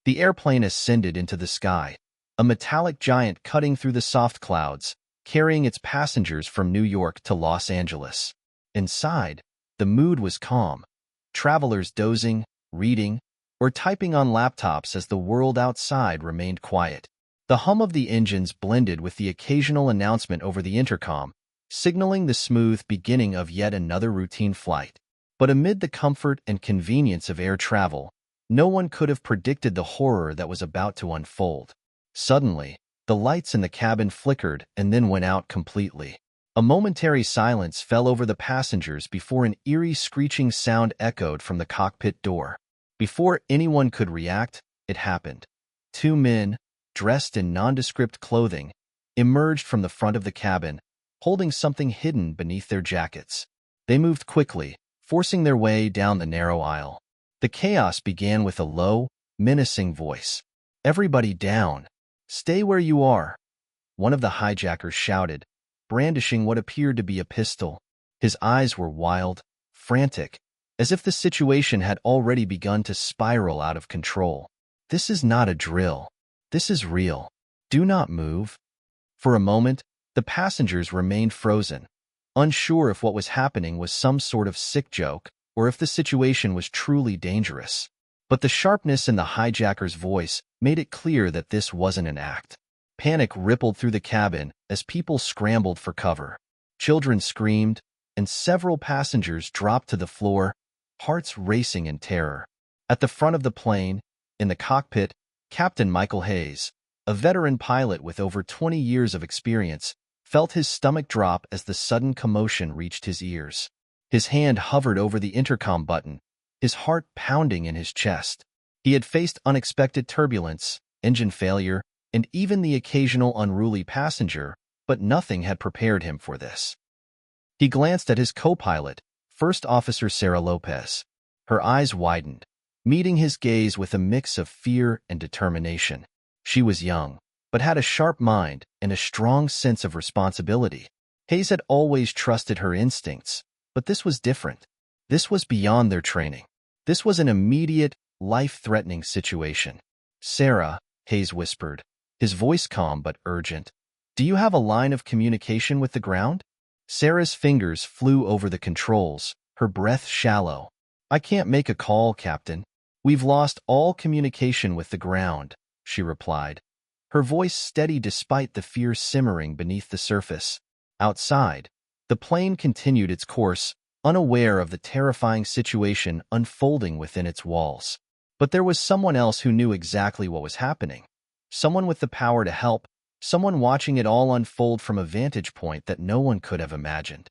The airplane ascended into the sky, a metallic giant cutting through the soft clouds, carrying its passengers from New York to Los Angeles. Inside, the mood was calm, travelers dozing, reading, or typing on laptops as the world outside remained quiet. The hum of the engines blended with the occasional announcement over the intercom, signaling the smooth beginning of yet another routine flight. But amid the comfort and convenience of air travel, no one could have predicted the horror that was about to unfold. Suddenly, the lights in the cabin flickered and then went out completely. A momentary silence fell over the passengers before an eerie screeching sound echoed from the cockpit door. Before anyone could react, it happened. Two men, dressed in nondescript clothing, emerged from the front of the cabin, holding something hidden beneath their jackets. They moved quickly, forcing their way down the narrow aisle. The chaos began with a low, menacing voice. "Everybody down! Stay where you are!" One of the hijackers shouted, brandishing what appeared to be a pistol. His eyes were wild, frantic, as if the situation had already begun to spiral out of control. "This is not a drill. This is real. Do not move." For a moment, the passengers remained frozen, unsure if what was happening was some sort of sick joke or if the situation was truly dangerous. But the sharpness in the hijacker's voice made it clear that this wasn't an act. Panic rippled through the cabin as people scrambled for cover. Children screamed, and several passengers dropped to the floor, hearts racing in terror. At the front of the plane, in the cockpit, Captain Michael Hayes, a veteran pilot with over 20 years of experience, felt his stomach drop as the sudden commotion reached his ears. His hand hovered over the intercom button, his heart pounding in his chest. He had faced unexpected turbulence, engine failure, and even the occasional unruly passenger, but nothing had prepared him for this. He glanced at his co-pilot, First Officer Sarah Lopez. Her eyes widened, meeting his gaze with a mix of fear and determination. She was young, but had a sharp mind and a strong sense of responsibility. Hayes had always trusted her instincts, but this was different. This was beyond their training. This was an immediate, life-threatening situation. "Sarah," Hayes whispered, his voice calm but urgent, "do you have a line of communication with the ground?" Sarah's fingers flew over the controls, her breath shallow. "I can't make a call, Captain. We've lost all communication with the ground," she replied, her voice steady despite the fear simmering beneath the surface. Outside, the plane continued its course, unaware of the terrifying situation unfolding within its walls. But there was someone else who knew exactly what was happening. Someone with the power to help, someone watching it all unfold from a vantage point that no one could have imagined.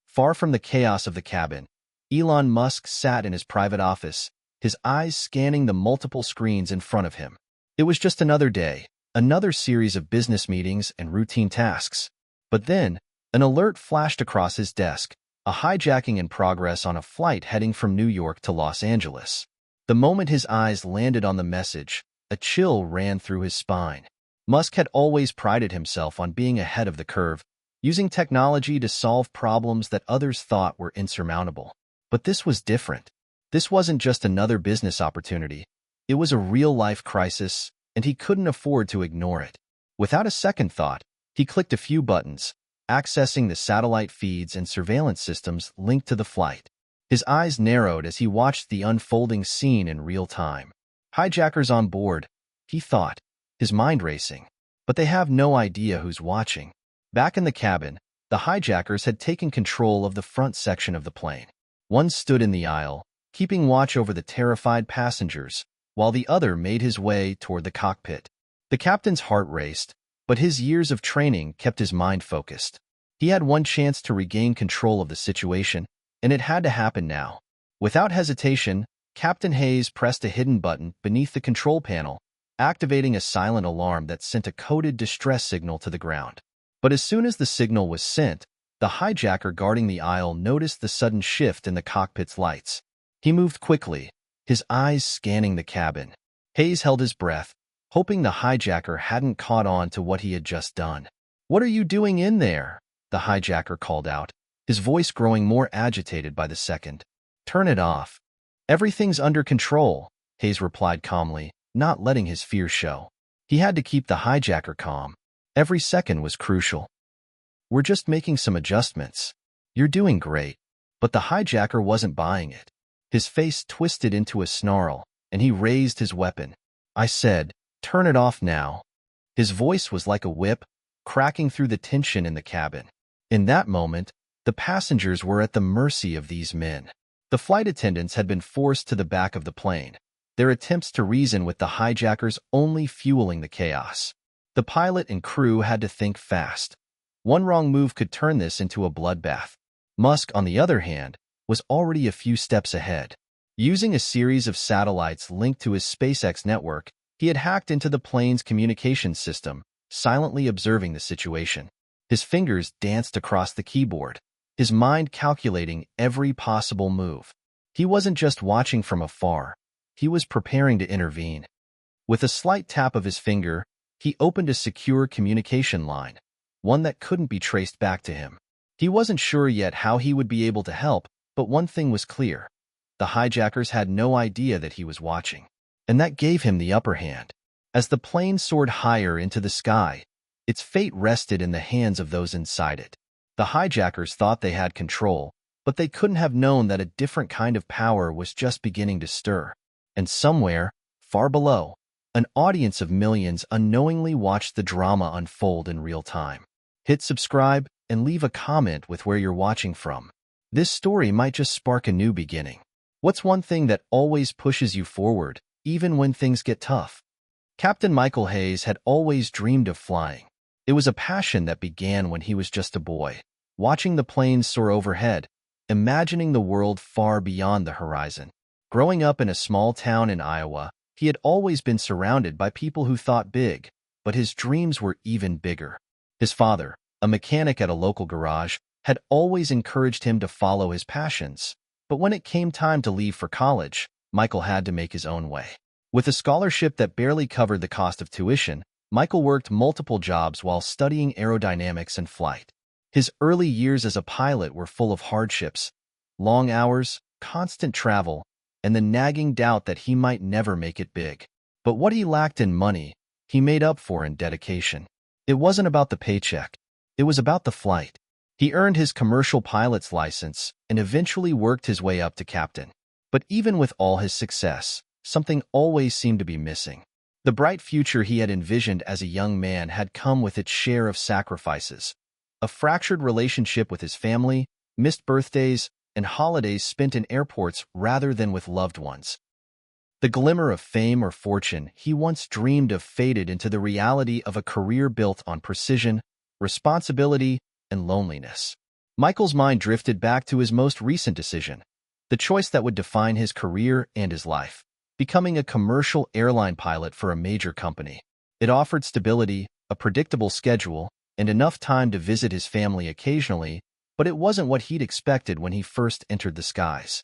Far from the chaos of the cabin, Elon Musk sat in his private office, his eyes scanning the multiple screens in front of him. It was just another day, another series of business meetings and routine tasks. But then, an alert flashed across his desk, a hijacking in progress on a flight heading from New York to Los Angeles. The moment his eyes landed on the message, a chill ran through his spine. Musk had always prided himself on being ahead of the curve, using technology to solve problems that others thought were insurmountable. But this was different. This wasn't just another business opportunity. It was a real-life crisis, and he couldn't afford to ignore it. Without a second thought, he clicked a few buttons, accessing the satellite feeds and surveillance systems linked to the flight. His eyes narrowed as he watched the unfolding scene in real time. Hijackers on board, he thought, his mind racing. But they have no idea who's watching. Back in the cabin, the hijackers had taken control of the front section of the plane. One stood in the aisle, keeping watch over the terrified passengers, while the other made his way toward the cockpit. The captain's heart raced, but his years of training kept his mind focused. He had one chance to regain control of the situation, and it had to happen now. Without hesitation, Captain Hayes pressed a hidden button beneath the control panel, activating a silent alarm that sent a coded distress signal to the ground. But as soon as the signal was sent, the hijacker guarding the aisle noticed the sudden shift in the cockpit's lights. He moved quickly, his eyes scanning the cabin. Hayes held his breath, hoping the hijacker hadn't caught on to what he had just done. "What are you doing in there?" the hijacker called out, his voice growing more agitated by the second. "Turn it off. Everything's under control," Hayes replied calmly, not letting his fear show. He had to keep the hijacker calm. Every second was crucial. "We're just making some adjustments. You're doing great." But the hijacker wasn't buying it. His face twisted into a snarl, and he raised his weapon. "I said, turn it off now." His voice was like a whip, cracking through the tension in the cabin. In that moment, the passengers were at the mercy of these men. The flight attendants had been forced to the back of the plane, their attempts to reason with the hijackers only fueling the chaos. The pilot and crew had to think fast. One wrong move could turn this into a bloodbath. Musk, on the other hand, was already a few steps ahead. Using a series of satellites linked to his SpaceX network, he had hacked into the plane's communications system, silently observing the situation. His fingers danced across the keyboard, his mind calculating every possible move. He wasn't just watching from afar, he was preparing to intervene. With a slight tap of his finger, he opened a secure communication line, one that couldn't be traced back to him. He wasn't sure yet how he would be able to help, but one thing was clear. The hijackers had no idea that he was watching, and that gave him the upper hand. As the plane soared higher into the sky, its fate rested in the hands of those inside it. The hijackers thought they had control, but they couldn't have known that a different kind of power was just beginning to stir. And somewhere, far below, an audience of millions unknowingly watched the drama unfold in real time. Hit subscribe and leave a comment with where you're watching from. This story might just spark a new beginning. What's one thing that always pushes you forward, even when things get tough? Captain Michael Hayes had always dreamed of flying. It was a passion that began when he was just a boy, watching the planes soar overhead, imagining the world far beyond the horizon. Growing up in a small town in Iowa, he had always been surrounded by people who thought big, but his dreams were even bigger. His father, a mechanic at a local garage, had always encouraged him to follow his passions. But when it came time to leave for college, Michael had to make his own way. With a scholarship that barely covered the cost of tuition, Michael worked multiple jobs while studying aerodynamics and flight. His early years as a pilot were full of hardships, long hours, constant travel, and the nagging doubt that he might never make it big. But what he lacked in money, he made up for in dedication. It wasn't about the paycheck. It was about the flight. He earned his commercial pilot's license and eventually worked his way up to captain. But even with all his success, something always seemed to be missing. The bright future he had envisioned as a young man had come with its share of sacrifices. A fractured relationship with his family, missed birthdays, and holidays spent in airports rather than with loved ones. The glimmer of fame or fortune he once dreamed of faded into the reality of a career built on precision, responsibility, and loneliness. Michael's mind drifted back to his most recent decision, the choice that would define his career and his life, becoming a commercial airline pilot for a major company. It offered stability, a predictable schedule, and enough time to visit his family occasionally, but it wasn't what he'd expected when he first entered the skies.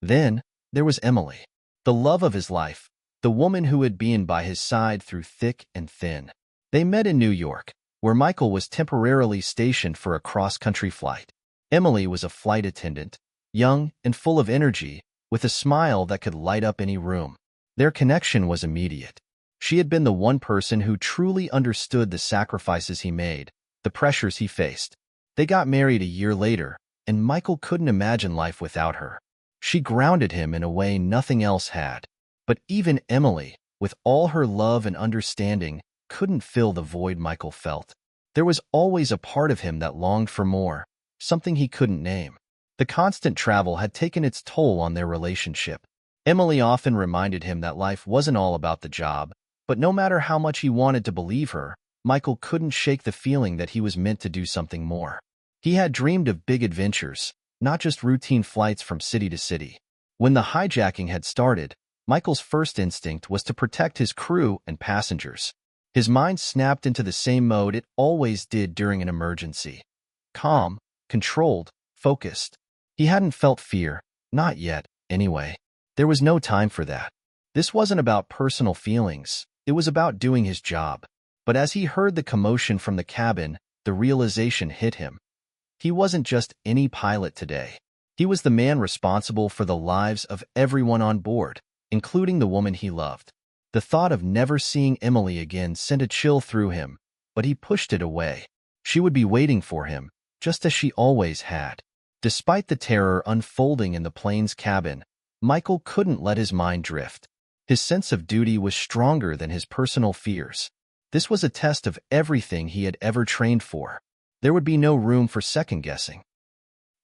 Then, there was Emily, the love of his life, the woman who had been by his side through thick and thin. They met in New York, where Michael was temporarily stationed for a cross-country flight. Emily was a flight attendant, young and full of energy, with a smile that could light up any room. Their connection was immediate. She had been the one person who truly understood the sacrifices he made, the pressures he faced. They got married a year later, and Michael couldn't imagine life without her. She grounded him in a way nothing else had. But even Emily, with all her love and understanding, couldn't fill the void Michael felt. There was always a part of him that longed for more, something he couldn't name. The constant travel had taken its toll on their relationship. Emily often reminded him that life wasn't all about the job, but no matter how much he wanted to believe her, Michael couldn't shake the feeling that he was meant to do something more. He had dreamed of big adventures, not just routine flights from city to city. When the hijacking had started, Michael's first instinct was to protect his crew and passengers. His mind snapped into the same mode it always did during an emergency. Calm, controlled, focused. He hadn't felt fear, not yet, anyway. There was no time for that. This wasn't about personal feelings, it was about doing his job. But as he heard the commotion from the cabin, the realization hit him. He wasn't just any pilot today. He was the man responsible for the lives of everyone on board, including the woman he loved. The thought of never seeing Emily again sent a chill through him, but he pushed it away. She would be waiting for him, just as she always had. Despite the terror unfolding in the plane's cabin, Michael couldn't let his mind drift. His sense of duty was stronger than his personal fears. This was a test of everything he had ever trained for. There would be no room for second-guessing.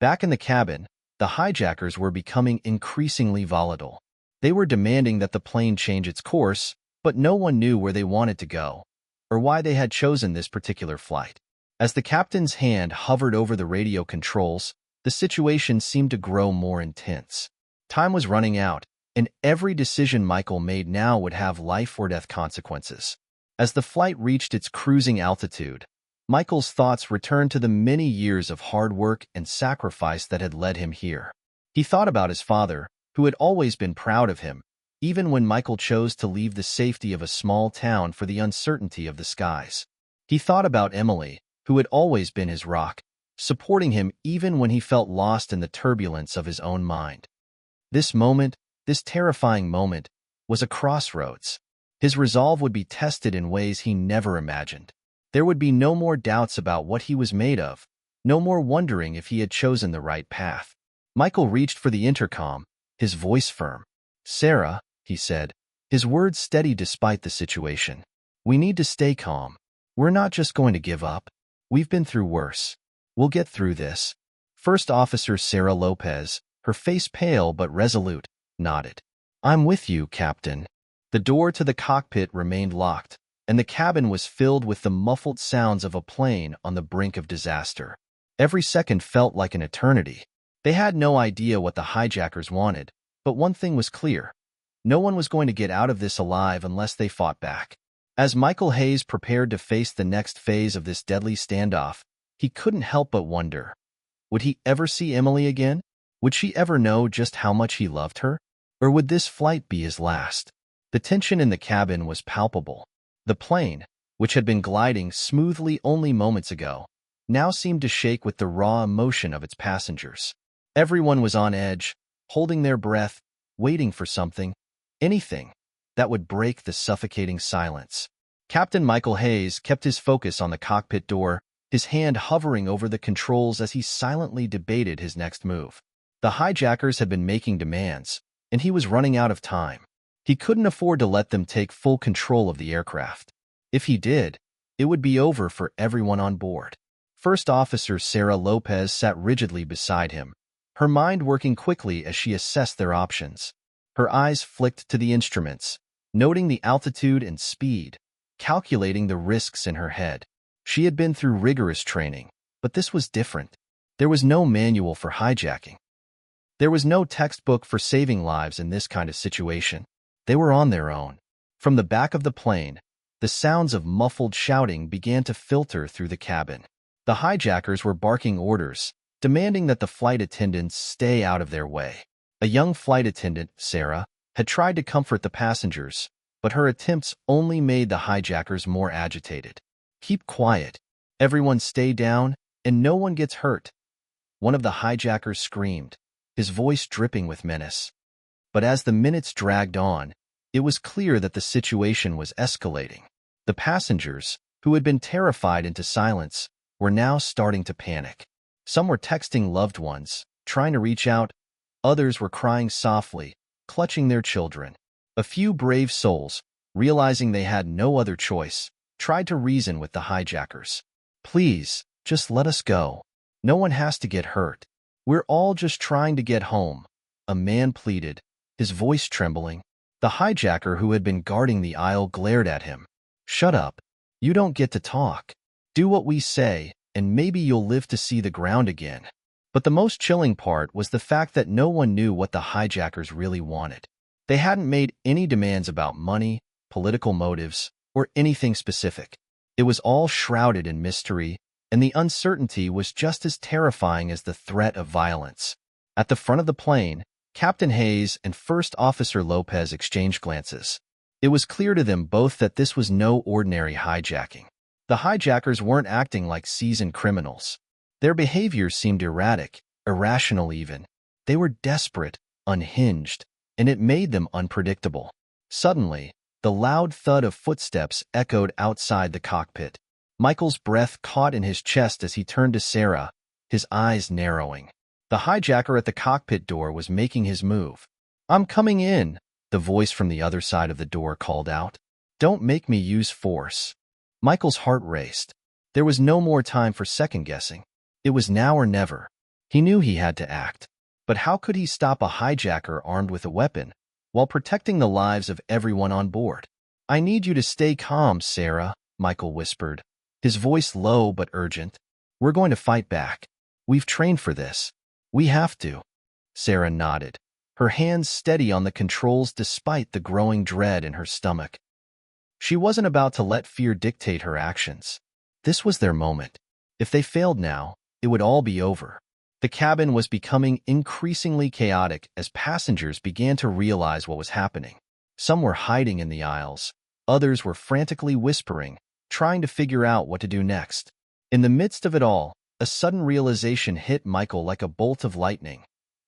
Back in the cabin, the hijackers were becoming increasingly volatile. They were demanding that the plane change its course, but no one knew where they wanted to go, or why they had chosen this particular flight. As the captain's hand hovered over the radio controls, the situation seemed to grow more intense. Time was running out, and every decision Michael made now would have life-or-death consequences. As the flight reached its cruising altitude, Michael's thoughts returned to the many years of hard work and sacrifice that had led him here. He thought about his father, who had always been proud of him, even when Michael chose to leave the safety of a small town for the uncertainty of the skies. He thought about Emily, who had always been his rock, supporting him even when he felt lost in the turbulence of his own mind. This moment, this terrifying moment, was a crossroads. His resolve would be tested in ways he never imagined. There would be no more doubts about what he was made of, no more wondering if he had chosen the right path. Michael reached for the intercom, his voice firm. "Sarah," he said, his words steady despite the situation. "We need to stay calm. We're not just going to give up. We've been through worse. We'll get through this." First Officer Sarah Lopez, her face pale but resolute, nodded. "I'm with you, Captain." The door to the cockpit remained locked, and the cabin was filled with the muffled sounds of a plane on the brink of disaster. Every second felt like an eternity. They had no idea what the hijackers wanted, but one thing was clear. No one was going to get out of this alive unless they fought back. As Michael Hayes prepared to face the next phase of this deadly standoff, he couldn't help but wonder. Would he ever see Emily again? Would she ever know just how much he loved her? Or would this flight be his last? The tension in the cabin was palpable. The plane, which had been gliding smoothly only moments ago, now seemed to shake with the raw emotion of its passengers. Everyone was on edge, holding their breath, waiting for something, anything, that would break the suffocating silence. Captain Michael Hayes kept his focus on the cockpit door, his hand hovering over the controls as he silently debated his next move. The hijackers had been making demands, and he was running out of time. He couldn't afford to let them take full control of the aircraft. If he did, it would be over for everyone on board. First Officer Sarah Lopez sat rigidly beside him, her mind working quickly as she assessed their options. Her eyes flicked to the instruments, noting the altitude and speed, calculating the risks in her head. She had been through rigorous training, but this was different. There was no manual for hijacking. There was no textbook for saving lives in this kind of situation. They were on their own. From the back of the plane, the sounds of muffled shouting began to filter through the cabin. The hijackers were barking orders, demanding that the flight attendants stay out of their way. A young flight attendant, Sarah, had tried to comfort the passengers, but her attempts only made the hijackers more agitated. "Keep quiet. Everyone stay down, and no one gets hurt," one of the hijackers screamed, his voice dripping with menace. But as the minutes dragged on, it was clear that the situation was escalating. The passengers, who had been terrified into silence, were now starting to panic. Some were texting loved ones, trying to reach out. Others were crying softly, clutching their children. A few brave souls, realizing they had no other choice, tried to reason with the hijackers. "Please, just let us go. No one has to get hurt. We're all just trying to get home," a man pleaded, his voice trembling. The hijacker who had been guarding the aisle glared at him. "Shut up. You don't get to talk. Do what we say, and maybe you'll live to see the ground again." But the most chilling part was the fact that no one knew what the hijackers really wanted. They hadn't made any demands about money, political motives, or anything specific. It was all shrouded in mystery, and the uncertainty was just as terrifying as the threat of violence. At the front of the plane, Captain Hayes and First Officer Lopez exchanged glances. It was clear to them both that this was no ordinary hijacking. The hijackers weren't acting like seasoned criminals. Their behavior seemed erratic, irrational even. They were desperate, unhinged, and it made them unpredictable. Suddenly, The loud thud of footsteps echoed outside the cockpit. Michael's breath caught in his chest as he turned to Sarah, his eyes narrowing. The hijacker at the cockpit door was making his move. "I'm coming in," the voice from the other side of the door called out. "Don't make me use force." Michael's heart raced. There was no more time for second-guessing. It was now or never. He knew he had to act. But how could he stop a hijacker armed with a weapon, while protecting the lives of everyone on board? "I need you to stay calm, Sarah," Michael whispered, his voice low but urgent. "We're going to fight back. We've trained for this. We have to." Sarah nodded, her hands steady on the controls despite the growing dread in her stomach. She wasn't about to let fear dictate her actions. This was their moment. If they failed now, it would all be over. The cabin was becoming increasingly chaotic as passengers began to realize what was happening. Some were hiding in the aisles. Others were frantically whispering, trying to figure out what to do next. In the midst of it all, a sudden realization hit Michael like a bolt of lightning.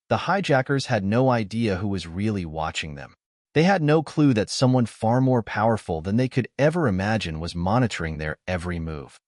The hijackers had no idea who was really watching them. They had no clue that someone far more powerful than they could ever imagine was monitoring their every move.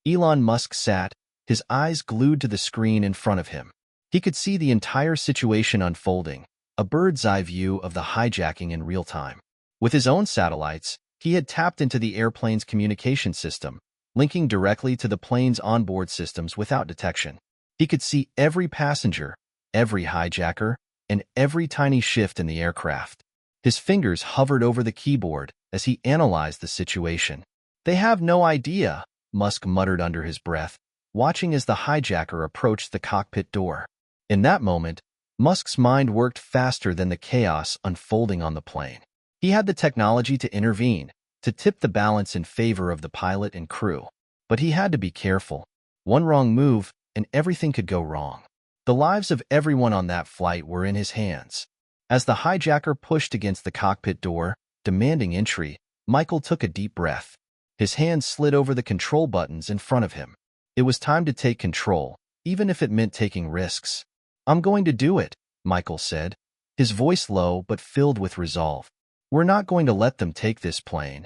Elon Musk sat, his eyes glued to the screen in front of him. He could see the entire situation unfolding, a bird's-eye view of the hijacking in real time. With his own satellites, he had tapped into the airplane's communication system, linking directly to the plane's onboard systems without detection. He could see every passenger, every hijacker, and every tiny shift in the aircraft. His fingers hovered over the keyboard as he analyzed the situation. "They have no idea," Musk muttered under his breath, watching as the hijacker approached the cockpit door. In that moment, Musk's mind worked faster than the chaos unfolding on the plane. He had the technology to intervene, to tip the balance in favor of the pilot and crew. But he had to be careful. One wrong move, and everything could go wrong. The lives of everyone on that flight were in his hands. As the hijacker pushed against the cockpit door, demanding entry, Michael took a deep breath. His hands slid over the control buttons in front of him. It was time to take control, even if it meant taking risks. "I'm going to do it," Michael said, his voice low but filled with resolve. "We're not going to let them take this plane."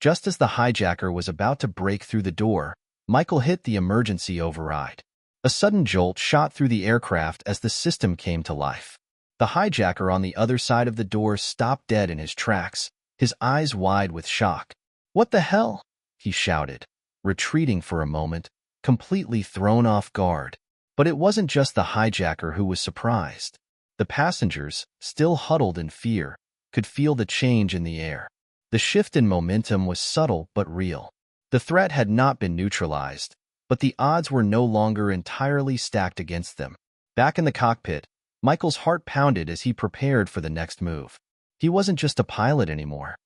Just as the hijacker was about to break through the door, Michael hit the emergency override. A sudden jolt shot through the aircraft as the system came to life. The hijacker on the other side of the door stopped dead in his tracks, his eyes wide with shock. "What the hell?" he shouted, retreating for a moment, completely thrown off guard. But it wasn't just the hijacker who was surprised. The passengers, still huddled in fear, could feel the change in the air. The shift in momentum was subtle but real. The threat had not been neutralized, but the odds were no longer entirely stacked against them. Back in the cockpit, Michael's heart pounded as he prepared for the next move. He wasn't just a pilot anymore.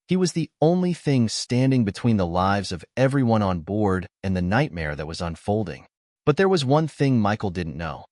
He was the only thing standing between the lives of everyone on board and the nightmare that was unfolding. But there was one thing Michael didn't know.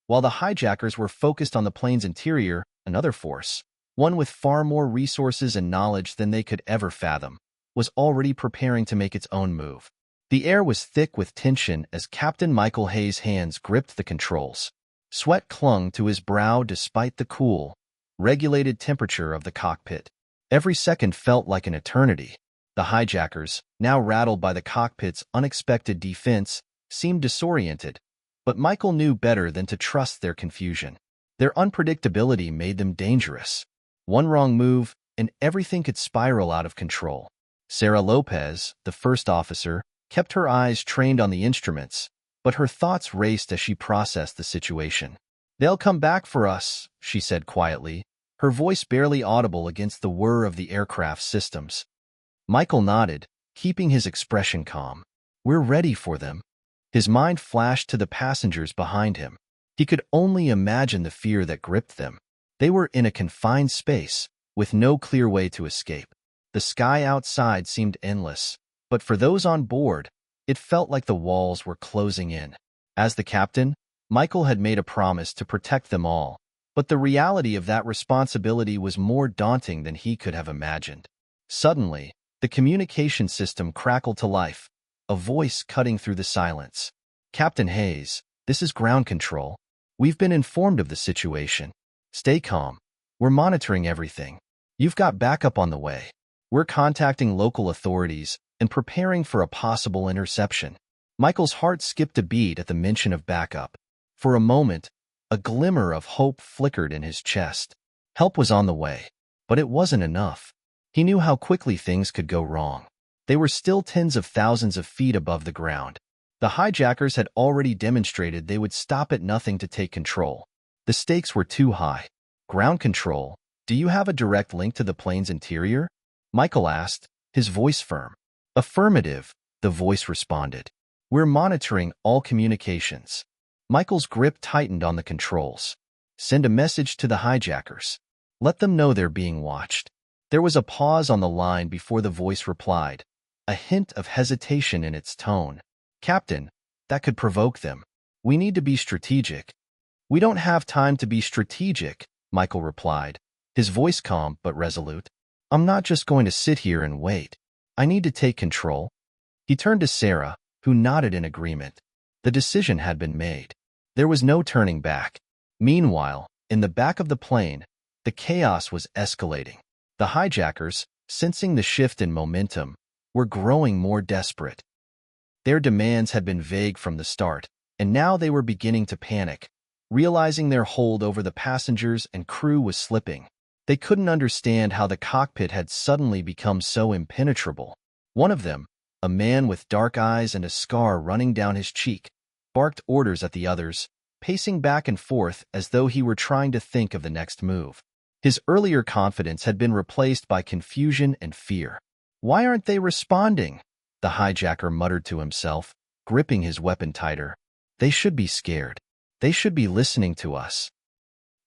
While the hijackers were focused on the plane's interior, another force, one with far more resources and knowledge than they could ever fathom, was already preparing to make its own move. The air was thick with tension as Captain Michael Hayes' hands gripped the controls. Sweat clung to his brow despite the cool, regulated temperature of the cockpit. Every second felt like an eternity. The hijackers, now rattled by the cockpit's unexpected defense, seemed disoriented, but Michael knew better than to trust their confusion. Their unpredictability made them dangerous. One wrong move, and everything could spiral out of control. Sarah Lopez, the first officer, kept her eyes trained on the instruments, but her thoughts raced as she processed the situation. "They'll come back for us," she said quietly, her voice barely audible against the whir of the aircraft's systems. Michael nodded, keeping his expression calm. "We're ready for them." His mind flashed to the passengers behind him. He could only imagine the fear that gripped them. They were in a confined space, with no clear way to escape. The sky outside seemed endless, but for those on board, it felt like the walls were closing in. As the captain, Michael had made a promise to protect them all, but the reality of that responsibility was more daunting than he could have imagined. Suddenly, the communication system crackled to life, a voice cutting through the silence. "Captain Hayes, this is ground control. We've been informed of the situation. Stay calm. We're monitoring everything. You've got backup on the way." We're contacting local authorities and preparing for a possible interception. Michael's heart skipped a beat at the mention of backup. For a moment, a glimmer of hope flickered in his chest. Help was on the way, but it wasn't enough. He knew how quickly things could go wrong. They were still tens of thousands of feet above the ground. The hijackers had already demonstrated they would stop at nothing to take control. The stakes were too high. Ground control, do you have a direct link to the plane's interior? Michael asked, his voice firm. Affirmative, the voice responded. We're monitoring all communications. Michael's grip tightened on the controls. Send a message to the hijackers. Let them know they're being watched. There was a pause on the line before the voice replied, a hint of hesitation in its tone. Captain, that could provoke them. We need to be strategic. We don't have time to be strategic, Michael replied, his voice calm but resolute. I'm not just going to sit here and wait. I need to take control. He turned to Sarah, who nodded in agreement. The decision had been made. There was no turning back. Meanwhile, in the back of the plane, the chaos was escalating. The hijackers, sensing the shift in momentum, were growing more desperate. Their demands had been vague from the start, and now they were beginning to panic, realizing their hold over the passengers and crew was slipping. They couldn't understand how the cockpit had suddenly become so impenetrable. One of them, a man with dark eyes and a scar running down his cheek, barked orders at the others, pacing back and forth as though he were trying to think of the next move. His earlier confidence had been replaced by confusion and fear. Why aren't they responding? The hijacker muttered to himself, gripping his weapon tighter. They should be scared. They should be listening to us.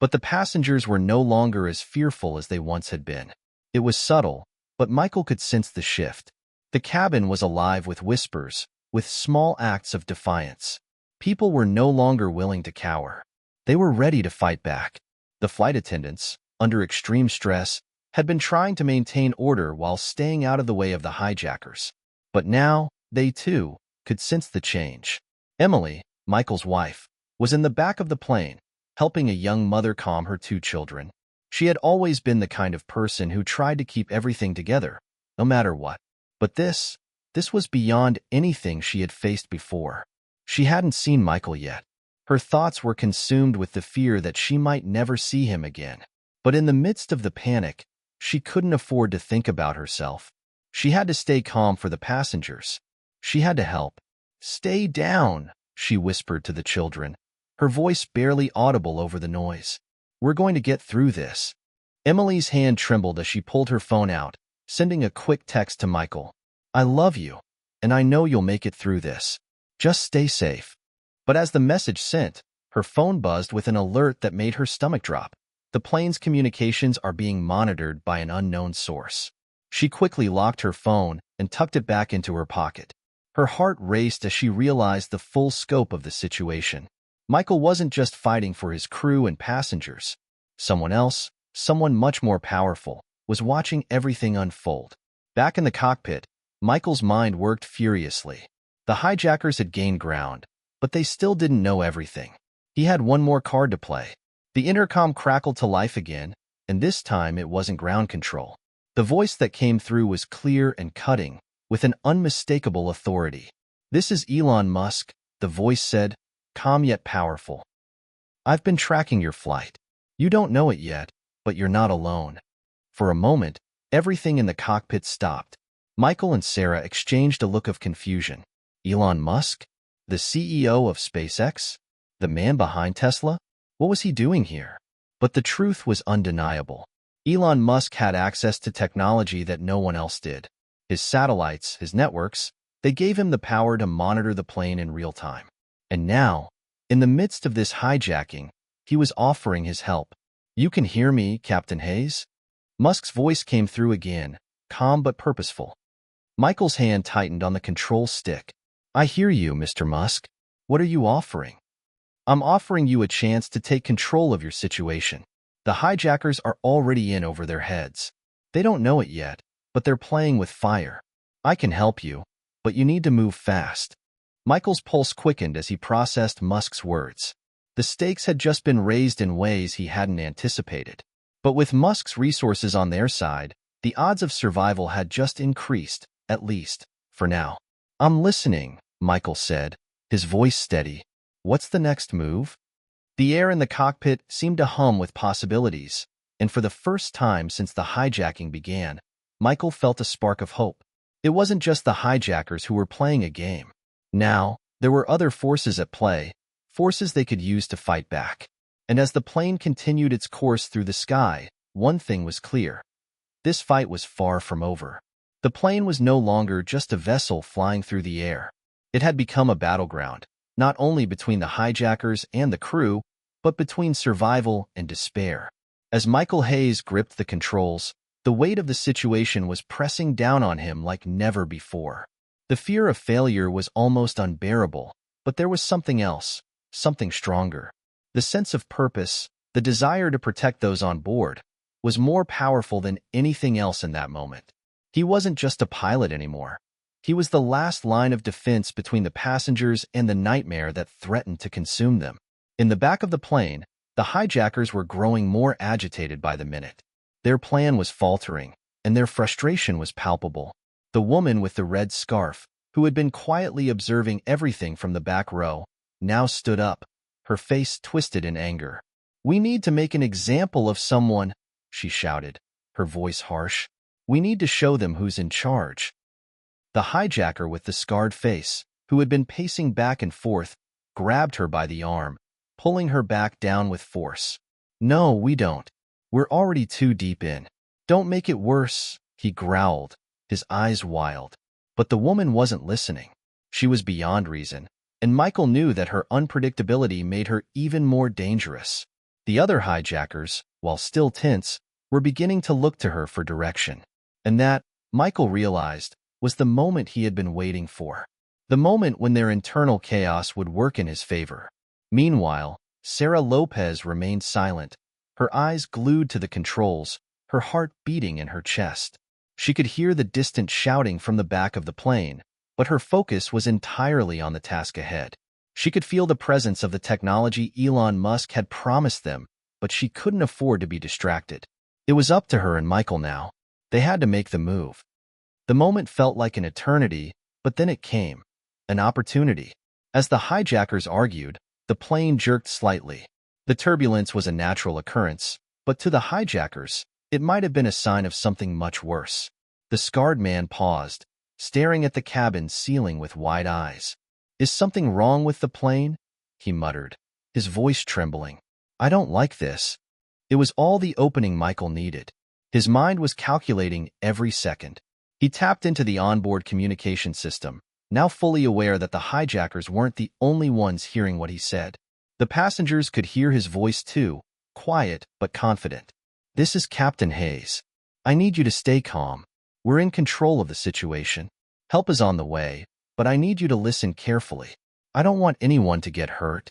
But the passengers were no longer as fearful as they once had been. It was subtle, but Michael could sense the shift. The cabin was alive with whispers, with small acts of defiance. People were no longer willing to cower. They were ready to fight back. The flight attendants, under extreme stress, had been trying to maintain order while staying out of the way of the hijackers. But now, they too, could sense the change. Emily, Michael's wife, was in the back of the plane, helping a young mother calm her two children. She had always been the kind of person who tried to keep everything together, no matter what. But this was beyond anything she had faced before. She hadn't seen Michael yet. Her thoughts were consumed with the fear that she might never see him again. But in the midst of the panic, she couldn't afford to think about herself. She had to stay calm for the passengers. She had to help. Stay down, she whispered to the children, her voice barely audible over the noise. We're going to get through this. Emily's hand trembled as she pulled her phone out, sending a quick text to Michael. I love you, and I know you'll make it through this. Just stay safe. But as the message sent, her phone buzzed with an alert that made her stomach drop. The plane's communications are being monitored by an unknown source. She quickly locked her phone and tucked it back into her pocket. Her heart raced as she realized the full scope of the situation. Michael wasn't just fighting for his crew and passengers. Someone else, someone much more powerful, was watching everything unfold. Back in the cockpit, Michael's mind worked furiously. The hijackers had gained ground, but they still didn't know everything. He had one more card to play. The intercom crackled to life again, and this time it wasn't ground control. The voice that came through was clear and cutting, with an unmistakable authority. This is Elon Musk, the voice said, calm yet powerful. I've been tracking your flight. You don't know it yet, but you're not alone. For a moment, everything in the cockpit stopped. Michael and Sarah exchanged a look of confusion. Elon Musk? The CEO of SpaceX? The man behind Tesla? What was he doing here? But the truth was undeniable. Elon Musk had access to technology that no one else did. His satellites, his networks, they gave him the power to monitor the plane in real time. And now, in the midst of this hijacking, he was offering his help. You can hear me, Captain Hayes? Musk's voice came through again, calm but purposeful. Michael's hand tightened on the control stick. I hear you, Mr. Musk. What are you offering? I'm offering you a chance to take control of your situation. The hijackers are already in over their heads. They don't know it yet, but they're playing with fire. I can help you, but you need to move fast. Michael's pulse quickened as he processed Musk's words. The stakes had just been raised in ways he hadn't anticipated. But with Musk's resources on their side, The odds of survival had just increased, at least, for now. "I'm listening," Michael said, his voice steady. "What's the next move?" The air in the cockpit seemed to hum with possibilities, and for the first time since the hijacking began, Michael felt a spark of hope. It wasn't just the hijackers who were playing a game. Now, there were other forces at play, forces they could use to fight back. And as the plane continued its course through the sky, one thing was clear. This fight was far from over. The plane was no longer just a vessel flying through the air. It had become a battleground, not only between the hijackers and the crew, but between survival and despair. As Michael Hayes gripped the controls, the weight of the situation was pressing down on him like never before. The fear of failure was almost unbearable, but there was something else, something stronger. The sense of purpose, the desire to protect those on board, was more powerful than anything else in that moment. He wasn't just a pilot anymore. He was the last line of defense between the passengers and the nightmare that threatened to consume them. In the back of the plane, the hijackers were growing more agitated by the minute. Their plan was faltering, and their frustration was palpable. The woman with the red scarf, who had been quietly observing everything from the back row, now stood up, her face twisted in anger. "We need to make an example of someone," she shouted, her voice harsh. "We need to show them who's in charge." The hijacker with the scarred face, who had been pacing back and forth, grabbed her by the arm, pulling her back down with force. "No, we don't. We're already too deep in. Don't make it worse," he growled, his eyes wild. But the woman wasn't listening. She was beyond reason, and Michael knew that her unpredictability made her even more dangerous. The other hijackers, while still tense, were beginning to look to her for direction. And that, Michael realized, was the moment he had been waiting for. The moment when their internal chaos would work in his favor. Meanwhile, Sarah Lopez remained silent, her eyes glued to the controls, her heart beating in her chest. She could hear the distant shouting from the back of the plane, but her focus was entirely on the task ahead. She could feel the presence of the technology Elon Musk had promised them, but she couldn't afford to be distracted. It was up to her and Michael now. They had to make the move. The moment felt like an eternity, but then it came. An opportunity. As the hijackers argued, the plane jerked slightly. The turbulence was a natural occurrence, but to the hijackers, it might have been a sign of something much worse. The scarred man paused, staring at the cabin ceiling with wide eyes. "Is something wrong with the plane?" he muttered, his voice trembling. "I don't like this." It was all the opening Michael needed. His mind was calculating every second. He tapped into the onboard communication system, now fully aware that the hijackers weren't the only ones hearing what he said. The passengers could hear his voice too, quiet but confident. "This is Captain Hayes. I need you to stay calm. We're in control of the situation. Help is on the way, but I need you to listen carefully. I don't want anyone to get hurt."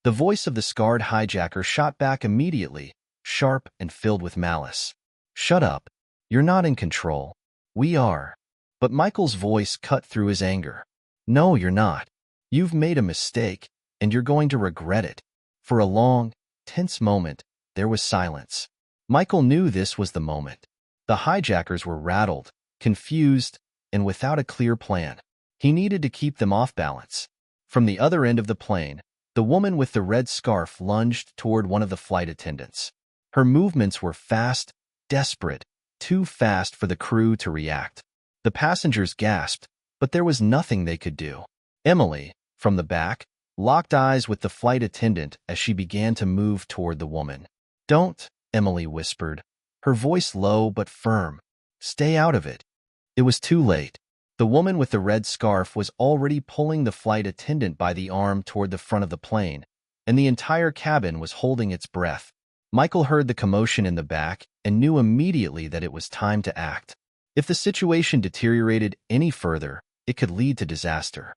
The voice of the scarred hijacker shot back immediately, sharp and filled with malice. "Shut up. You're not in control. We are." But Michael's voice cut through his anger. "No, you're not. You've made a mistake, and you're going to regret it." For a long, tense moment, there was silence. Michael knew this was the moment. The hijackers were rattled, confused, and without a clear plan. He needed to keep them off balance. From the other end of the plane, the woman with the red scarf lunged toward one of the flight attendants. Her movements were fast, desperate, too fast for the crew to react. The passengers gasped, but there was nothing they could do. Emily, from the back, locked eyes with the flight attendant as she began to move toward the woman. "Don't," Emily whispered, her voice low but firm. "Stay out of it." It was too late. The woman with the red scarf was already pulling the flight attendant by the arm toward the front of the plane, and the entire cabin was holding its breath. Michael heard the commotion in the back and knew immediately that it was time to act. If the situation deteriorated any further, it could lead to disaster.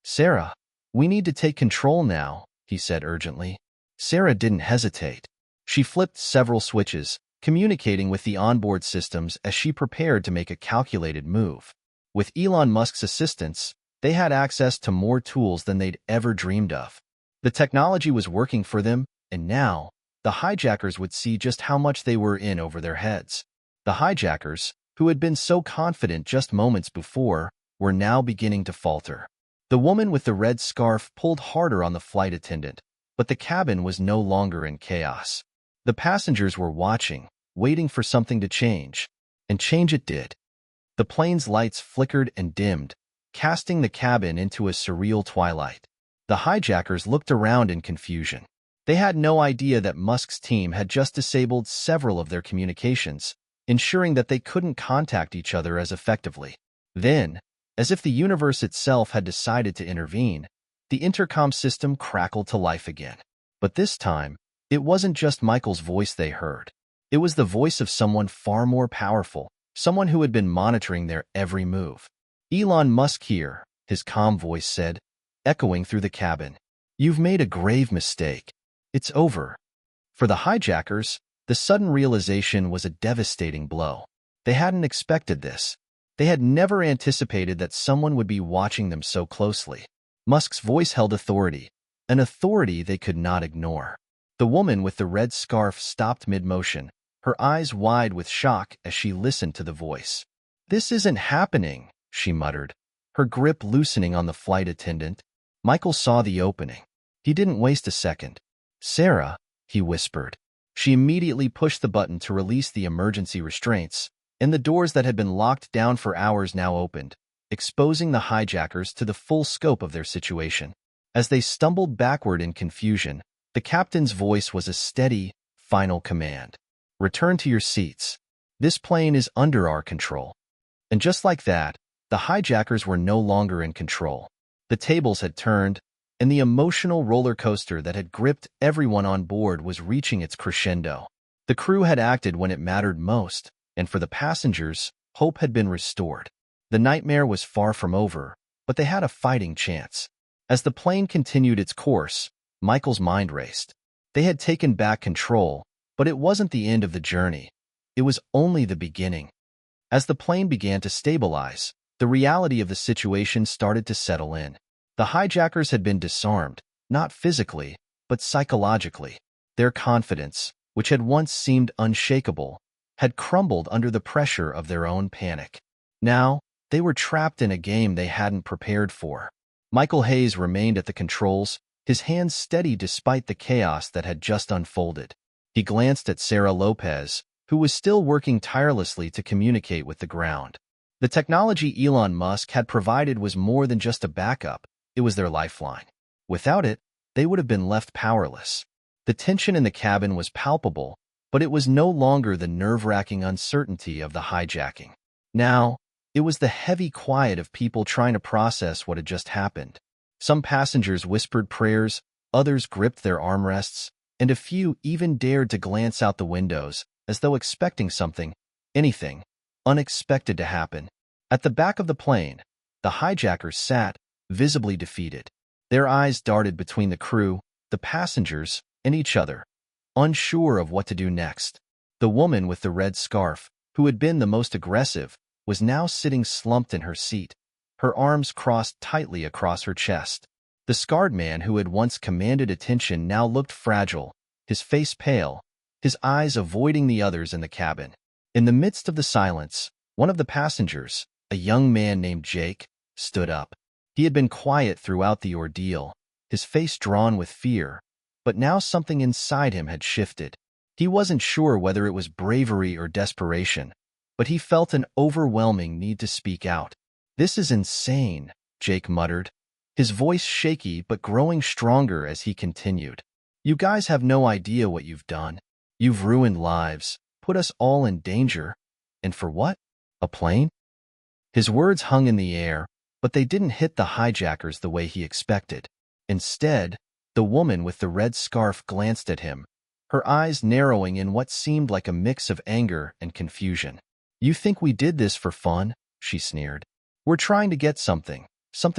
"Sarah, we need to take control now," he said urgently. Sarah didn't hesitate. She flipped several switches, communicating with the onboard systems as she prepared to make a calculated move. With Elon Musk's assistance, they had access to more tools than they'd ever dreamed of. The technology was working for them, and now, the hijackers would see just how much they were in over their heads. The hijackers, who had been so confident just moments before, were now beginning to falter. The woman with the red scarf pulled harder on the flight attendant, but the cabin was no longer in chaos. The passengers were watching, waiting for something to change, and change it did. The plane's lights flickered and dimmed, casting the cabin into a surreal twilight. The hijackers looked around in confusion. They had no idea that Musk's team had just disabled several of their communications, ensuring that they couldn't contact each other as effectively. Then, as if the universe itself had decided to intervene, the intercom system crackled to life again. But this time, it wasn't just Michael's voice they heard. It was the voice of someone far more powerful, someone who had been monitoring their every move. "Elon Musk here," his calm voice said, echoing through the cabin. "You've made a grave mistake. It's over." For the hijackers, the sudden realization was a devastating blow. They hadn't expected this. They had never anticipated that someone would be watching them so closely. Musk's voice held authority, an authority they could not ignore. The woman with the red scarf stopped mid-motion, her eyes wide with shock as she listened to the voice. "This isn't happening," she muttered, her grip loosening on the flight attendant. Michael saw the opening. He didn't waste a second. "Sarah," he whispered. She immediately pushed the button to release the emergency restraints, and the doors that had been locked down for hours now opened, exposing the hijackers to the full scope of their situation. As they stumbled backward in confusion, the captain's voice was a steady, final command. "Return to your seats. This plane is under our control." And just like that, the hijackers were no longer in control. The tables had turned, and the emotional roller coaster that had gripped everyone on board was reaching its crescendo. The crew had acted when it mattered most, and for the passengers, hope had been restored. The nightmare was far from over, but they had a fighting chance. As the plane continued its course, Michael's mind raced. They had taken back control, but it wasn't the end of the journey. It was only the beginning. As the plane began to stabilize, the reality of the situation started to settle in. The hijackers had been disarmed, not physically, but psychologically. Their confidence, which had once seemed unshakable, had crumbled under the pressure of their own panic. Now, they were trapped in a game they hadn't prepared for. Michael Hayes remained at the controls, his hands steady despite the chaos that had just unfolded. He glanced at Sarah Lopez, who was still working tirelessly to communicate with the ground. The technology Elon Musk had provided was more than just a backup. It was their lifeline. Without it, they would have been left powerless. The tension in the cabin was palpable, but it was no longer the nerve-wracking uncertainty of the hijacking. Now, it was the heavy quiet of people trying to process what had just happened. Some passengers whispered prayers, others gripped their armrests, and a few even dared to glance out the windows, as though expecting something, anything, unexpected to happen. At the back of the plane, the hijackers sat, visibly defeated. Their eyes darted between the crew, the passengers, and each other, unsure of what to do next. The woman with the red scarf, who had been the most aggressive, was now sitting slumped in her seat, her arms crossed tightly across her chest. The scarred man who had once commanded attention now looked fragile, his face pale, his eyes avoiding the others in the cabin. In the midst of the silence, one of the passengers, a young man named Jake, stood up. He had been quiet throughout the ordeal, his face drawn with fear, but now something inside him had shifted. He wasn't sure whether it was bravery or desperation, but he felt an overwhelming need to speak out. "This is insane," Jake muttered, his voice shaky but growing stronger as he continued. "You guys have no idea what you've done. You've ruined lives, put us all in danger. And for what? A plane?" His words hung in the air, but they didn't hit the hijackers the way he expected. Instead, the woman with the red scarf glanced at him, her eyes narrowing in what seemed like a mix of anger and confusion. "You think we did this for fun?" she sneered. "We're trying to get something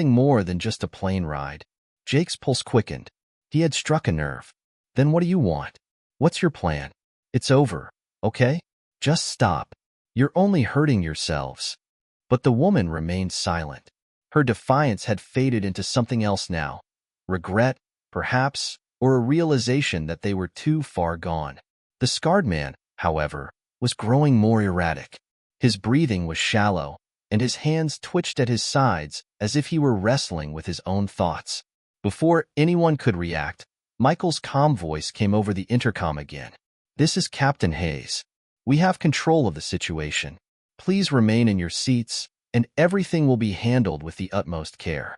more than just a plane ride." Jake's pulse quickened. He had struck a nerve. "Then what do you want? What's your plan? It's over, okay? Just stop. You're only hurting yourselves." But the woman remained silent. Her defiance had faded into something else now. Regret, perhaps, or a realization that they were too far gone. The scarred man, however, was growing more erratic. His breathing was shallow, and his hands twitched at his sides as if he were wrestling with his own thoughts. Before anyone could react, Michael's calm voice came over the intercom again. "This is Captain Hayes. We have control of the situation. Please remain in your seats, and everything will be handled with the utmost care."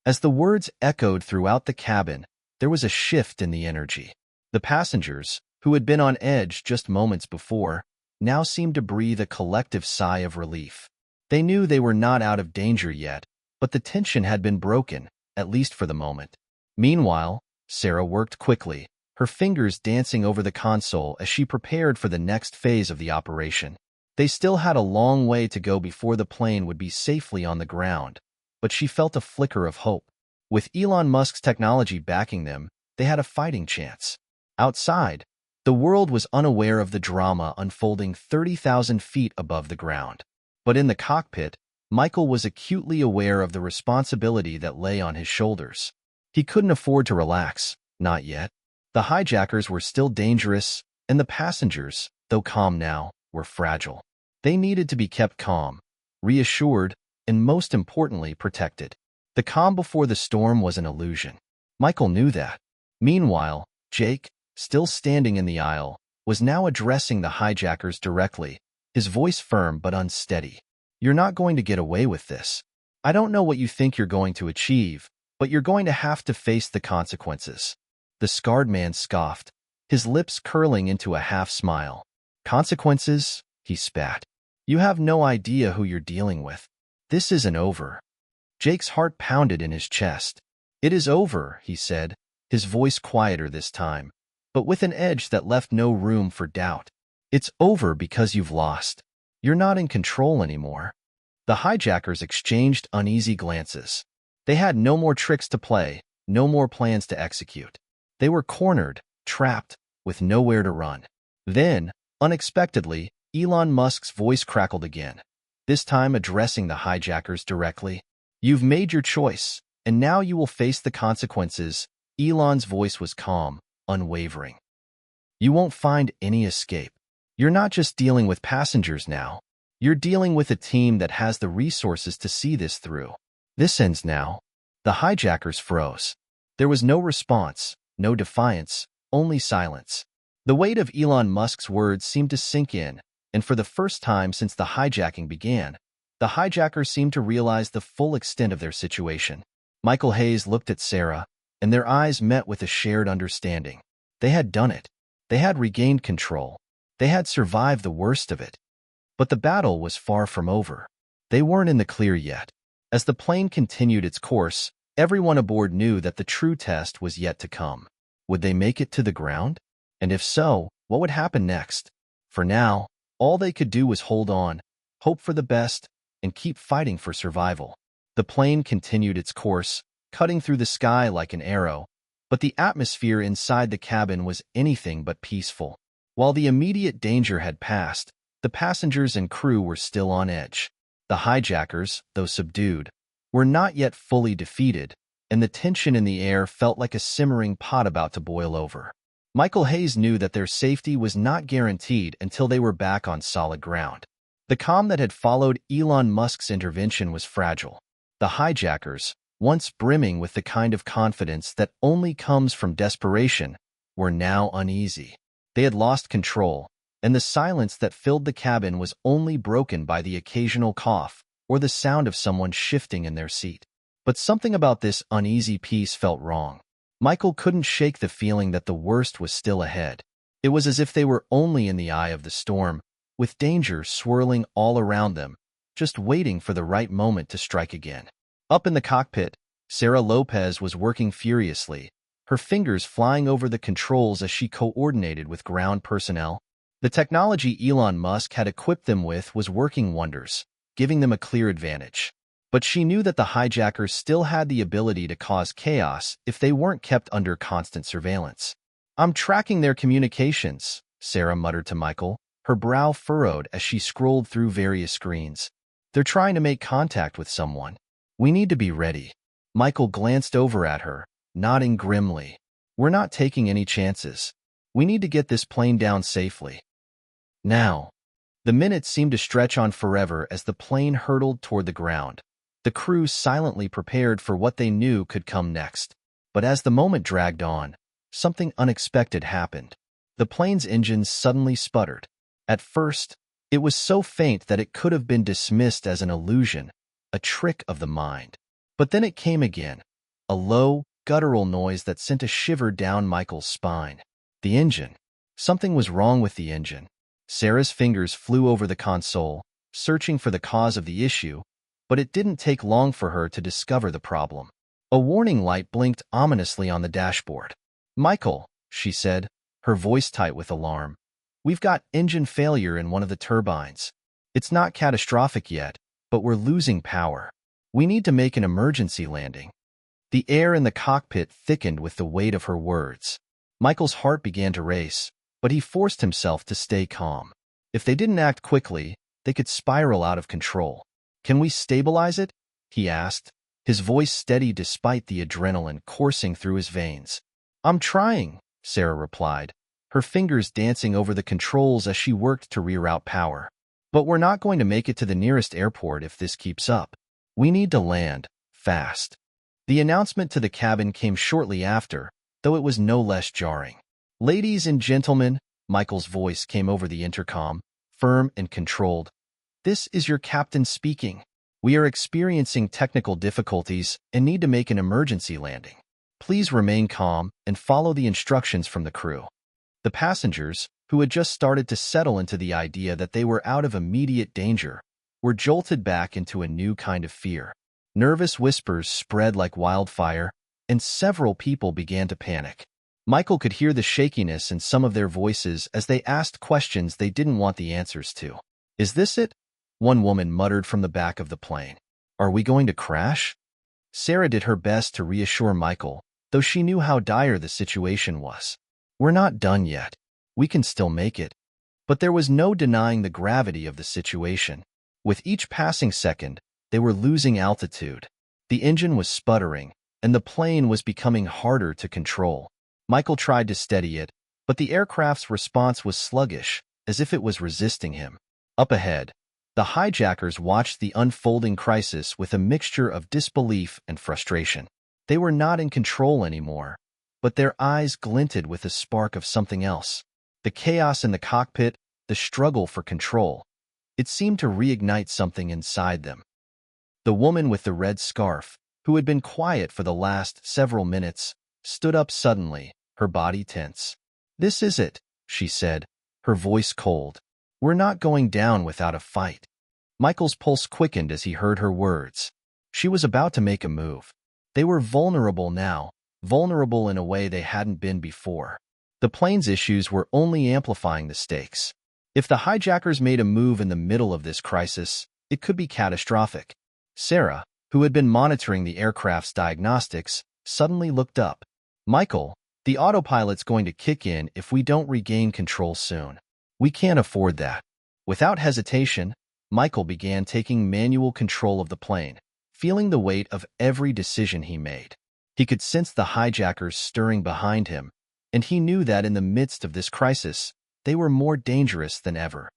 As the words echoed throughout the cabin, there was a shift in the energy. The passengers, who had been on edge just moments before, now seemed to breathe a collective sigh of relief. They knew they were not out of danger yet, but the tension had been broken, at least for the moment. Meanwhile, Sarah worked quickly, her fingers dancing over the console as she prepared for the next phase of the operation. They still had a long way to go before the plane would be safely on the ground, but she felt a flicker of hope. With Elon Musk's technology backing them, they had a fighting chance. Outside, the world was unaware of the drama unfolding 30,000 feet above the ground. But in the cockpit, Michael was acutely aware of the responsibility that lay on his shoulders. He couldn't afford to relax, not yet. The hijackers were still dangerous, and the passengers, though calm now, were fragile. They needed to be kept calm, reassured, and most importantly, protected. The calm before the storm was an illusion. Michael knew that. Meanwhile, Jake, still standing in the aisle, was now addressing the hijackers directly, his voice firm but unsteady. "You're not going to get away with this. I don't know what you think you're going to achieve, but you're going to have to face the consequences." The scarred man scoffed, his lips curling into a half-smile. "Consequences?" he spat. "You have no idea who you're dealing with. This isn't over." Jake's heart pounded in his chest. "It is over," he said, his voice quieter this time, but with an edge that left no room for doubt. "It's over because you've lost. You're not in control anymore." The hijackers exchanged uneasy glances. They had no more tricks to play, no more plans to execute. They were cornered, trapped, with nowhere to run. Then, unexpectedly, Elon Musk's voice crackled again, this time addressing the hijackers directly. "You've made your choice, and now you will face the consequences." Elon's voice was calm, unwavering. "You won't find any escape. You're not just dealing with passengers now. You're dealing with a team that has the resources to see this through. This ends now." The hijackers froze. There was no response, no defiance, only silence. The weight of Elon Musk's words seemed to sink in, and for the first time since the hijacking began, the hijackers seemed to realize the full extent of their situation. Michael Hayes looked at Sarah, and their eyes met with a shared understanding. They had done it. They had regained control. They had survived the worst of it. But the battle was far from over. They weren't in the clear yet. As the plane continued its course, everyone aboard knew that the true test was yet to come. Would they make it to the ground? And if so, what would happen next? For now, all they could do was hold on, hope for the best, and keep fighting for survival. The plane continued its course, cutting through the sky like an arrow, but the atmosphere inside the cabin was anything but peaceful. While the immediate danger had passed, the passengers and crew were still on edge. The hijackers, though subdued, were not yet fully defeated, and the tension in the air felt like a simmering pot about to boil over. Michael Hayes knew that their safety was not guaranteed until they were back on solid ground. The calm that had followed Elon Musk's intervention was fragile. The hijackers, once brimming with the kind of confidence that only comes from desperation, were now uneasy. They had lost control, and the silence that filled the cabin was only broken by the occasional cough or the sound of someone shifting in their seat. But something about this uneasy peace felt wrong. Michael couldn't shake the feeling that the worst was still ahead. It was as if they were only in the eye of the storm, with danger swirling all around them, just waiting for the right moment to strike again. Up in the cockpit, Sarah Lopez was working furiously, her fingers flying over the controls as she coordinated with ground personnel. The technology Elon Musk had equipped them with was working wonders, giving them a clear advantage. But she knew that the hijackers still had the ability to cause chaos if they weren't kept under constant surveillance. "I'm tracking their communications," Sarah muttered to Michael, her brow furrowed as she scrolled through various screens. "They're trying to make contact with someone. We need to be ready." Michael glanced over at her, nodding grimly. "We're not taking any chances. We need to get this plane down safely." Now. The minutes seemed to stretch on forever as the plane hurtled toward the ground. The crew silently prepared for what they knew could come next. But as the moment dragged on, something unexpected happened. The plane's engines suddenly sputtered. At first, it was so faint that it could have been dismissed as an illusion, a trick of the mind. But then it came again, a low, guttural noise that sent a shiver down Michael's spine. The engine. Something was wrong with the engine. Sarah's fingers flew over the console, searching for the cause of the issue, but it didn't take long for her to discover the problem. A warning light blinked ominously on the dashboard. "Michael," she said, her voice tight with alarm. "We've got engine failure in one of the turbines. It's not catastrophic yet, but we're losing power. We need to make an emergency landing." The air in the cockpit thickened with the weight of her words. Michael's heart began to race, but he forced himself to stay calm. If they didn't act quickly, they could spiral out of control. "Can we stabilize it?" he asked, his voice steady despite the adrenaline coursing through his veins. "I'm trying," Sarah replied, her fingers dancing over the controls as she worked to reroute power. "But we're not going to make it to the nearest airport if this keeps up. We need to land, fast." The announcement to the cabin came shortly after, though it was no less jarring. "Ladies and gentlemen," Michael's voice came over the intercom, firm and controlled. "This is your captain speaking. We are experiencing technical difficulties and need to make an emergency landing. Please remain calm and follow the instructions from the crew." The passengers, who had just started to settle into the idea that they were out of immediate danger, were jolted back into a new kind of fear. Nervous whispers spread like wildfire, and several people began to panic. Michael could hear the shakiness in some of their voices as they asked questions they didn't want the answers to. "Is this it?" one woman muttered from the back of the plane. "Are we going to crash?" Sarah did her best to reassure Michael, though she knew how dire the situation was. "We're not done yet. We can still make it." But there was no denying the gravity of the situation. With each passing second, they were losing altitude. The engine was sputtering, and the plane was becoming harder to control. Michael tried to steady it, but the aircraft's response was sluggish, as if it was resisting him. Up ahead, the hijackers watched the unfolding crisis with a mixture of disbelief and frustration. They were not in control anymore, but their eyes glinted with a spark of something else. The chaos in the cockpit, the struggle for control. It seemed to reignite something inside them. The woman with the red scarf, who had been quiet for the last several minutes, stood up suddenly, her body tense. "This is it," she said, her voice cold. "We're not going down without a fight." Michael's pulse quickened as he heard her words. She was about to make a move. They were vulnerable now, vulnerable in a way they hadn't been before. The plane's issues were only amplifying the stakes. If the hijackers made a move in the middle of this crisis, it could be catastrophic. Sarah, who had been monitoring the aircraft's diagnostics, suddenly looked up. "Michael, the autopilot's going to kick in if we don't regain control soon. We can't afford that." Without hesitation, Michael began taking manual control of the plane, feeling the weight of every decision he made. He could sense the hijackers stirring behind him, and he knew that in the midst of this crisis, they were more dangerous than ever.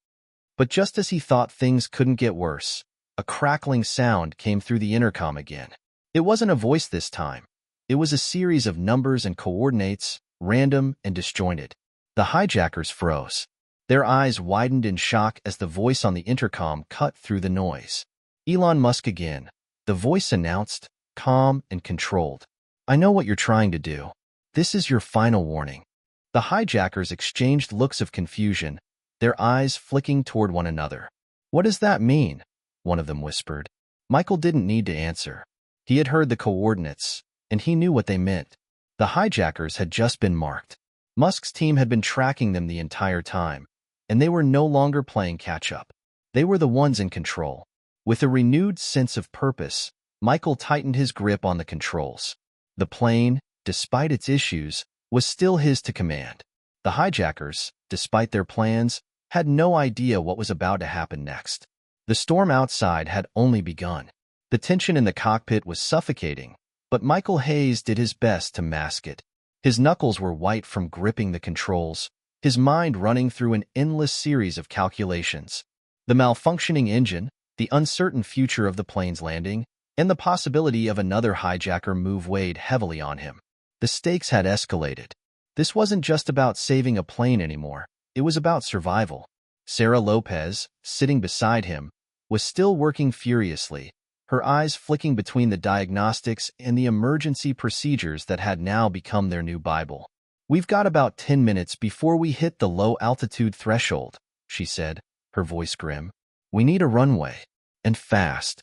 But just as he thought things couldn't get worse, a crackling sound came through the intercom again. It wasn't a voice this time. It was a series of numbers and coordinates, random and disjointed. The hijackers froze. Their eyes widened in shock as the voice on the intercom cut through the noise. "Elon Musk again," the voice announced, calm and controlled. "I know what you're trying to do. This is your final warning." The hijackers exchanged looks of confusion, their eyes flicking toward one another. "What does that mean?" one of them whispered. Michael didn't need to answer. He had heard the coordinates, and he knew what they meant. The hijackers had just been marked. Musk's team had been tracking them the entire time, and they were no longer playing catch-up. They were the ones in control. With a renewed sense of purpose, Michael tightened his grip on the controls. The plane, despite its issues, was still his to command. The hijackers, despite their plans, had no idea what was about to happen next. The storm outside had only begun. The tension in the cockpit was suffocating, but Michael Hayes did his best to mask it. His knuckles were white from gripping the controls, his mind running through an endless series of calculations. The malfunctioning engine, the uncertain future of the plane's landing, and the possibility of another hijacker move weighed heavily on him. The stakes had escalated. This wasn't just about saving a plane anymore. It was about survival. Sarah Lopez, sitting beside him, was still working furiously, her eyes flicking between the diagnostics and the emergency procedures that had now become their new Bible. "We've got about 10 minutes before we hit the low-altitude threshold," she said, her voice grim. "We need a runway. And fast."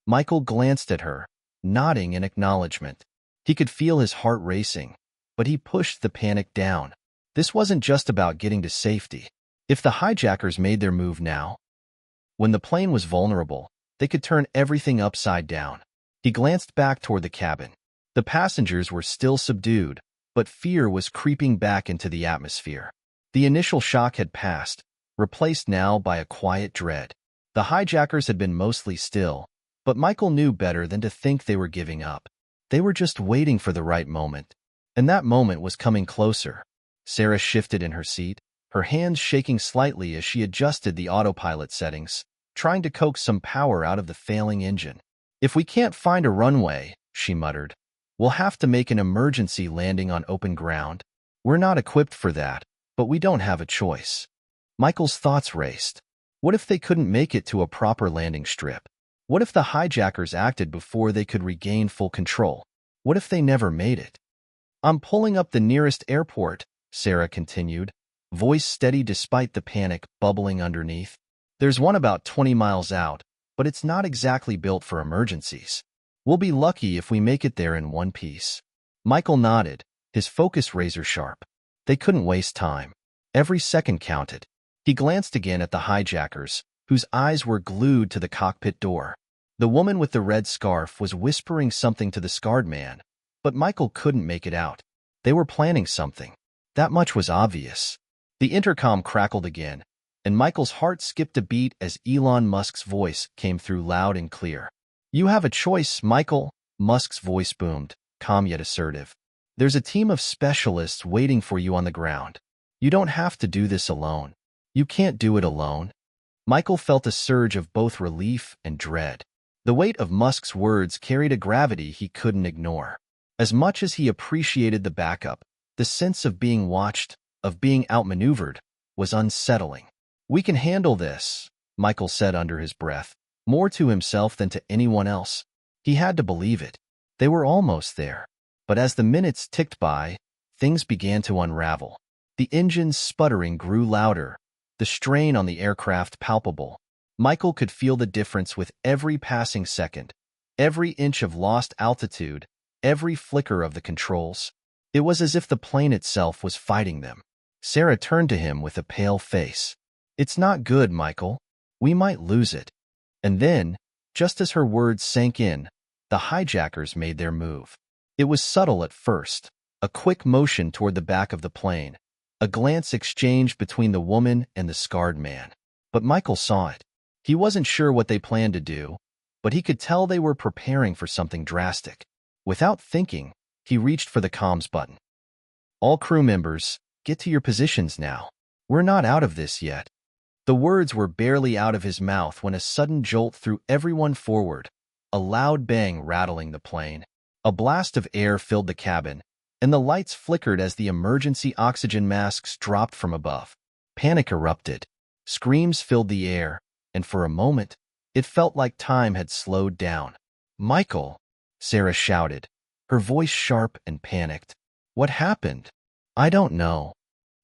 Michael glanced at her, nodding in acknowledgement. He could feel his heart racing, but he pushed the panic down. This wasn't just about getting to safety. If the hijackers made their move now, when the plane was vulnerable, they could turn everything upside down. He glanced back toward the cabin. The passengers were still subdued, but fear was creeping back into the atmosphere. The initial shock had passed, replaced now by a quiet dread. The hijackers had been mostly still, but Michael knew better than to think they were giving up. They were just waiting for the right moment, and that moment was coming closer. Sarah shifted in her seat, her hands shaking slightly as she adjusted the autopilot settings, trying to coax some power out of the failing engine. "If we can't find a runway," she muttered, "we'll have to make an emergency landing on open ground. We're not equipped for that, but we don't have a choice." Michael's thoughts raced. What if they couldn't make it to a proper landing strip? What if the hijackers acted before they could regain full control? What if they never made it? "I'm pulling up the nearest airport," Sarah continued, voice steady despite the panic bubbling underneath. "There's one about 20 miles out, but it's not exactly built for emergencies. We'll be lucky if we make it there in one piece." Michael nodded, his focus razor-sharp. They couldn't waste time. Every second counted. He glanced again at the hijackers, whose eyes were glued to the cockpit door. The woman with the red scarf was whispering something to the scarred man, but Michael couldn't make it out. They were planning something. That much was obvious. The intercom crackled again, and Michael's heart skipped a beat as Elon Musk's voice came through loud and clear. "You have a choice, Michael," Musk's voice boomed, calm yet assertive. "There's a team of specialists waiting for you on the ground. You don't have to do this alone. You can't do it alone." Michael felt a surge of both relief and dread. The weight of Musk's words carried a gravity he couldn't ignore. As much as he appreciated the backup, the sense of being watched, of being outmaneuvered, was unsettling. "We can handle this," Michael said under his breath, more to himself than to anyone else. He had to believe it. They were almost there. But as the minutes ticked by, things began to unravel. The engine's sputtering grew louder, the strain on the aircraft palpable. Michael could feel the difference with every passing second, every inch of lost altitude, every flicker of the controls. It was as if the plane itself was fighting them. Sarah turned to him with a pale face. "It's not good, Michael. We might lose it." And then, just as her words sank in, the hijackers made their move. It was subtle at first, a quick motion toward the back of the plane, a glance exchanged between the woman and the scarred man. But Michael saw it. He wasn't sure what they planned to do, but he could tell they were preparing for something drastic. Without thinking, he reached for the comms button. "All crew members, get to your positions now. We're not out of this yet." The words were barely out of his mouth when a sudden jolt threw everyone forward, a loud bang rattling the plane. A blast of air filled the cabin, and the lights flickered as the emergency oxygen masks dropped from above. Panic erupted. Screams filled the air, and for a moment, it felt like time had slowed down. "Michael," Sarah shouted, her voice sharp and panicked. "What happened?" "I don't know,"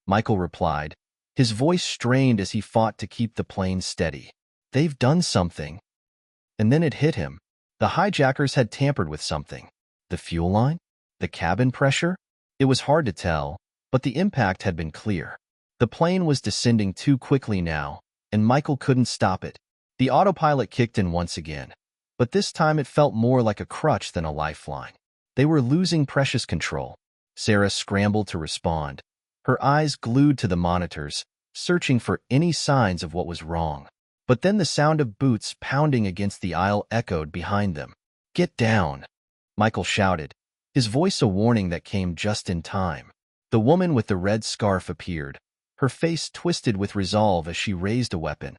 Michael replied, his voice strained as he fought to keep the plane steady. "They've done something." And then it hit him. The hijackers had tampered with something. The fuel line? The cabin pressure? It was hard to tell, but the impact had been clear. The plane was descending too quickly now, and Michael couldn't stop it. The autopilot kicked in once again, but this time it felt more like a crutch than a lifeline. They were losing precious control. Sarah scrambled to respond, her eyes glued to the monitors, searching for any signs of what was wrong. But then the sound of boots pounding against the aisle echoed behind them. "Get down," Michael shouted, his voice a warning that came just in time. The woman with the red scarf appeared, Her face twisted with resolve as she raised a weapon.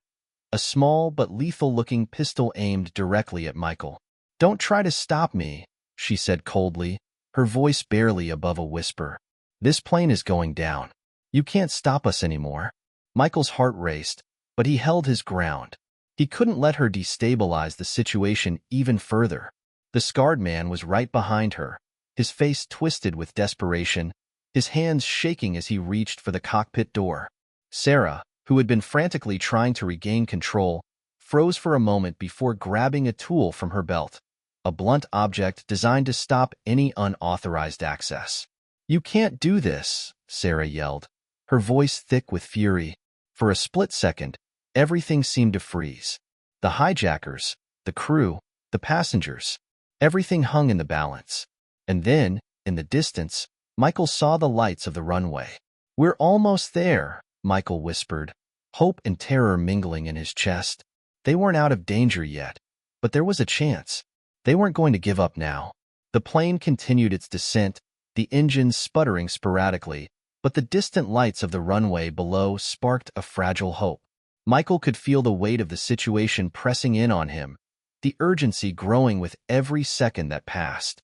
A small but lethal-looking pistol aimed directly at Michael. "Don't try to stop me," she said coldly, her voice barely above a whisper. "This plane is going down. You can't stop us anymore." Michael's heart raced, but he held his ground. He couldn't let her destabilize the situation even further. The scarred man was right behind her, his face twisted with desperation, his hands shaking as he reached for the cockpit door. Sarah, who had been frantically trying to regain control, froze for a moment before grabbing a tool from her belt, a blunt object designed to stop any unauthorized access. "You can't do this," Sarah yelled, her voice thick with fury. For a split second, everything seemed to freeze. The hijackers, the crew, the passengers, everything hung in the balance. And then, in the distance, Michael saw the lights of the runway. "We're almost there," Michael whispered, hope and terror mingling in his chest. They weren't out of danger yet, but there was a chance. They weren't going to give up now. The plane continued its descent, the engines sputtering sporadically, but the distant lights of the runway below sparked a fragile hope. Michael could feel the weight of the situation pressing in on him, the urgency growing with every second that passed.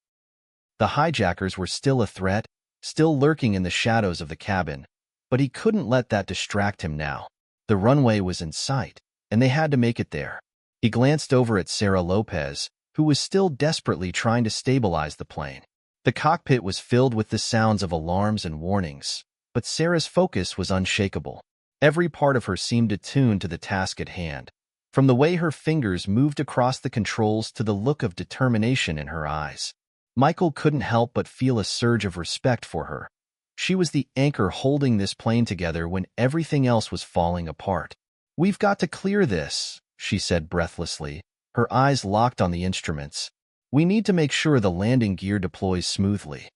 The hijackers were still a threat, still lurking in the shadows of the cabin, but he couldn't let that distract him now. The runway was in sight, and they had to make it there. He glanced over at Sarah Lopez, who was still desperately trying to stabilize the plane. The cockpit was filled with the sounds of alarms and warnings, but Sarah's focus was unshakable. Every part of her seemed attuned to the task at hand, from the way her fingers moved across the controls to the look of determination in her eyes. Michael couldn't help but feel a surge of respect for her. She was the anchor holding this plane together when everything else was falling apart. "We've got to clear this," she said breathlessly, her eyes locked on the instruments. "We need to make sure the landing gear deploys smoothly."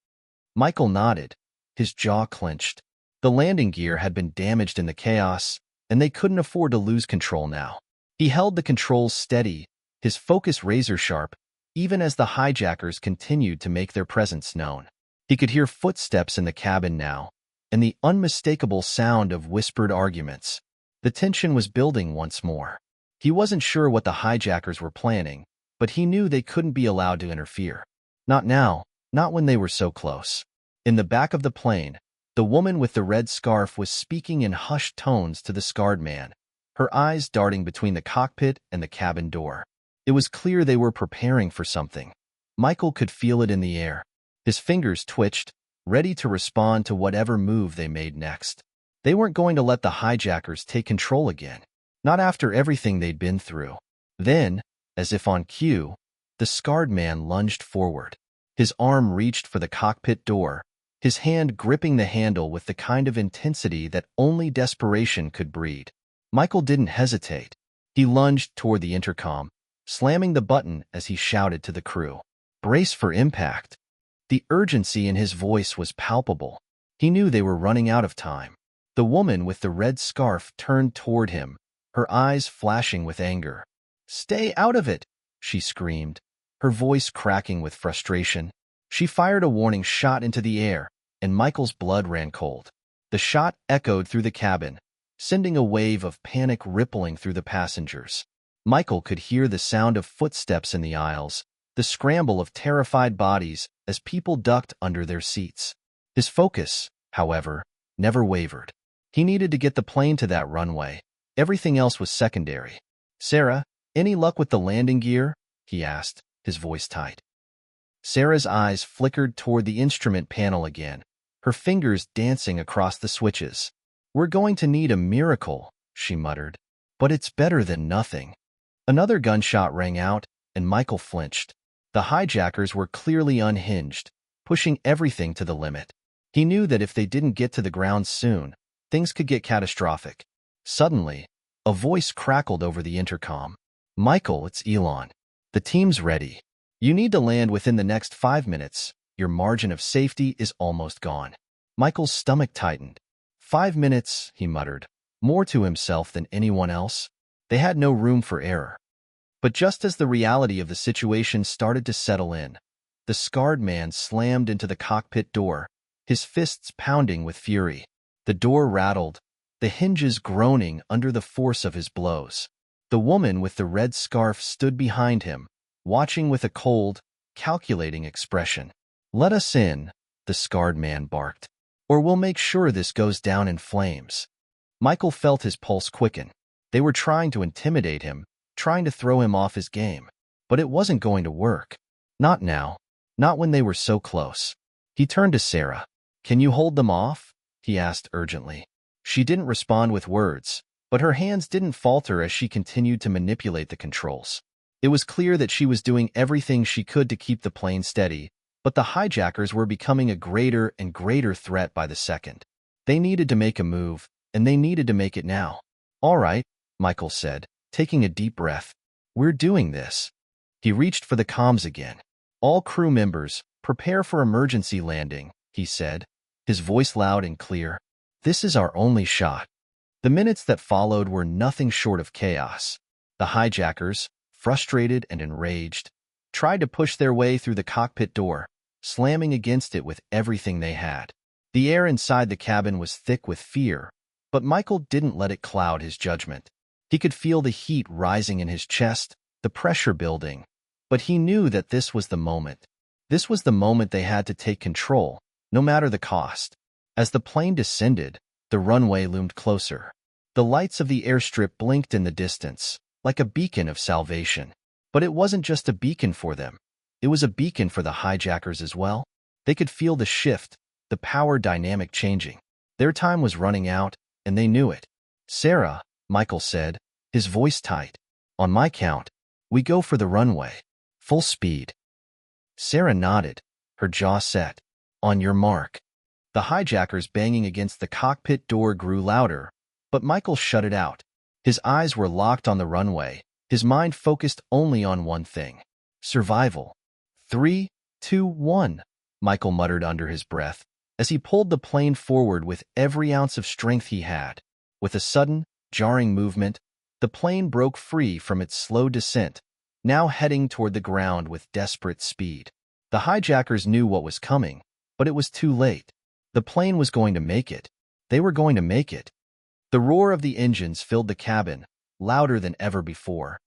Michael nodded, his jaw clenched. The landing gear had been damaged in the chaos, and they couldn't afford to lose control now. He held the controls steady, his focus razor-sharp, even as the hijackers continued to make their presence known. He could hear footsteps in the cabin now, and the unmistakable sound of whispered arguments. The tension was building once more. He wasn't sure what the hijackers were planning, but he knew they couldn't be allowed to interfere. Not now, not when they were so close. In the back of the plane, the woman with the red scarf was speaking in hushed tones to the scarred man, her eyes darting between the cockpit and the cabin door. It was clear they were preparing for something. Michael could feel it in the air. His fingers twitched, ready to respond to whatever move they made next. They weren't going to let the hijackers take control again, not after everything they'd been through. Then, as if on cue, the scarred man lunged forward. His arm reached for the cockpit door, his hand gripping the handle with the kind of intensity that only desperation could breed. Michael didn't hesitate. He lunged toward the intercom, slamming the button as he shouted to the crew, "Brace for impact." The urgency in his voice was palpable. He knew they were running out of time. The woman with the red scarf turned toward him, her eyes flashing with anger. "Stay out of it," she screamed, her voice cracking with frustration. She fired a warning shot into the air, and Michael's blood ran cold. The shot echoed through the cabin, sending a wave of panic rippling through the passengers. Michael could hear the sound of footsteps in the aisles, the scramble of terrified bodies as people ducked under their seats. His focus, however, never wavered. He needed to get the plane to that runway. Everything else was secondary. "Sarah, any luck with the landing gear?" he asked, his voice tight. Sarah's eyes flickered toward the instrument panel again, her fingers dancing across the switches. "We're going to need a miracle," she muttered, "but it's better than nothing." Another gunshot rang out, and Michael flinched. The hijackers were clearly unhinged, pushing everything to the limit. He knew that if they didn't get to the ground soon, things could get catastrophic. Suddenly, a voice crackled over the intercom. "Michael, it's Elon. The team's ready. You need to land within the next 5 minutes. Your margin of safety is almost gone." Michael's stomach tightened. 5 minutes, he muttered, more to himself than anyone else. They had no room for error. But just as the reality of the situation started to settle in, the scarred man slammed into the cockpit door, his fists pounding with fury. The door rattled, the hinges groaning under the force of his blows. The woman with the red scarf stood behind him, watching with a cold, calculating expression. "Let us in," the scarred man barked, "or we'll make sure this goes down in flames." Michael felt his pulse quicken. They were trying to intimidate him, trying to throw him off his game. But it wasn't going to work. Not now. Not when they were so close. He turned to Sarah. "Can you hold them off?" he asked urgently. She didn't respond with words, but her hands didn't falter as she continued to manipulate the controls. It was clear that she was doing everything she could to keep the plane steady, but the hijackers were becoming a greater and greater threat by the second. They needed to make a move, and they needed to make it now. "All right," Michael said, taking a deep breath. "We're doing this." He reached for the comms again. "All crew members, prepare for emergency landing," he said, his voice loud and clear. "This is our only shot." The minutes that followed were nothing short of chaos. The hijackers, frustrated and enraged, tried to push their way through the cockpit door, slamming against it with everything they had. The air inside the cabin was thick with fear, but Michael didn't let it cloud his judgment. He could feel the heat rising in his chest, the pressure building, but he knew that this was the moment. This was the moment they had to take control, no matter the cost. As the plane descended, the runway loomed closer. The lights of the airstrip blinked in the distance, like a beacon of salvation. But it wasn't just a beacon for them. It was a beacon for the hijackers as well. They could feel the shift, the power dynamic changing. Their time was running out, and they knew it. "Sarah," Michael said, his voice tight. "On my count, we go for the runway. Full speed." Sarah nodded, her jaw set. "On your mark." The hijackers banging against the cockpit door grew louder, but Michael shut it out. His eyes were locked on the runway, his mind focused only on one thing: survival. 3, 2, 1, Michael muttered under his breath, as he pulled the plane forward with every ounce of strength he had. With a sudden, jarring movement, the plane broke free from its slow descent, now heading toward the ground with desperate speed. The hijackers knew what was coming, but it was too late. The plane was going to make it. They were going to make it. The roar of the engines filled the cabin, louder than ever before,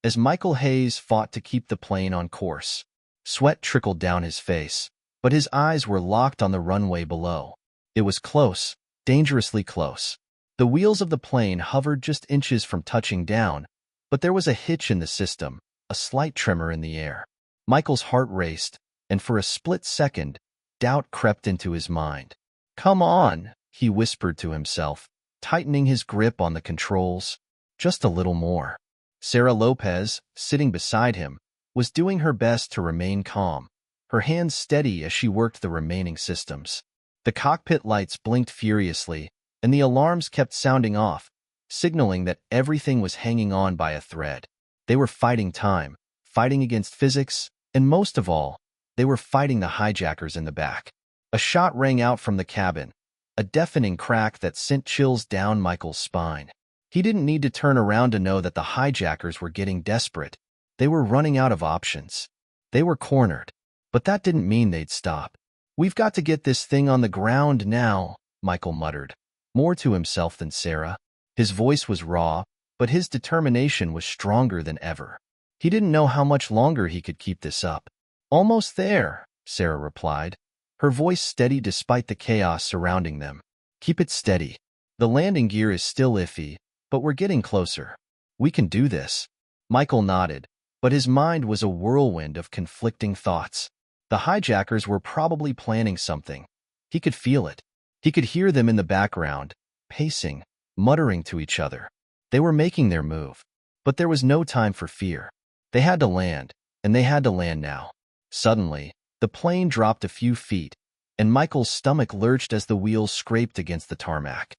as Michael Hayes fought to keep the plane on course. Sweat trickled down his face, but his eyes were locked on the runway below. It was close, dangerously close. The wheels of the plane hovered just inches from touching down, but there was a hitch in the system, a slight tremor in the air. Michael's heart raced, and for a split second, doubt crept into his mind. "Come on," he whispered to himself, tightening his grip on the controls. Just a little more. Sarah Lopez, sitting beside him, was doing her best to remain calm, her hands steady as she worked the remaining systems. The cockpit lights blinked furiously, and the alarms kept sounding off, signaling that everything was hanging on by a thread. They were fighting time, fighting against physics, and most of all, they were fighting the hijackers in the back. A shot rang out from the cabin, a deafening crack that sent chills down Michael's spine. He didn't need to turn around to know that the hijackers were getting desperate. They were running out of options. They were cornered. But that didn't mean they'd stop. "We've got to get this thing on the ground now," Michael muttered, more to himself than Sarah. His voice was raw, but his determination was stronger than ever. He didn't know how much longer he could keep this up. "Almost there," Sarah replied, her voice steady despite the chaos surrounding them. "Keep it steady. The landing gear is still iffy, but we're getting closer. We can do this." Michael nodded, but his mind was a whirlwind of conflicting thoughts. The hijackers were probably planning something. He could feel it. He could hear them in the background, pacing, muttering to each other. They were making their move. But there was no time for fear. They had to land, and they had to land now. Suddenly, the plane dropped a few feet, and Michael's stomach lurched as the wheels scraped against the tarmac.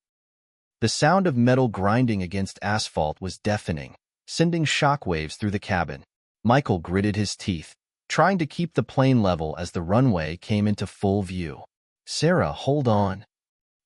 The sound of metal grinding against asphalt was deafening, sending shockwaves through the cabin. Michael gritted his teeth, trying to keep the plane level as the runway came into full view. "Sarah, hold on,"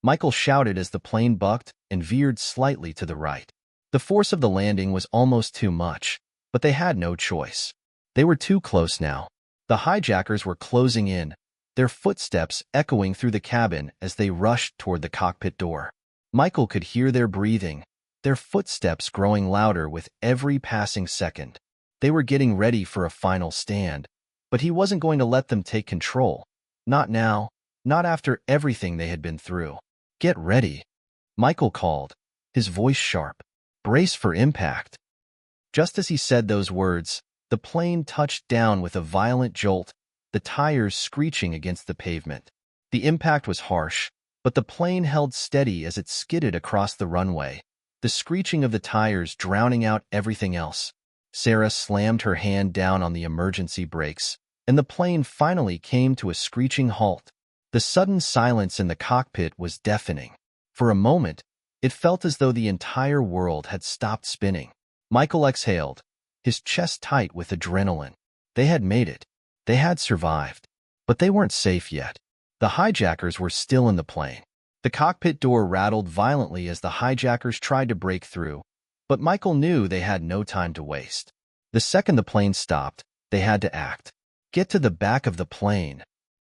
Michael shouted as the plane bucked and veered slightly to the right. The force of the landing was almost too much, but they had no choice. They were too close now. The hijackers were closing in, their footsteps echoing through the cabin as they rushed toward the cockpit door. Michael could hear their breathing, their footsteps growing louder with every passing second. They were getting ready for a final stand, but he wasn't going to let them take control. Not now, not after everything they had been through. "Get ready," Michael called, his voice sharp. "Brace for impact." Just as he said those words, the plane touched down with a violent jolt, the tires screeching against the pavement. The impact was harsh, but the plane held steady as it skidded across the runway, the screeching of the tires drowning out everything else. Sarah slammed her hand down on the emergency brakes, and the plane finally came to a screeching halt. The sudden silence in the cockpit was deafening. For a moment, it felt as though the entire world had stopped spinning. Michael exhaled, his chest tight with adrenaline. They had made it. They had survived. But they weren't safe yet. The hijackers were still in the plane. The cockpit door rattled violently as the hijackers tried to break through, but Michael knew they had no time to waste. The second the plane stopped, they had to act. "Get to the back of the plane,"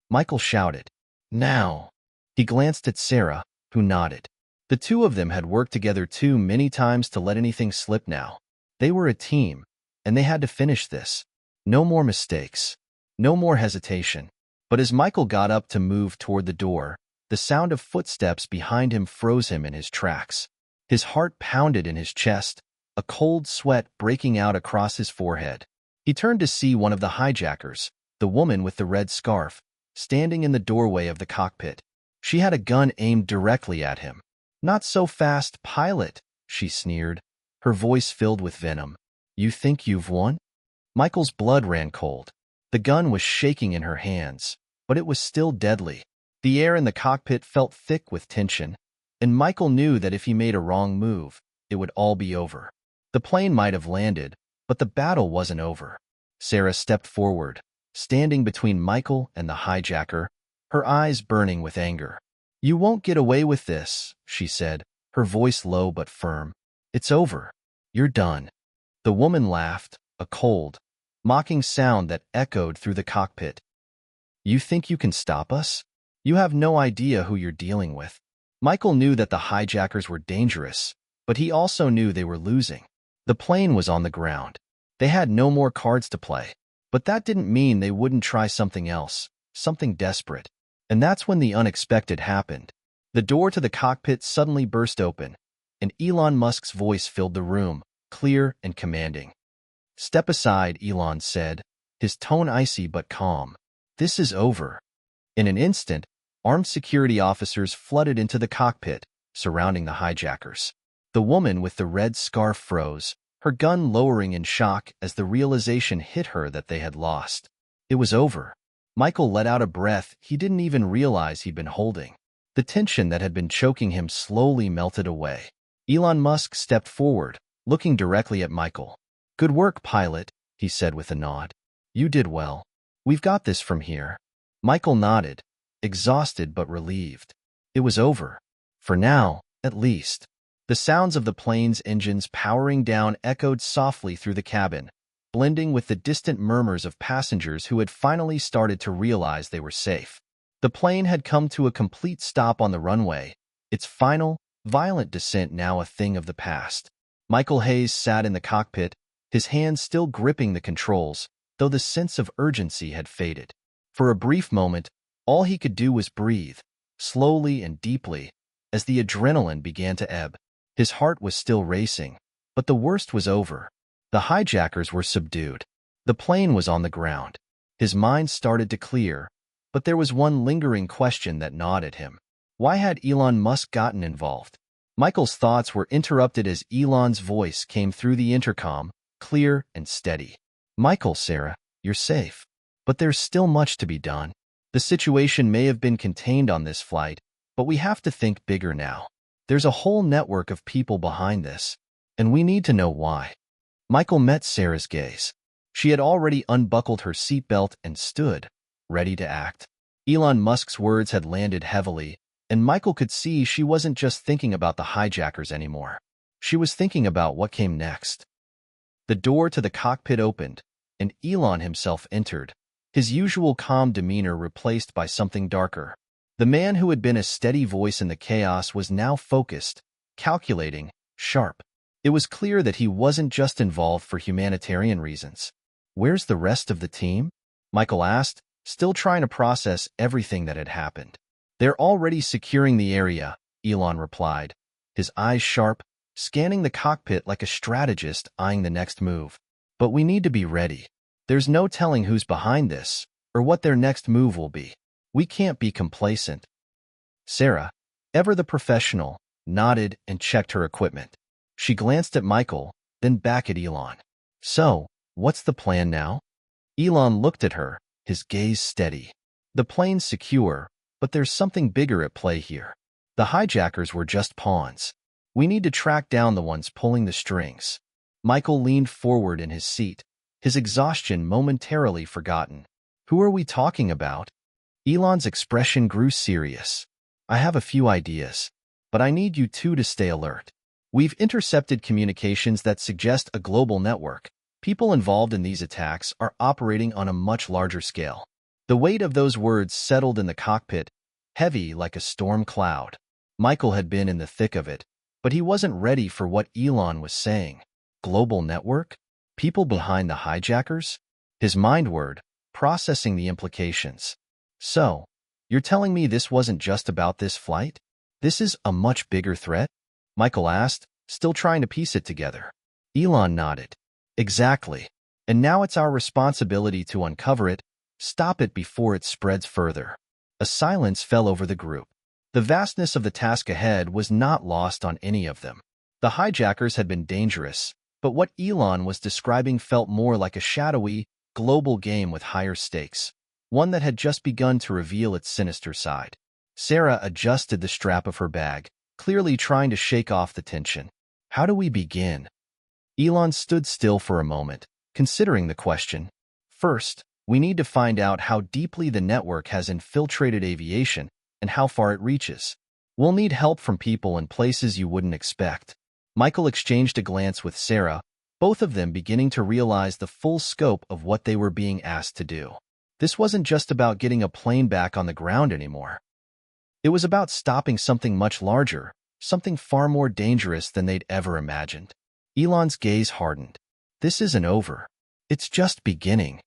Michael shouted. "Now." He glanced at Sarah, who nodded. The two of them had worked together too many times to let anything slip now. They were a team, and they had to finish this. No more mistakes. No more hesitation. But as Michael got up to move toward the door, the sound of footsteps behind him froze him in his tracks. His heart pounded in his chest, a cold sweat breaking out across his forehead. He turned to see one of the hijackers, the woman with the red scarf, standing in the doorway of the cockpit. She had a gun aimed directly at him. "Not so fast, pilot," she sneered, her voice filled with venom. "You think you've won?" Michael's blood ran cold. The gun was shaking in her hands, but it was still deadly. The air in the cockpit felt thick with tension, and Michael knew that if he made a wrong move, it would all be over. The plane might have landed, but the battle wasn't over. Sarah stepped forward, standing between Michael and the hijacker, her eyes burning with anger. "You won't get away with this," she said, her voice low but firm. "It's over. You're done." The woman laughed, a cold, mocking sound that echoed through the cockpit. "You think you can stop us? You have no idea who you're dealing with." Michael knew that the hijackers were dangerous, but he also knew they were losing. The plane was on the ground. They had no more cards to play. But that didn't mean they wouldn't try something else, something desperate. And that's when the unexpected happened. The door to the cockpit suddenly burst open, and Elon Musk's voice filled the room, clear and commanding. "Step aside," Elon said, his tone icy but calm. "This is over." In an instant, armed security officers flooded into the cockpit, surrounding the hijackers. The woman with the red scarf froze, her gun lowering in shock as the realization hit her that they had lost. It was over. Michael let out a breath he didn't even realize he'd been holding. The tension that had been choking him slowly melted away. Elon Musk stepped forward, looking directly at Michael. "Good work, pilot," he said with a nod. "You did well. We've got this from here." Michael nodded, exhausted but relieved. It was over. For now, at least. The sounds of the plane's engines powering down echoed softly through the cabin, blending with the distant murmurs of passengers who had finally started to realize they were safe. The plane had come to a complete stop on the runway, its final, violent descent now a thing of the past. Michael Hayes sat in the cockpit, his hands still gripping the controls, though the sense of urgency had faded. For a brief moment, all he could do was breathe, slowly and deeply, as the adrenaline began to ebb. His heart was still racing, but the worst was over. The hijackers were subdued. The plane was on the ground. His mind started to clear, but there was one lingering question that gnawed at him. Why had Elon Musk gotten involved? Michael's thoughts were interrupted as Elon's voice came through the intercom, clear and steady. "Michael, Sarah, you're safe. But there's still much to be done. The situation may have been contained on this flight, but we have to think bigger now. There's a whole network of people behind this, and we need to know why." Michael met Sarah's gaze. She had already unbuckled her seatbelt and stood, ready to act. Elon Musk's words had landed heavily, and Michael could see she wasn't just thinking about the hijackers anymore. She was thinking about what came next. The door to the cockpit opened, and Elon himself entered, his usual calm demeanor replaced by something darker. The man who had been a steady voice in the chaos was now focused, calculating, sharp. It was clear that he wasn't just involved for humanitarian reasons. "Where's the rest of the team?" Michael asked, still trying to process everything that had happened. "They're already securing the area," Elon replied, his eyes sharp, scanning the cockpit like a strategist eyeing the next move. "But we need to be ready. There's no telling who's behind this, or what their next move will be. We can't be complacent." Sarah, ever the professional, nodded and checked her equipment. She glanced at Michael, then back at Elon. "So, what's the plan now?" Elon looked at her, his gaze steady. "The plane's secure, but there's something bigger at play here. The hijackers were just pawns. We need to track down the ones pulling the strings." Michael leaned forward in his seat, his exhaustion momentarily forgotten. "Who are we talking about?" Elon's expression grew serious. "I have a few ideas, but I need you two to stay alert. We've intercepted communications that suggest a global network. People involved in these attacks are operating on a much larger scale." The weight of those words settled in the cockpit, heavy like a storm cloud. Michael had been in the thick of it, but he wasn't ready for what Elon was saying. Global network? People behind the hijackers? His mind whirred, processing the implications. "So, you're telling me this wasn't just about this flight? This is a much bigger threat?" Michael asked, still trying to piece it together. Elon nodded. "Exactly. And now it's our responsibility to uncover it, stop it before it spreads further." A silence fell over the group. The vastness of the task ahead was not lost on any of them. The hijackers had been dangerous, but what Elon was describing felt more like a shadowy, global game with higher stakes, one that had just begun to reveal its sinister side. Sarah adjusted the strap of her bag, clearly trying to shake off the tension. "How do we begin?" Elon stood still for a moment, considering the question. "First, we need to find out how deeply the network has infiltrated aviation and how far it reaches. We'll need help from people in places you wouldn't expect." Michael exchanged a glance with Sarah, both of them beginning to realize the full scope of what they were being asked to do. This wasn't just about getting a plane back on the ground anymore. It was about stopping something much larger, something far more dangerous than they'd ever imagined. Elon's gaze hardened. "This isn't over. It's just beginning."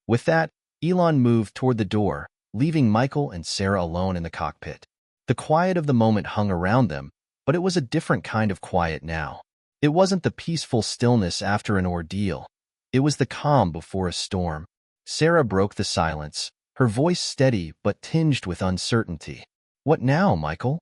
With that, Elon moved toward the door, leaving Michael and Sarah alone in the cockpit. The quiet of the moment hung around them, but it was a different kind of quiet now. It wasn't the peaceful stillness after an ordeal. It was the calm before a storm. Sarah broke the silence, her voice steady but tinged with uncertainty. "What now, Michael?"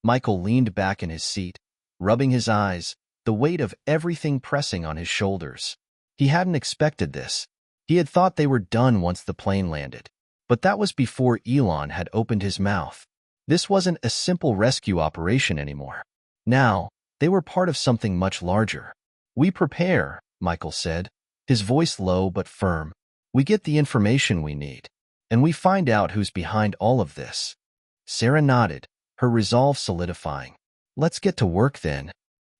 Michael leaned back in his seat, rubbing his eyes, the weight of everything pressing on his shoulders. He hadn't expected this. He had thought they were done once the plane landed. But that was before Elon had opened his mouth. This wasn't a simple rescue operation anymore. Now, they were part of something much larger. "We prepare," Michael said, his voice low but firm. "We get the information we need, and we find out who's behind all of this." Sarah nodded, her resolve solidifying. "Let's get to work then."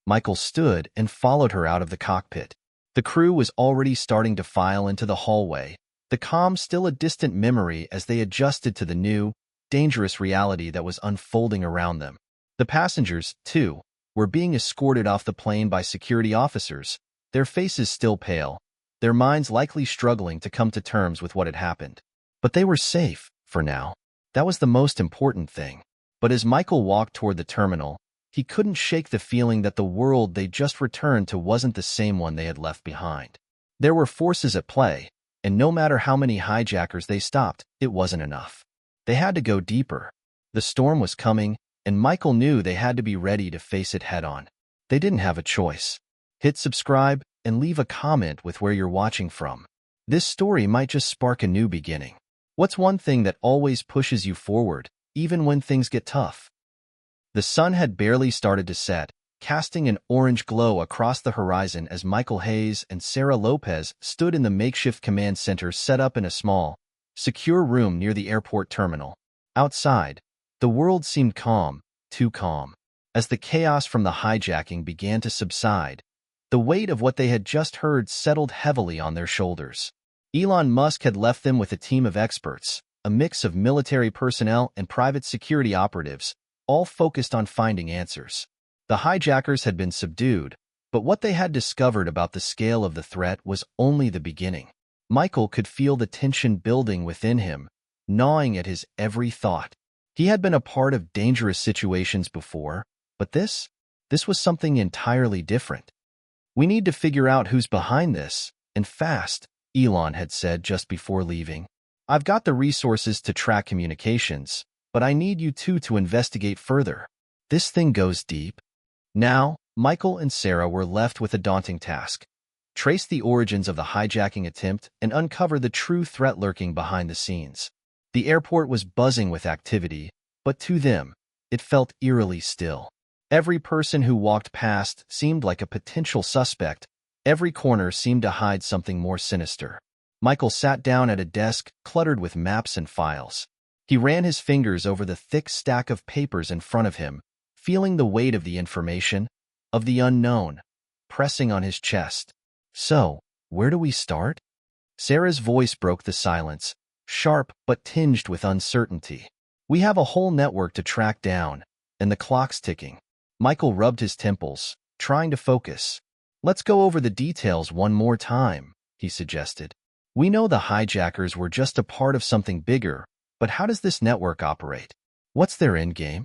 Michael stood and followed her out of the cockpit. The crew was already starting to file into the hallway, the comm still a distant memory as they adjusted to the new, dangerous reality that was unfolding around them. The passengers, too, were being escorted off the plane by security officers, their faces still pale, their minds likely struggling to come to terms with what had happened. But they were safe, for now. That was the most important thing. But as Michael walked toward the terminal, he couldn't shake the feeling that the world they just returned to wasn't the same one they had left behind. There were forces at play, and no matter how many hijackers they stopped, it wasn't enough. They had to go deeper. The storm was coming, and Michael knew they had to be ready to face it head-on. They didn't have a choice. Hit subscribe and leave a comment with where you're watching from. This story might just spark a new beginning. What's one thing that always pushes you forward, even when things get tough? The sun had barely started to set, casting an orange glow across the horizon as Michael Hayes and Sarah Lopez stood in the makeshift command center set up in a small, secure room near the airport terminal. Outside, the world seemed calm, too calm. As the chaos from the hijacking began to subside, the weight of what they had just heard settled heavily on their shoulders. Elon Musk had left them with a team of experts, a mix of military personnel and private security operatives, all focused on finding answers. The hijackers had been subdued, but what they had discovered about the scale of the threat was only the beginning. Michael could feel the tension building within him, gnawing at his every thought. He had been a part of dangerous situations before, but this was something entirely different. "We need to figure out who's behind this, and fast," Elon had said just before leaving. "I've got the resources to track communications, but I need you two to investigate further. This thing goes deep." Now, Michael and Sarah were left with a daunting task: trace the origins of the hijacking attempt and uncover the true threat lurking behind the scenes. The airport was buzzing with activity, but to them, it felt eerily still. Every person who walked past seemed like a potential suspect. Every corner seemed to hide something more sinister. Michael sat down at a desk cluttered with maps and files. He ran his fingers over the thick stack of papers in front of him, feeling the weight of the information, of the unknown, pressing on his chest. "So, where do we start?" Sarah's voice broke the silence, sharp but tinged with uncertainty. "We have a whole network to track down, and the clock's ticking." Michael rubbed his temples, trying to focus. "Let's go over the details one more time," he suggested. "We know the hijackers were just a part of something bigger, but how does this network operate? What's their endgame?"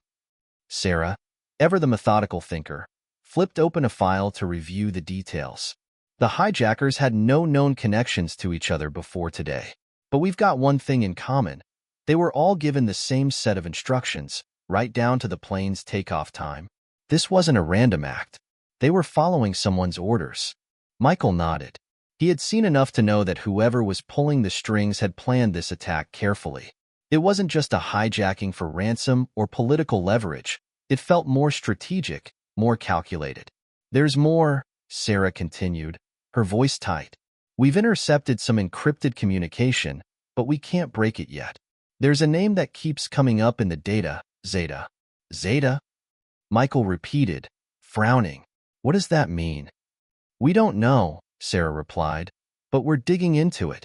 Sarah, ever the methodical thinker, flipped open a file to review the details. "The hijackers had no known connections to each other before today. But we've got one thing in common. They were all given the same set of instructions, right down to the plane's takeoff time. This wasn't a random act. They were following someone's orders." Michael nodded. He had seen enough to know that whoever was pulling the strings had planned this attack carefully. It wasn't just a hijacking for ransom or political leverage. It felt more strategic, more calculated. "There's more," Sarah continued, her voice tight. "We've intercepted some encrypted communication, but we can't break it yet. There's a name that keeps coming up in the data, Zeta." "Zeta?" Michael repeated, frowning. "What does that mean?" "We don't know," Sarah replied, "but we're digging into it.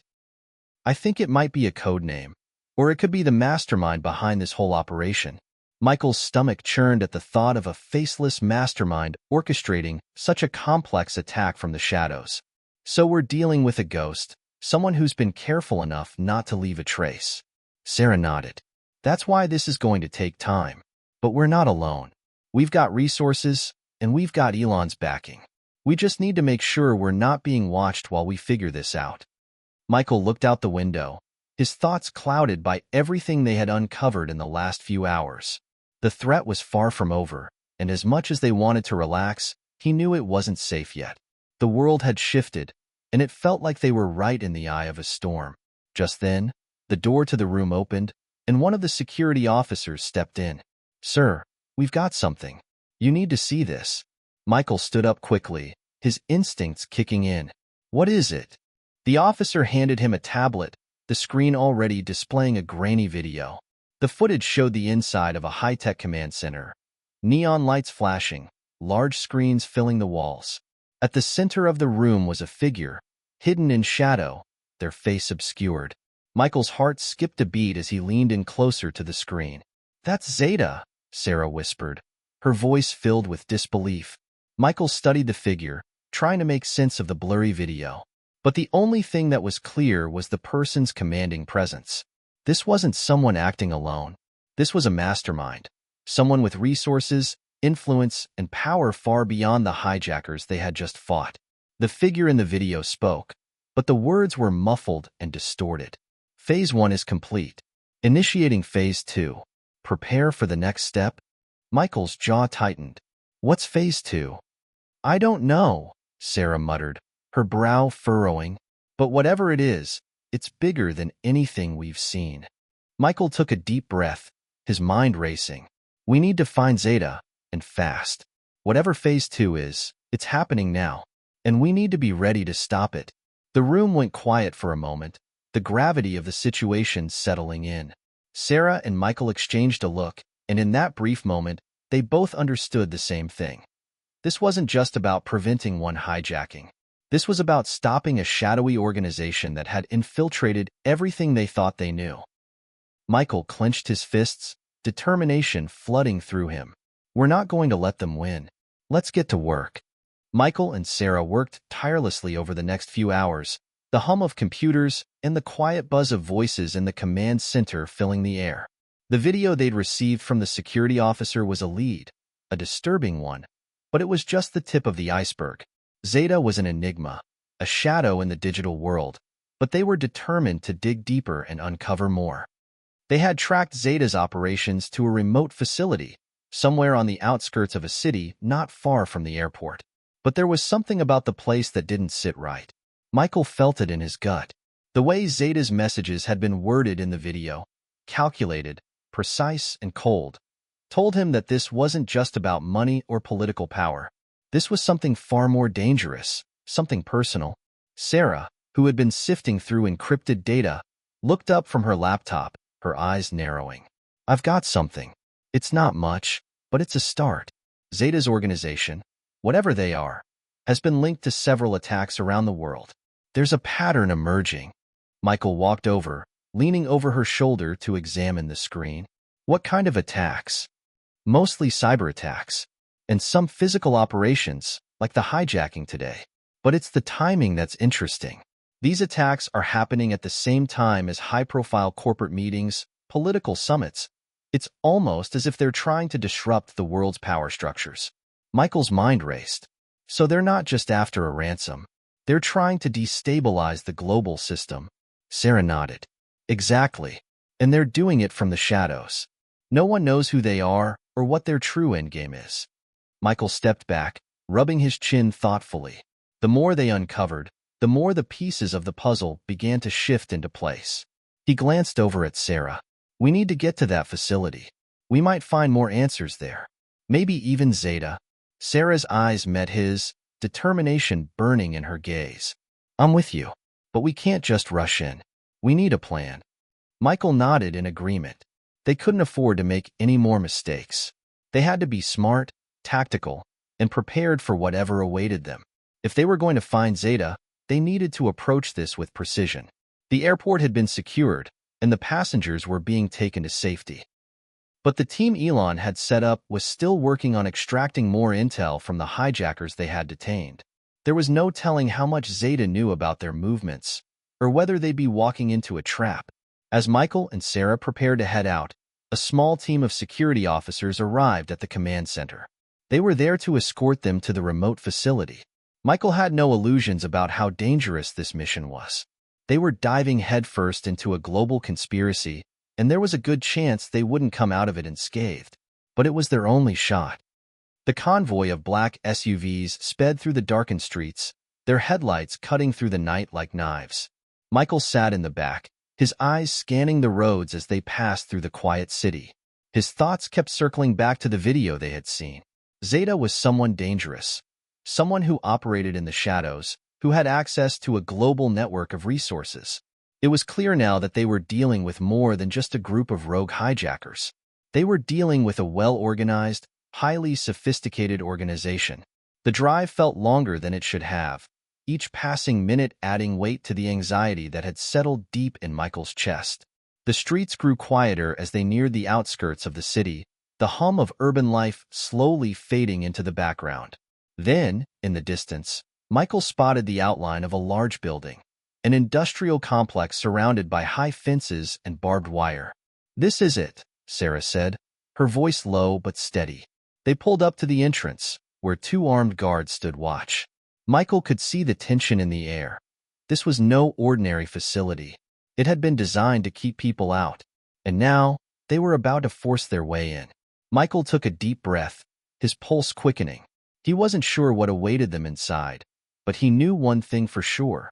I think it might be a code name, or it could be the mastermind behind this whole operation." Michael's stomach churned at the thought of a faceless mastermind orchestrating such a complex attack from the shadows. "So we're dealing with a ghost, someone who's been careful enough not to leave a trace." Sarah nodded. "That's why this is going to take time. But we're not alone. We've got resources, and we've got Elon's backing. We just need to make sure we're not being watched while we figure this out." Michael looked out the window, his thoughts clouded by everything they had uncovered in the last few hours. The threat was far from over, and as much as they wanted to relax, he knew it wasn't safe yet. The world had shifted, and it felt like they were right in the eye of a storm. Just then, the door to the room opened, and one of the security officers stepped in. "Sir, we've got something. You need to see this." Michael stood up quickly, his instincts kicking in. "What is it?" The officer handed him a tablet, the screen already displaying a grainy video. The footage showed the inside of a high-tech command center. Neon lights flashing, large screens filling the walls. At the center of the room was a figure, hidden in shadow, their face obscured. Michael's heart skipped a beat as he leaned in closer to the screen. "That's Zeta," Sarah whispered, her voice filled with disbelief. Michael studied the figure, trying to make sense of the blurry video. But the only thing that was clear was the person's commanding presence. This wasn't someone acting alone. This was a mastermind, someone with resources, influence, and power far beyond the hijackers they had just fought. The figure in the video spoke, but the words were muffled and distorted. "Phase 1 is complete. Initiating Phase 2. Prepare for the next step." Michael's jaw tightened. "What's Phase 2? "I don't know," Sarah muttered, her brow furrowing. "But whatever it is, it's bigger than anything we've seen." Michael took a deep breath, his mind racing. "We need to find Zeta, and fast. Whatever Phase 2 is, it's happening now, and we need to be ready to stop it." The room went quiet for a moment, the gravity of the situation settling in. Sarah and Michael exchanged a look, and in that brief moment, they both understood the same thing. This wasn't just about preventing one hijacking. This was about stopping a shadowy organization that had infiltrated everything they thought they knew. Michael clenched his fists, determination flooding through him. We're not going to let them win. Let's get to work. Michael and Sarah worked tirelessly over the next few hours, the hum of computers and the quiet buzz of voices in the command center filling the air. The video they'd received from the security officer was a lead, a disturbing one, but it was just the tip of the iceberg. Zeta was an enigma, a shadow in the digital world, but they were determined to dig deeper and uncover more. They had tracked Zeta's operations to a remote facility, somewhere on the outskirts of a city not far from the airport. But there was something about the place that didn't sit right. Michael felt it in his gut. The way Zeta's messages had been worded in the video, calculated, precise, and cold, told him that this wasn't just about money or political power. This was something far more dangerous, something personal. Sarah, who had been sifting through encrypted data, looked up from her laptop, her eyes narrowing. I've got something. It's not much, but it's a start. Zeta's organization, whatever they are, has been linked to several attacks around the world. There's a pattern emerging. Michael walked over, leaning over her shoulder to examine the screen. What kind of attacks? Mostly cyber attacks, and some physical operations, like the hijacking today. But it's the timing that's interesting. These attacks are happening at the same time as high-profile corporate meetings, political summits. It's almost as if they're trying to disrupt the world's power structures. Michael's mind raced. So they're not just after a ransom. They're trying to destabilize the global system. Sarah nodded. Exactly. And they're doing it from the shadows. No one knows who they are or what their true endgame is. Michael stepped back, rubbing his chin thoughtfully. The more they uncovered, the more the pieces of the puzzle began to shift into place. He glanced over at Sarah. We need to get to that facility. We might find more answers there. Maybe even Zeta. Sarah's eyes met his, determination burning in her gaze. I'm with you, but we can't just rush in. We need a plan. Michael nodded in agreement. They couldn't afford to make any more mistakes. They had to be smart, tactical, and prepared for whatever awaited them. If they were going to find Zeta, they needed to approach this with precision. The airport had been secured, and the passengers were being taken to safety. But the team Elon had set up was still working on extracting more intel from the hijackers they had detained. There was no telling how much Zeta knew about their movements, or whether they'd be walking into a trap. As Michael and Sarah prepared to head out, a small team of security officers arrived at the command center. They were there to escort them to the remote facility. Michael had no illusions about how dangerous this mission was. They were diving headfirst into a global conspiracy, and there was a good chance they wouldn't come out of it unscathed. But it was their only shot. The convoy of black SUVs sped through the darkened streets, their headlights cutting through the night like knives. Michael sat in the back, his eyes scanning the roads as they passed through the quiet city. His thoughts kept circling back to the video they had seen. Zeta was someone dangerous, someone who operated in the shadows, who had access to a global network of resources. It was clear now that they were dealing with more than just a group of rogue hijackers. They were dealing with a well-organized, highly sophisticated organization. The drive felt longer than it should have, each passing minute adding weight to the anxiety that had settled deep in Michael's chest. The streets grew quieter as they neared the outskirts of the city, the hum of urban life slowly fading into the background. Then, in the distance, Michael spotted the outline of a large building, an industrial complex surrounded by high fences and barbed wire. "This is it," Sarah said, her voice low but steady. They pulled up to the entrance, where two armed guards stood watch. Michael could see the tension in the air. This was no ordinary facility. It had been designed to keep people out, and now they were about to force their way in. Michael took a deep breath, his pulse quickening. He wasn't sure what awaited them inside, but he knew one thing for sure.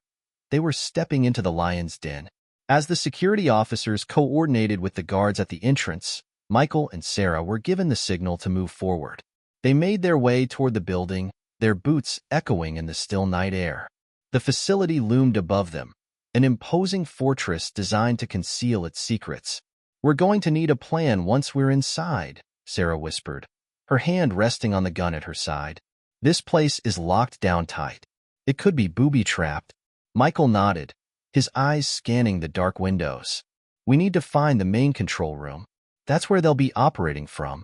They were stepping into the lion's den. As the security officers coordinated with the guards at the entrance, Michael and Sarah were given the signal to move forward. They made their way toward the building, their boots echoing in the still night air. The facility loomed above them, an imposing fortress designed to conceal its secrets. "We're going to need a plan once we're inside," Sarah whispered, her hand resting on the gun at her side. "This place is locked down tight. It could be booby-trapped." Michael nodded, his eyes scanning the dark windows. We need to find the main control room. That's where they'll be operating from.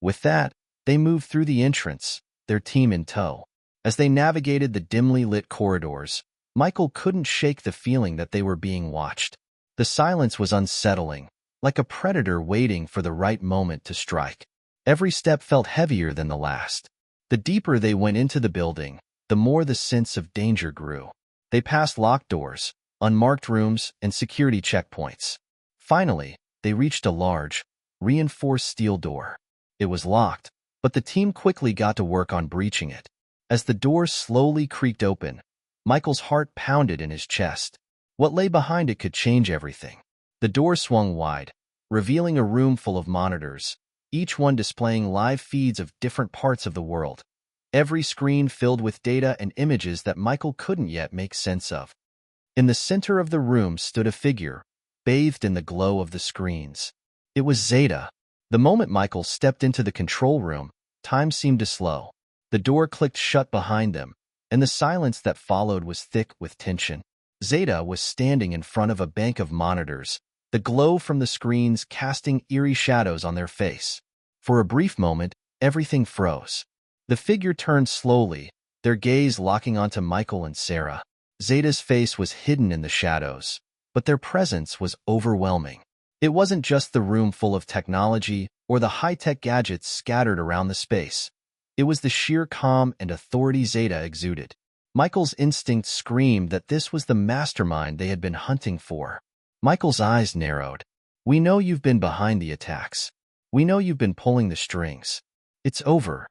With that, they moved through the entrance, their team in tow. As they navigated the dimly lit corridors, Michael couldn't shake the feeling that they were being watched. The silence was unsettling, like a predator waiting for the right moment to strike. Every step felt heavier than the last. The deeper they went into the building, the more the sense of danger grew. They passed locked doors, unmarked rooms, and security checkpoints. Finally, they reached a large, reinforced steel door. It was locked, but the team quickly got to work on breaching it. As the door slowly creaked open, Michael's heart pounded in his chest. What lay behind it could change everything. The door swung wide, revealing a room full of monitors, each one displaying live feeds of different parts of the world. Every screen filled with data and images that Michael couldn't yet make sense of. In the center of the room stood a figure, bathed in the glow of the screens. It was Zeta. The moment Michael stepped into the control room, time seemed to slow. The door clicked shut behind them, and the silence that followed was thick with tension. Zeta was standing in front of a bank of monitors, the glow from the screens casting eerie shadows on their face. For a brief moment, everything froze. The figure turned slowly, their gaze locking onto Michael and Sarah. Zeta's face was hidden in the shadows, but their presence was overwhelming. It wasn't just the room full of technology or the high-tech gadgets scattered around the space. It was the sheer calm and authority Zeta exuded. Michael's instincts screamed that this was the mastermind they had been hunting for. Michael's eyes narrowed. "We know you've been behind the attacks. We know you've been pulling the strings. It's over."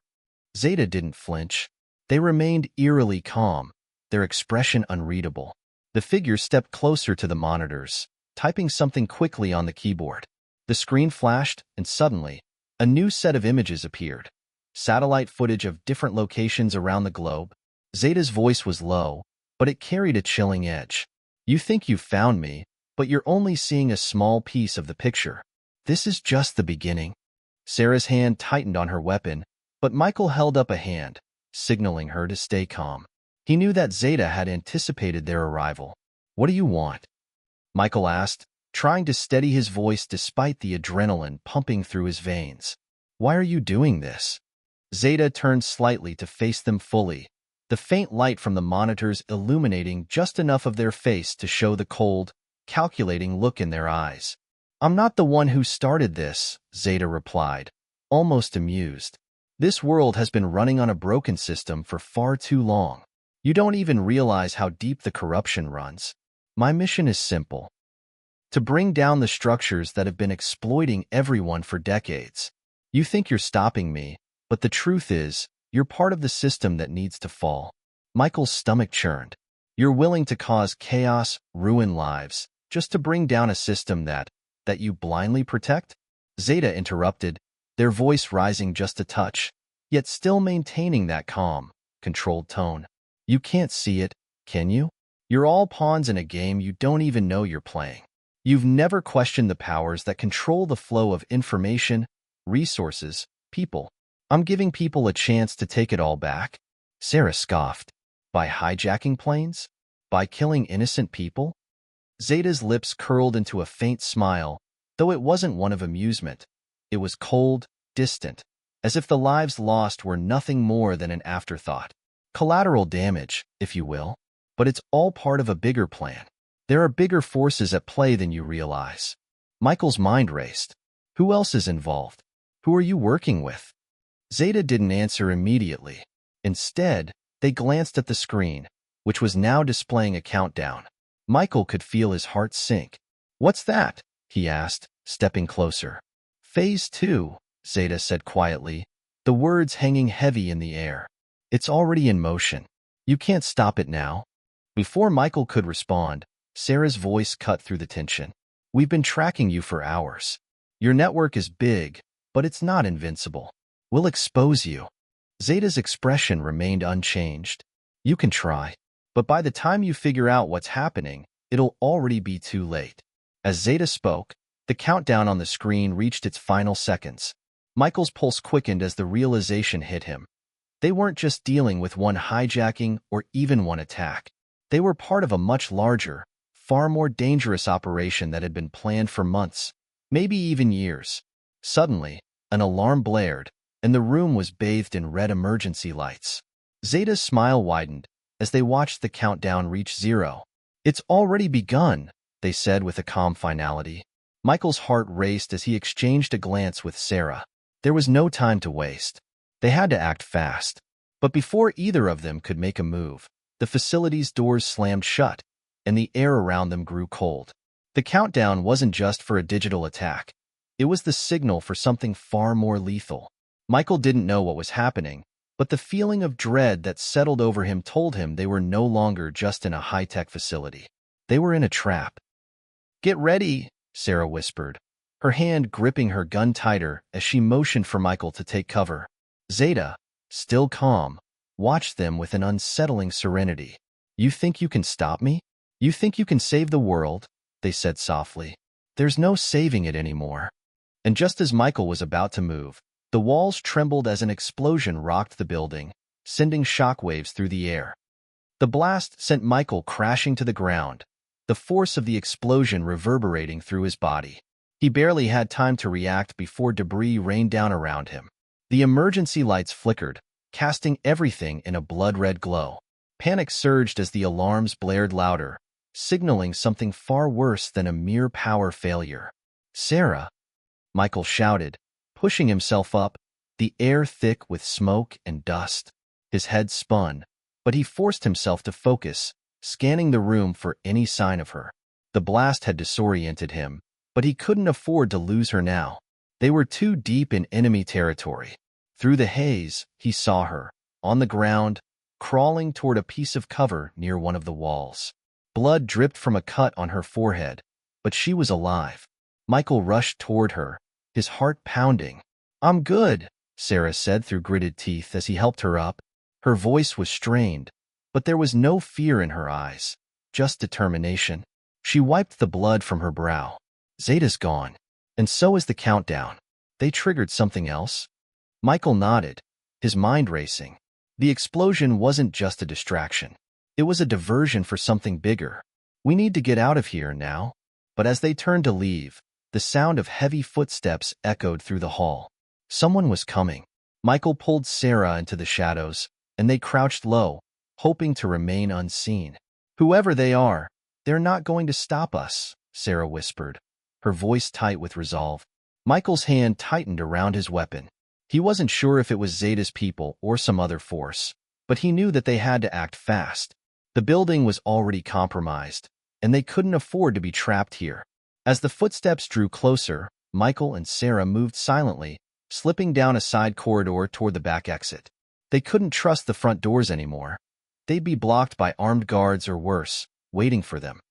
Zeta didn't flinch. They remained eerily calm, their expression unreadable. The figure stepped closer to the monitors, typing something quickly on the keyboard. The screen flashed, and suddenly, a new set of images appeared. Satellite footage of different locations around the globe. Zeta's voice was low, but it carried a chilling edge. "You think you've found me, but you're only seeing a small piece of the picture. This is just the beginning." Sarah's hand tightened on her weapon, but Michael held up a hand, signaling her to stay calm. He knew that Zeta had anticipated their arrival. "What do you want?" Michael asked, trying to steady his voice despite the adrenaline pumping through his veins. "Why are you doing this?" Zeta turned slightly to face them fully, the faint light from the monitors illuminating just enough of their face to show the cold, calculating look in their eyes. "I'm not the one who started this," Zeta replied, almost amused. "This world has been running on a broken system for far too long. You don't even realize how deep the corruption runs. My mission is simple: to bring down the structures that have been exploiting everyone for decades. You think you're stopping me, but the truth is, you're part of the system that needs to fall." Michael's stomach churned. "You're willing to cause chaos, ruin lives, just to bring down a system that you blindly protect?" Zeta interrupted, their voice rising just a touch, yet still maintaining that calm, controlled tone. "You can't see it, can you? You're all pawns in a game you don't even know you're playing. You've never questioned the powers that control the flow of information, resources, people. I'm giving people a chance to take it all back." Sarah scoffed. "By hijacking planes? By killing innocent people?" Zeta's lips curled into a faint smile, though it wasn't one of amusement. It was cold, distant, as if the lives lost were nothing more than an afterthought. Collateral damage, if you will. But it's all part of a bigger plan. There are bigger forces at play than you realize. Michael's mind raced. Who else is involved? Who are you working with? Zeta didn't answer immediately. Instead, they glanced at the screen, which was now displaying a countdown. Michael could feel his heart sink. "What's that?" he asked, stepping closer. "Phase 2, Zeta said quietly, the words hanging heavy in the air. "It's already in motion. You can't stop it now." Before Michael could respond, Sarah's voice cut through the tension. "We've been tracking you for hours. Your network is big, but it's not invincible. We'll expose you." Zeta's expression remained unchanged. "You can try, but by the time you figure out what's happening, it'll already be too late." As Zeta spoke, the countdown on the screen reached its final seconds. Michael's pulse quickened as the realization hit him. They weren't just dealing with one hijacking or even one attack. They were part of a much larger, far more dangerous operation that had been planned for months, maybe even years. Suddenly, an alarm blared, and the room was bathed in red emergency lights. Zeta's smile widened as they watched the countdown reach 0. "It's already begun," they said with a calm finality. Michael's heart raced as he exchanged a glance with Sarah. There was no time to waste. They had to act fast. But before either of them could make a move, the facility's doors slammed shut, and the air around them grew cold. The countdown wasn't just for a digital attack. It was the signal for something far more lethal. Michael didn't know what was happening, but the feeling of dread that settled over him told him they were no longer just in a high-tech facility. They were in a trap. "Get ready," Sarah whispered, her hand gripping her gun tighter as she motioned for Michael to take cover. Zeta, still calm, watched them with an unsettling serenity. "You think you can stop me? You think you can save the world?" they said softly. "There's no saving it anymore." And just as Michael was about to move, the walls trembled as an explosion rocked the building, sending shockwaves through the air. The blast sent Michael crashing to the ground, the force of the explosion reverberating through his body. He barely had time to react before debris rained down around him. The emergency lights flickered, casting everything in a blood-red glow. Panic surged as the alarms blared louder, signaling something far worse than a mere power failure. "Sarah!" Michael shouted, pushing himself up, the air thick with smoke and dust. His head spun, but he forced himself to focus, scanning the room for any sign of her. The blast had disoriented him, but he couldn't afford to lose her now. They were too deep in enemy territory. Through the haze, he saw her, on the ground, crawling toward a piece of cover near one of the walls. Blood dripped from a cut on her forehead, but she was alive. Michael rushed toward her, his heart pounding. "I'm good," Sarah said through gritted teeth as he helped her up. Her voice was strained, but there was no fear in her eyes, just determination. She wiped the blood from her brow. "Zeta's gone, and so is the countdown. They triggered something else?" Michael nodded, his mind racing. The explosion wasn't just a distraction. It was a diversion for something bigger. "We need to get out of here now." But as they turned to leave, the sound of heavy footsteps echoed through the hall. Someone was coming. Michael pulled Sarah into the shadows, and they crouched low, hoping to remain unseen. "Whoever they are, they're not going to stop us," Sarah whispered, her voice tight with resolve. Michael's hand tightened around his weapon. He wasn't sure if it was Zeta's people or some other force, but he knew that they had to act fast. The building was already compromised, and they couldn't afford to be trapped here. As the footsteps drew closer, Michael and Sarah moved silently, slipping down a side corridor toward the back exit. They couldn't trust the front doors anymore. They'd be blocked by armed guards or worse, waiting for them.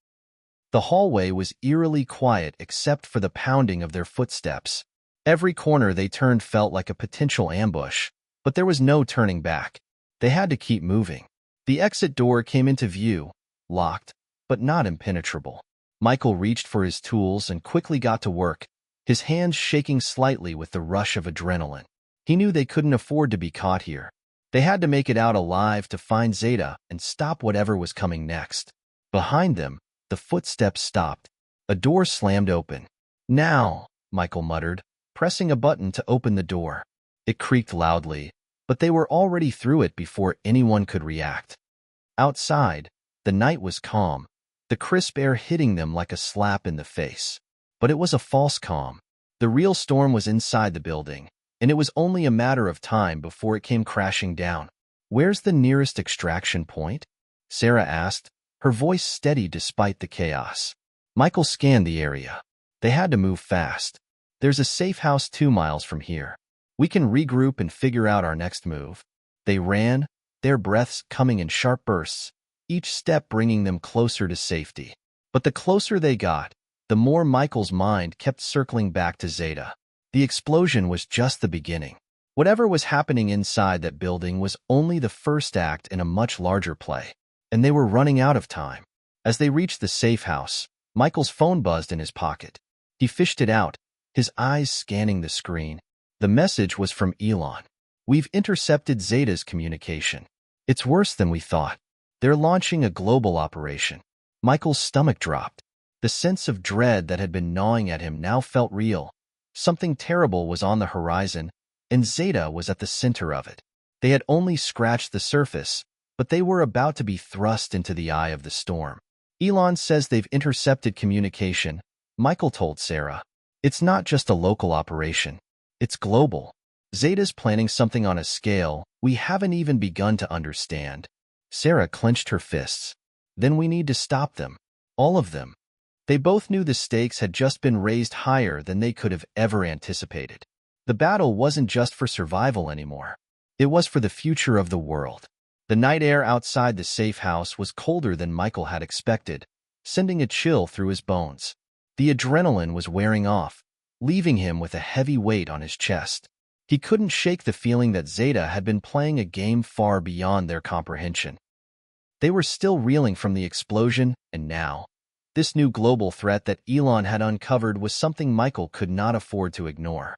The hallway was eerily quiet except for the pounding of their footsteps. Every corner they turned felt like a potential ambush, but there was no turning back. They had to keep moving. The exit door came into view, locked, but not impenetrable. Michael reached for his tools and quickly got to work, his hands shaking slightly with the rush of adrenaline. He knew they couldn't afford to be caught here. They had to make it out alive to find Zeta and stop whatever was coming next. Behind them, the footsteps stopped. A door slammed open. "Now," Michael muttered, pressing a button to open the door. It creaked loudly, but they were already through it before anyone could react. Outside, the night was calm, the crisp air hitting them like a slap in the face. But it was a false calm. The real storm was inside the building, and it was only a matter of time before it came crashing down. "Where's the nearest extraction point?" Sarah asked, her voice steady despite the chaos. Michael scanned the area. They had to move fast. "There's a safe house 2 miles from here. We can regroup and figure out our next move." They ran, their breaths coming in sharp bursts, each step bringing them closer to safety. But the closer they got, the more Michael's mind kept circling back to Zeta. The explosion was just the beginning. Whatever was happening inside that building was only the first act in a much larger play. And they were running out of time. As they reached the safe house, Michael's phone buzzed in his pocket. He fished it out, his eyes scanning the screen. The message was from Elon. "We've intercepted Zeta's communication. It's worse than we thought. They're launching a global operation." Michael's stomach dropped. The sense of dread that had been gnawing at him now felt real. Something terrible was on the horizon, and Zeta was at the center of it. They had only scratched the surface, but they were about to be thrust into the eye of the storm. Elon says they've intercepted communication, Michael told Sarah. It's not just a local operation. It's global. Zeta's planning something on a scale we haven't even begun to understand. Sarah clenched her fists. Then we need to stop them. All of them. They both knew the stakes had just been raised higher than they could have ever anticipated. The battle wasn't just for survival anymore. It was for the future of the world. The night air outside the safe house was colder than Michael had expected, sending a chill through his bones. The adrenaline was wearing off, leaving him with a heavy weight on his chest. He couldn't shake the feeling that Zeta had been playing a game far beyond their comprehension. They were still reeling from the explosion, and now, this new global threat that Elon had uncovered was something Michael could not afford to ignore.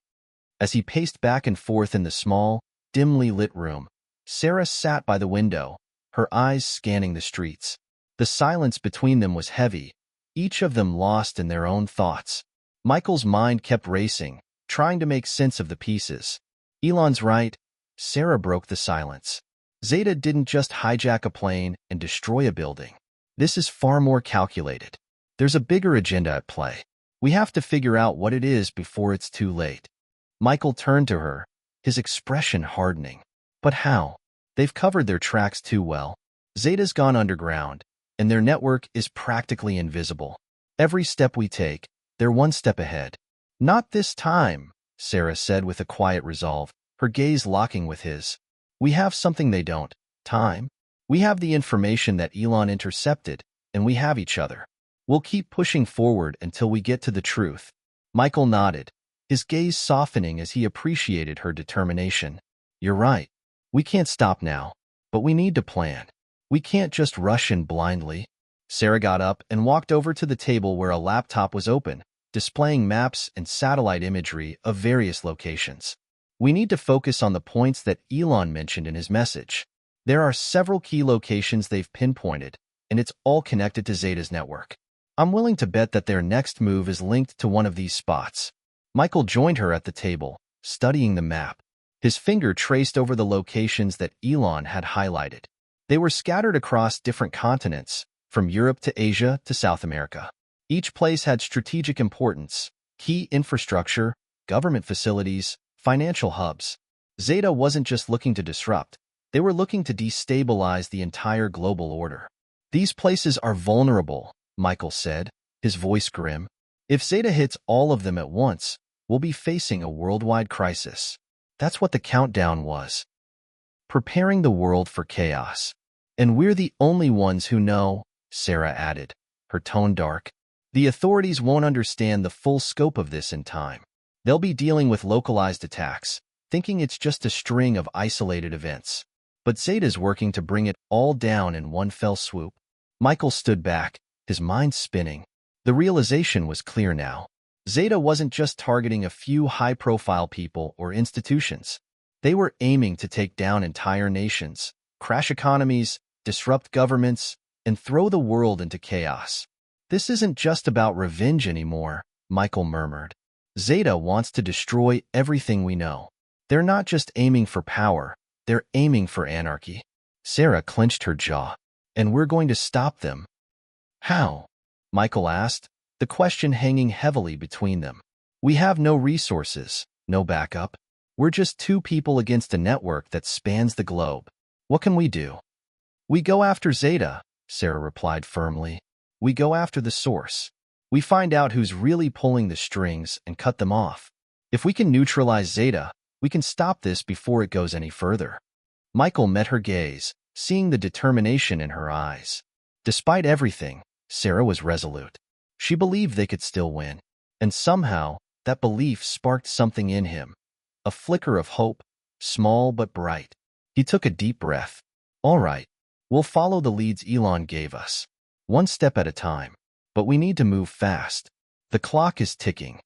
As he paced back and forth in the small, dimly lit room, Sarah sat by the window, her eyes scanning the streets. The silence between them was heavy, each of them lost in their own thoughts. Michael's mind kept racing, trying to make sense of the pieces. Elon's right. Sarah broke the silence. Zeta didn't just hijack a plane and destroy a building. This is far more calculated. There's a bigger agenda at play. We have to figure out what it is before it's too late. Michael turned to her, his expression hardening. But how? They've covered their tracks too well. Zeta's gone underground, and their network is practically invisible. Every step we take, they're one step ahead. Not this time, Sarah said with a quiet resolve, her gaze locking with his. We have something they don't. Time. We have the information that Elon intercepted, and we have each other. We'll keep pushing forward until we get to the truth. Michael nodded, his gaze softening as he appreciated her determination. You're right. We can't stop now, but we need to plan. We can't just rush in blindly. Sarah got up and walked over to the table where a laptop was open, displaying maps and satellite imagery of various locations. We need to focus on the points that Elon mentioned in his message. There are several key locations they've pinpointed, and it's all connected to Zeta's network. I'm willing to bet that their next move is linked to one of these spots. Michael joined her at the table, studying the map. His finger traced over the locations that Elon had highlighted. They were scattered across different continents, from Europe to Asia to South America. Each place had strategic importance, key infrastructure, government facilities, financial hubs. Zeta wasn't just looking to disrupt. They were looking to destabilize the entire global order. These places are vulnerable, Michael said, his voice grim. If Zeta hits all of them at once, we'll be facing a worldwide crisis. That's what the countdown was. Preparing the world for chaos. And we're the only ones who know, Sarah added, her tone dark. The authorities won't understand the full scope of this in time. They'll be dealing with localized attacks, thinking it's just a string of isolated events. But Zeta's working to bring it all down in one fell swoop. Michael stood back, his mind spinning. The realization was clear now. Zeta wasn't just targeting a few high-profile people or institutions. They were aiming to take down entire nations, crash economies, disrupt governments, and throw the world into chaos. This isn't just about revenge anymore, Michael murmured. Zeta wants to destroy everything we know. They're not just aiming for power, they're aiming for anarchy. Sarah clenched her jaw. And we're going to stop them. How? Michael asked, the question hanging heavily between them. We have no resources, no backup. We're just two people against a network that spans the globe. What can we do? We go after Zeta, Sarah replied firmly. We go after the source. We find out who's really pulling the strings and cut them off. If we can neutralize Zeta, we can stop this before it goes any further. Michael met her gaze, seeing the determination in her eyes. Despite everything, Sarah was resolute. She believed they could still win. And somehow, that belief sparked something in him. A flicker of hope, small but bright. He took a deep breath. All right, we'll follow the leads Elon gave us. One step at a time. But we need to move fast. The clock is ticking.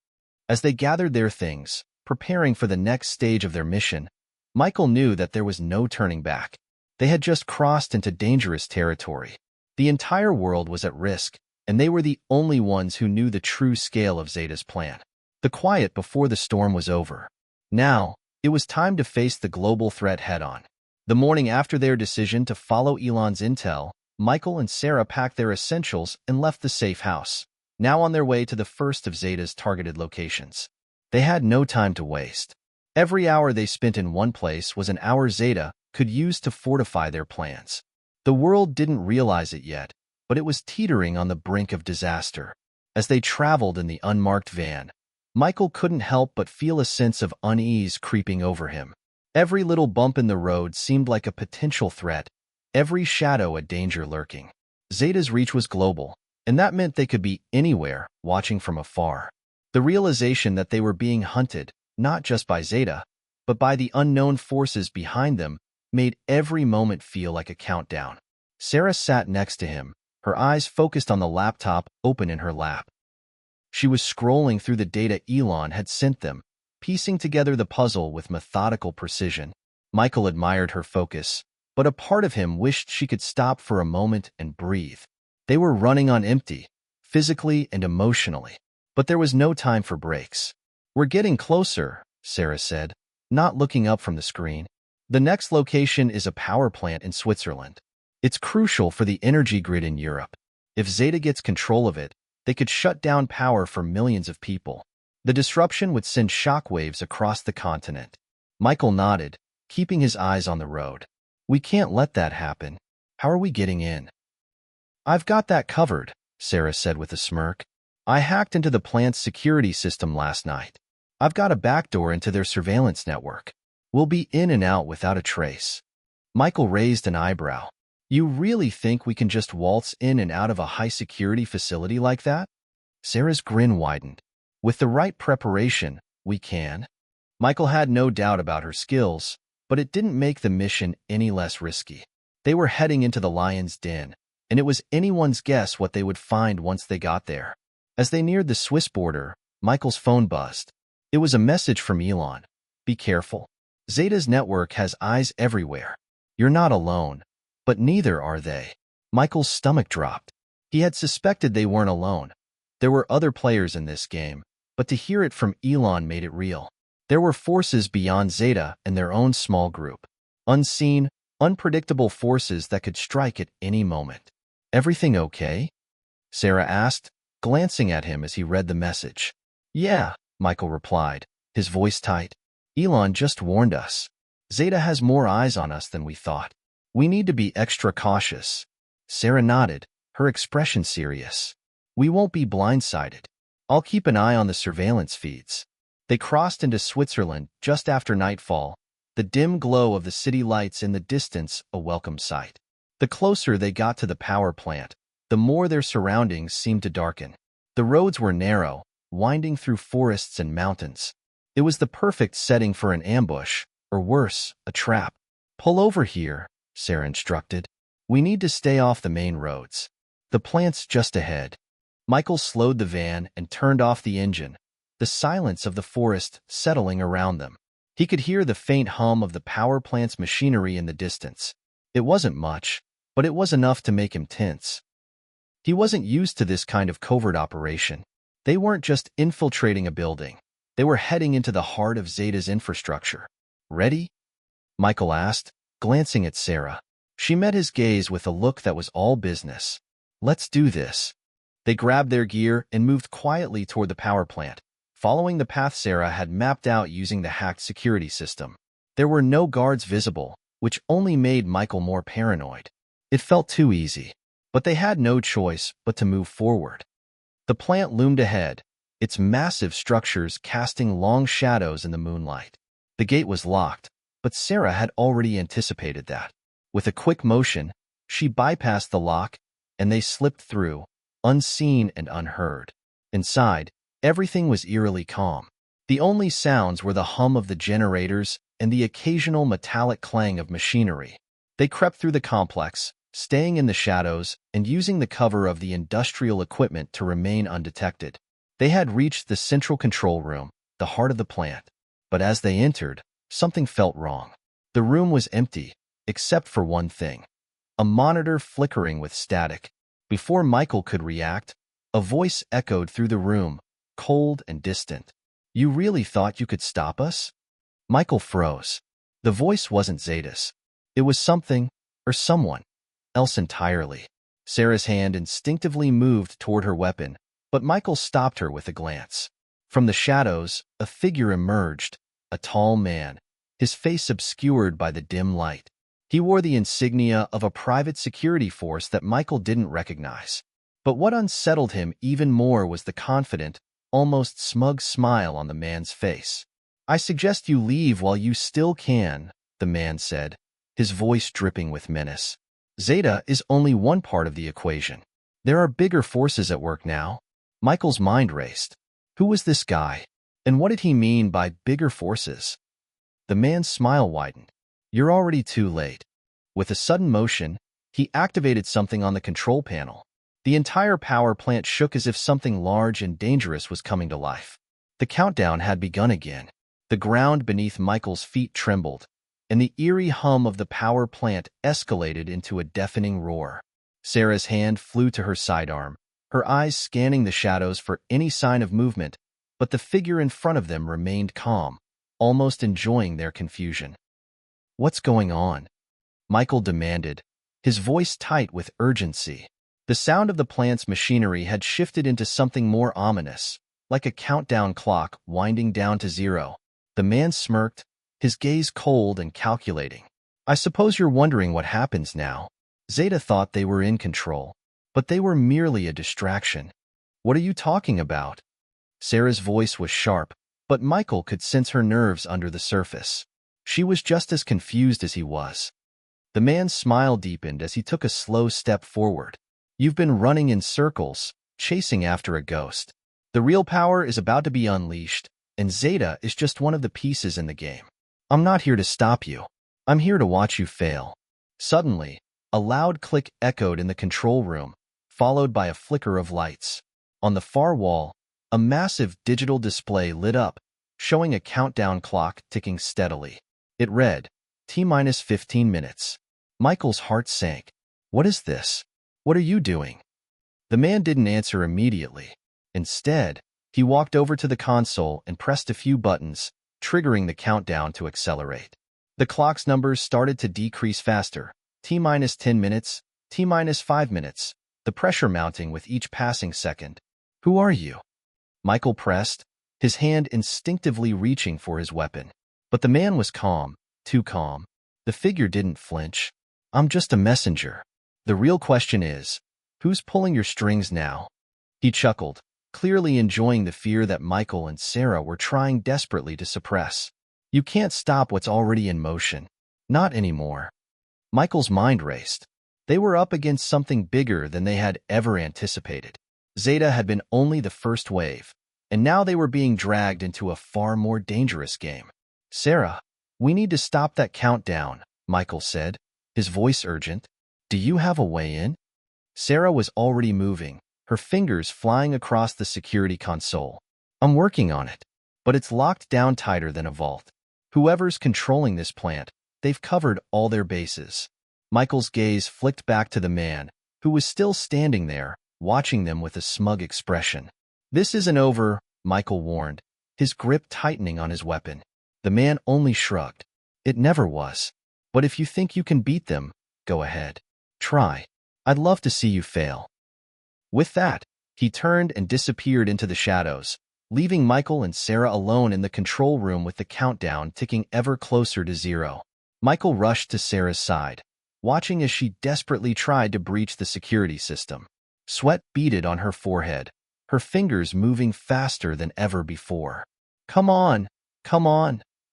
As they gathered their things, preparing for the next stage of their mission, Michael knew that there was no turning back. They had just crossed into dangerous territory. The entire world was at risk, and they were the only ones who knew the true scale of Zeta's plan. The quiet before the storm was over. Now, it was time to face the global threat head-on. The morning after their decision to follow Elon's intel, Michael and Sarah packed their essentials and left the safe house, now on their way to the first of Zeta's targeted locations. They had no time to waste. Every hour they spent in one place was an hour Zeta could use to fortify their plans. The world didn't realize it yet, but it was teetering on the brink of disaster. As they traveled in the unmarked van, Michael couldn't help but feel a sense of unease creeping over him. Every little bump in the road seemed like a potential threat, every shadow a danger lurking. Zeta's reach was global, and that meant they could be anywhere, watching from afar. The realization that they were being hunted, not just by Zeta, but by the unknown forces behind them, made every moment feel like a countdown. Sarah sat next to him, her eyes focused on the laptop open in her lap. She was scrolling through the data Elon had sent them, piecing together the puzzle with methodical precision. Michael admired her focus, but a part of him wished she could stop for a moment and breathe. They were running on empty, physically and emotionally, but there was no time for breaks. "We're getting closer," Sarah said, not looking up from the screen. "The next location is a power plant in Switzerland. It's crucial for the energy grid in Europe. If Zeta gets control of it, they could shut down power for millions of people. The disruption would send shockwaves across the continent." Michael nodded, keeping his eyes on the road. "We can't let that happen. How are we getting in?" "I've got that covered," Sarah said with a smirk. "I hacked into the plant's security system last night. I've got a backdoor into their surveillance network. We'll be in and out without a trace." Michael raised an eyebrow. "You really think we can just waltz in and out of a high-security facility like that?" Sarah's grin widened. "With the right preparation, we can." Michael had no doubt about her skills, but it didn't make the mission any less risky. They were heading into the lion's den, and it was anyone's guess what they would find once they got there. As they neared the Swiss border, Michael's phone buzzed. It was a message from Elon. "Be careful. Zeta's network has eyes everywhere. You're not alone, but neither are they." Michael's stomach dropped. He had suspected they weren't alone. There were other players in this game, but to hear it from Elon made it real. There were forces beyond Zeta and their own small group. Unseen, unpredictable forces that could strike at any moment. "Everything okay?" Sarah asked, glancing at him as he read the message. "Yeah," Michael replied, his voice tight. "Elon just warned us. Zeta has more eyes on us than we thought. We need to be extra cautious." Sarah nodded, her expression serious. "We won't be blindsided. I'll keep an eye on the surveillance feeds." They crossed into Switzerland just after nightfall, the dim glow of the city lights in the distance a welcome sight. The closer they got to the power plant, the more their surroundings seemed to darken. The roads were narrow, winding through forests and mountains. It was the perfect setting for an ambush, or worse, a trap. "Pull over here," Sarah instructed. "We need to stay off the main roads. The plant's just ahead." Michael slowed the van and turned off the engine, the silence of the forest settling around them. He could hear the faint hum of the power plant's machinery in the distance. It wasn't much, but it was enough to make him tense. He wasn't used to this kind of covert operation. They weren't just infiltrating a building. They were heading into the heart of Zeta's infrastructure. "Ready?" Michael asked, glancing at Sarah. She met his gaze with a look that was all business. "Let's do this." They grabbed their gear and moved quietly toward the power plant, following the path Sarah had mapped out using the hacked security system. There were no guards visible, which only made Michael more paranoid. It felt too easy, but they had no choice but to move forward. The plant loomed ahead, its massive structures casting long shadows in the moonlight. The gate was locked, but Sarah had already anticipated that. With a quick motion, she bypassed the lock, and they slipped through, unseen and unheard. Inside, everything was eerily calm. The only sounds were the hum of the generators and the occasional metallic clang of machinery. They crept through the complex, staying in the shadows and using the cover of the industrial equipment to remain undetected. They had reached the central control room, the heart of the plant. But as they entered, something felt wrong. The room was empty, except for one thing. a monitor flickering with static. Before Michael could react, a voice echoed through the room, cold and distant. "You really thought you could stop us?" Michael froze. The voice wasn't Zeta's. It was something, or someone, else entirely. Sarah's hand instinctively moved toward her weapon, but Michael stopped her with a glance. From the shadows, a figure emerged, a tall man, his face obscured by the dim light. He wore the insignia of a private security force that Michael didn't recognize. But what unsettled him even more was the confident, almost smug smile on the man's face. "I suggest you leave while you still can," the man said, his voice dripping with menace. "Zeta is only one part of the equation. There are bigger forces at work now." Michael's mind raced. Who was this guy? And what did he mean by bigger forces? The man's smile widened. "You're already too late." With a sudden motion, he activated something on the control panel. The entire power plant shook as if something large and dangerous was coming to life. The countdown had begun again. The ground beneath Michael's feet trembled, and the eerie hum of the power plant escalated into a deafening roar. Sarah's hand flew to her sidearm, her eyes scanning the shadows for any sign of movement, but the figure in front of them remained calm, almost enjoying their confusion. "What's going on?" Michael demanded, his voice tight with urgency. The sound of the plant's machinery had shifted into something more ominous, like a countdown clock winding down to zero. The man smirked, his gaze cold and calculating. "I suppose you're wondering what happens now. Zeta thought they were in control, but they were merely a distraction." "What are you talking about?" Sarah's voice was sharp, but Michael could sense her nerves under the surface. She was just as confused as he was. The man's smile deepened as he took a slow step forward. "You've been running in circles, chasing after a ghost. The real power is about to be unleashed, and Zeta is just one of the pieces in the game. I'm not here to stop you. I'm here to watch you fail." Suddenly, a loud click echoed in the control room, followed by a flicker of lights. On the far wall, a massive digital display lit up, showing a countdown clock ticking steadily. It read, T-minus 15 minutes. Michael's heart sank. "What is this? What are you doing?" The man didn't answer immediately. Instead, he walked over to the console and pressed a few buttons, triggering the countdown to accelerate. The clock's numbers started to decrease faster. T-minus 10 minutes, T-minus 5 minutes, the pressure mounting with each passing second. "Who are you?" Michael pressed, his hand instinctively reaching for his weapon. But the man was calm, too calm. The figure didn't flinch. "I'm just a messenger. The real question is, who's pulling your strings now?" He chuckled, clearly enjoying the fear that Michael and Sarah were trying desperately to suppress. "You can't stop what's already in motion. Not anymore." Michael's mind raced. They were up against something bigger than they had ever anticipated. Zeta had been only the first wave, and now they were being dragged into a far more dangerous game. "Sarah, we need to stop that countdown," Michael said, his voice urgent. "Do you have a way in?" Sarah was already moving, her fingers flying across the security console. "I'm working on it, but it's locked down tighter than a vault. Whoever's controlling this plant, they've covered all their bases." Michael's gaze flicked back to the man, who was still standing there, watching them with a smug expression. "This isn't over," Michael warned, his grip tightening on his weapon. The man only shrugged. "It never was. But if you think you can beat them, go ahead. Try. I'd love to see you fail." With that, he turned and disappeared into the shadows, leaving Michael and Sarah alone in the control room with the countdown ticking ever closer to zero. Michael rushed to Sarah's side, watching as she desperately tried to breach the security system. Sweat beaded on her forehead, her fingers moving faster than ever before. Come on,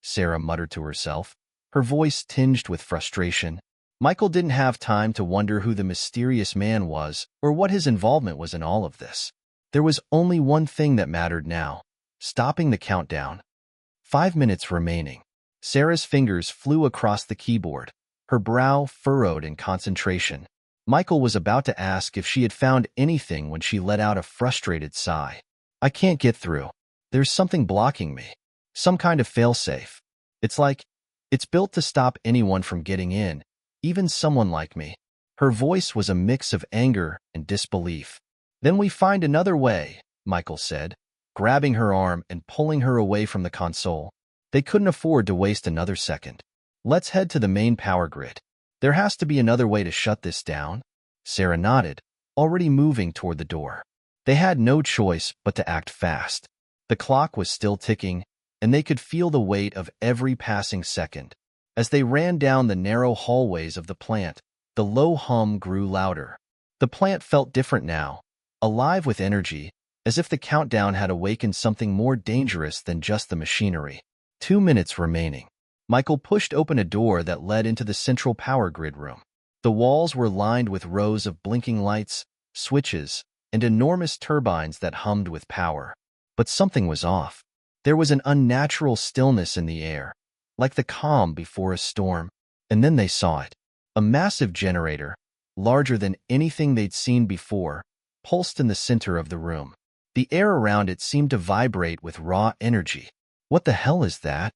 Sarah muttered to herself, her voice tinged with frustration. Michael didn't have time to wonder who the mysterious man was or what his involvement was in all of this. There was only one thing that mattered now: stopping the countdown. 5 minutes remaining. Sarah's fingers flew across the keyboard, her brow furrowed in concentration. Michael was about to ask if she had found anything when she let out a frustrated sigh. "I can't get through. There's something blocking me. Some kind of failsafe. It's built to stop anyone from getting in, even someone like me." Her voice was a mix of anger and disbelief. "Then we find another way," Michael said, grabbing her arm and pulling her away from the console. They couldn't afford to waste another second. "Let's head to the main power grid. There has to be another way to shut this down." Sarah nodded, already moving toward the door. They had no choice but to act fast. The clock was still ticking, and they could feel the weight of every passing second. As they ran down the narrow hallways of the plant, the low hum grew louder. The plant felt different now, alive with energy, as if the countdown had awakened something more dangerous than just the machinery. 2 minutes remaining. Michael pushed open a door that led into the central power grid room. The walls were lined with rows of blinking lights, switches, and enormous turbines that hummed with power. But something was off. There was an unnatural stillness in the air, like the calm before a storm. And then they saw it. A massive generator, larger than anything they'd seen before, pulsed in the center of the room. The air around it seemed to vibrate with raw energy. "What the hell is that?"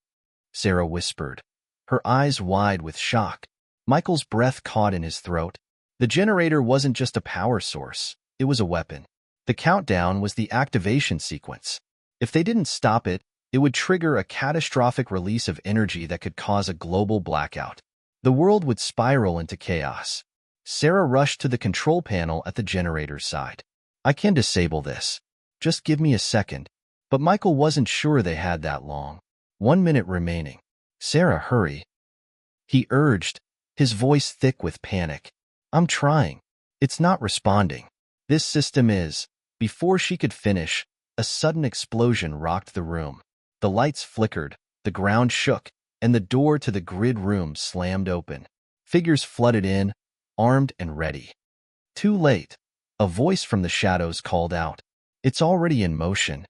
Sarah whispered, her eyes wide with shock. Michael's breath caught in his throat. The generator wasn't just a power source, it was a weapon. The countdown was the activation sequence. If they didn't stop it, it would trigger a catastrophic release of energy that could cause a global blackout. The world would spiral into chaos. Sarah rushed to the control panel at the generator's side. "I can disable this. Just give me a second." But Michael wasn't sure they had that long. 1 minute remaining. "Sarah, hurry," he urged, his voice thick with panic. "I'm trying. It's not responding. This system is." Before she could finish, a sudden explosion rocked the room. The lights flickered, the ground shook, and the door to the grid room slammed open. Figures flooded in, armed and ready. "Too late," a voice from the shadows called out. "It's already in motion."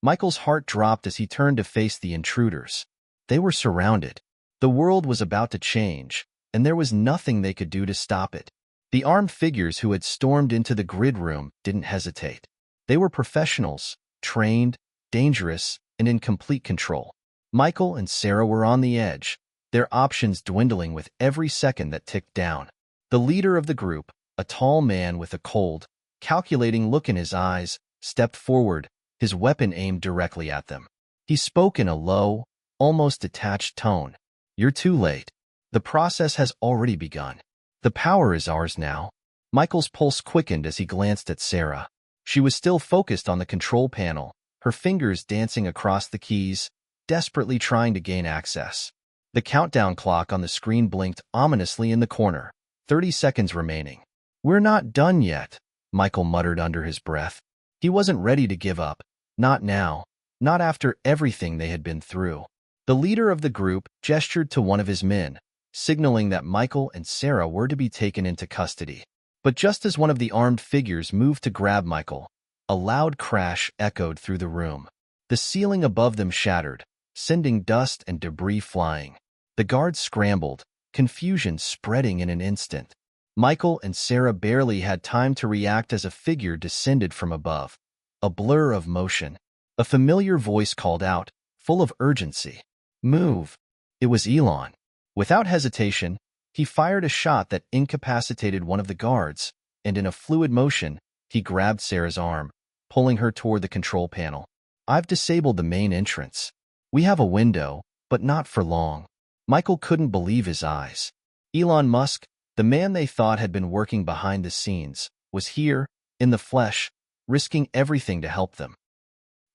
Michael's heart dropped as he turned to face the intruders. They were surrounded. The world was about to change, and there was nothing they could do to stop it. The armed figures who had stormed into the grid room didn't hesitate. They were professionals, trained, dangerous, and in complete control. Michael and Sarah were on the edge, their options dwindling with every second that ticked down. The leader of the group, a tall man with a cold, calculating look in his eyes, stepped forward, his weapon aimed directly at them. He spoke in a low, almost detached tone. "You're too late. The process has already begun. The power is ours now." Michael's pulse quickened as he glanced at Sarah. She was still focused on the control panel, her fingers dancing across the keys, desperately trying to gain access. The countdown clock on the screen blinked ominously in the corner. 30 seconds remaining. "We're not done yet," Michael muttered under his breath. He wasn't ready to give up. Not now. Not after everything they had been through. The leader of the group gestured to one of his men, signaling that Michael and Sarah were to be taken into custody. But just as one of the armed figures moved to grab Michael, a loud crash echoed through the room. The ceiling above them shattered, sending dust and debris flying. The guards scrambled, confusion spreading in an instant. Michael and Sarah barely had time to react as a figure descended from above. A blur of motion. A familiar voice called out, full of urgency. "Move." It was Elon. Without hesitation, he fired a shot that incapacitated one of the guards, and in a fluid motion, he grabbed Sarah's arm, pulling her toward the control panel. "I've disabled the main entrance. We have a window, but not for long." Michael couldn't believe his eyes. Elon Musk, the man they thought had been working behind the scenes, was here, in the flesh, risking everything to help them.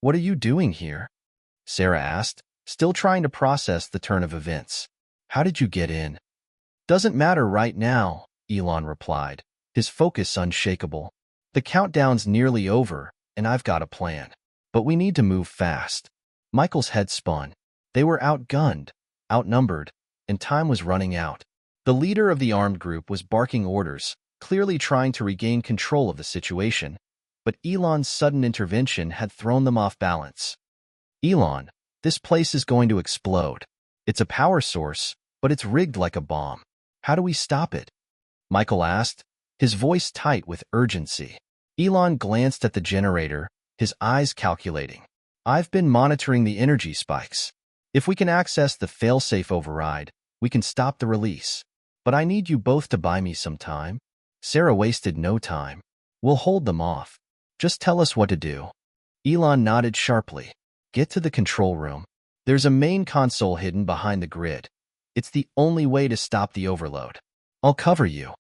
"What are you doing here?" Sarah asked, still trying to process the turn of events. "How did you get in?" "Doesn't matter right now," Elon replied, his focus unshakable. "The countdown's nearly over, and I've got a plan. But we need to move fast." Michael's head spun. They were outgunned, outnumbered, and time was running out. The leader of the armed group was barking orders, clearly trying to regain control of the situation, but Elon's sudden intervention had thrown them off balance. "Elon, this place is going to explode. It's a power source, but it's rigged like a bomb. How do we stop it?" Michael asked, his voice tight with urgency. Elon glanced at the generator, his eyes calculating. "I've been monitoring the energy spikes. If we can access the failsafe override, we can stop the release. But I need you both to buy me some time." Sarah wasted no time. We'll hold them off. Just tell us what to do. Elon nodded sharply. Get to the control room. There's a main console hidden behind the grid. It's the only way to stop the overload. I'll cover you.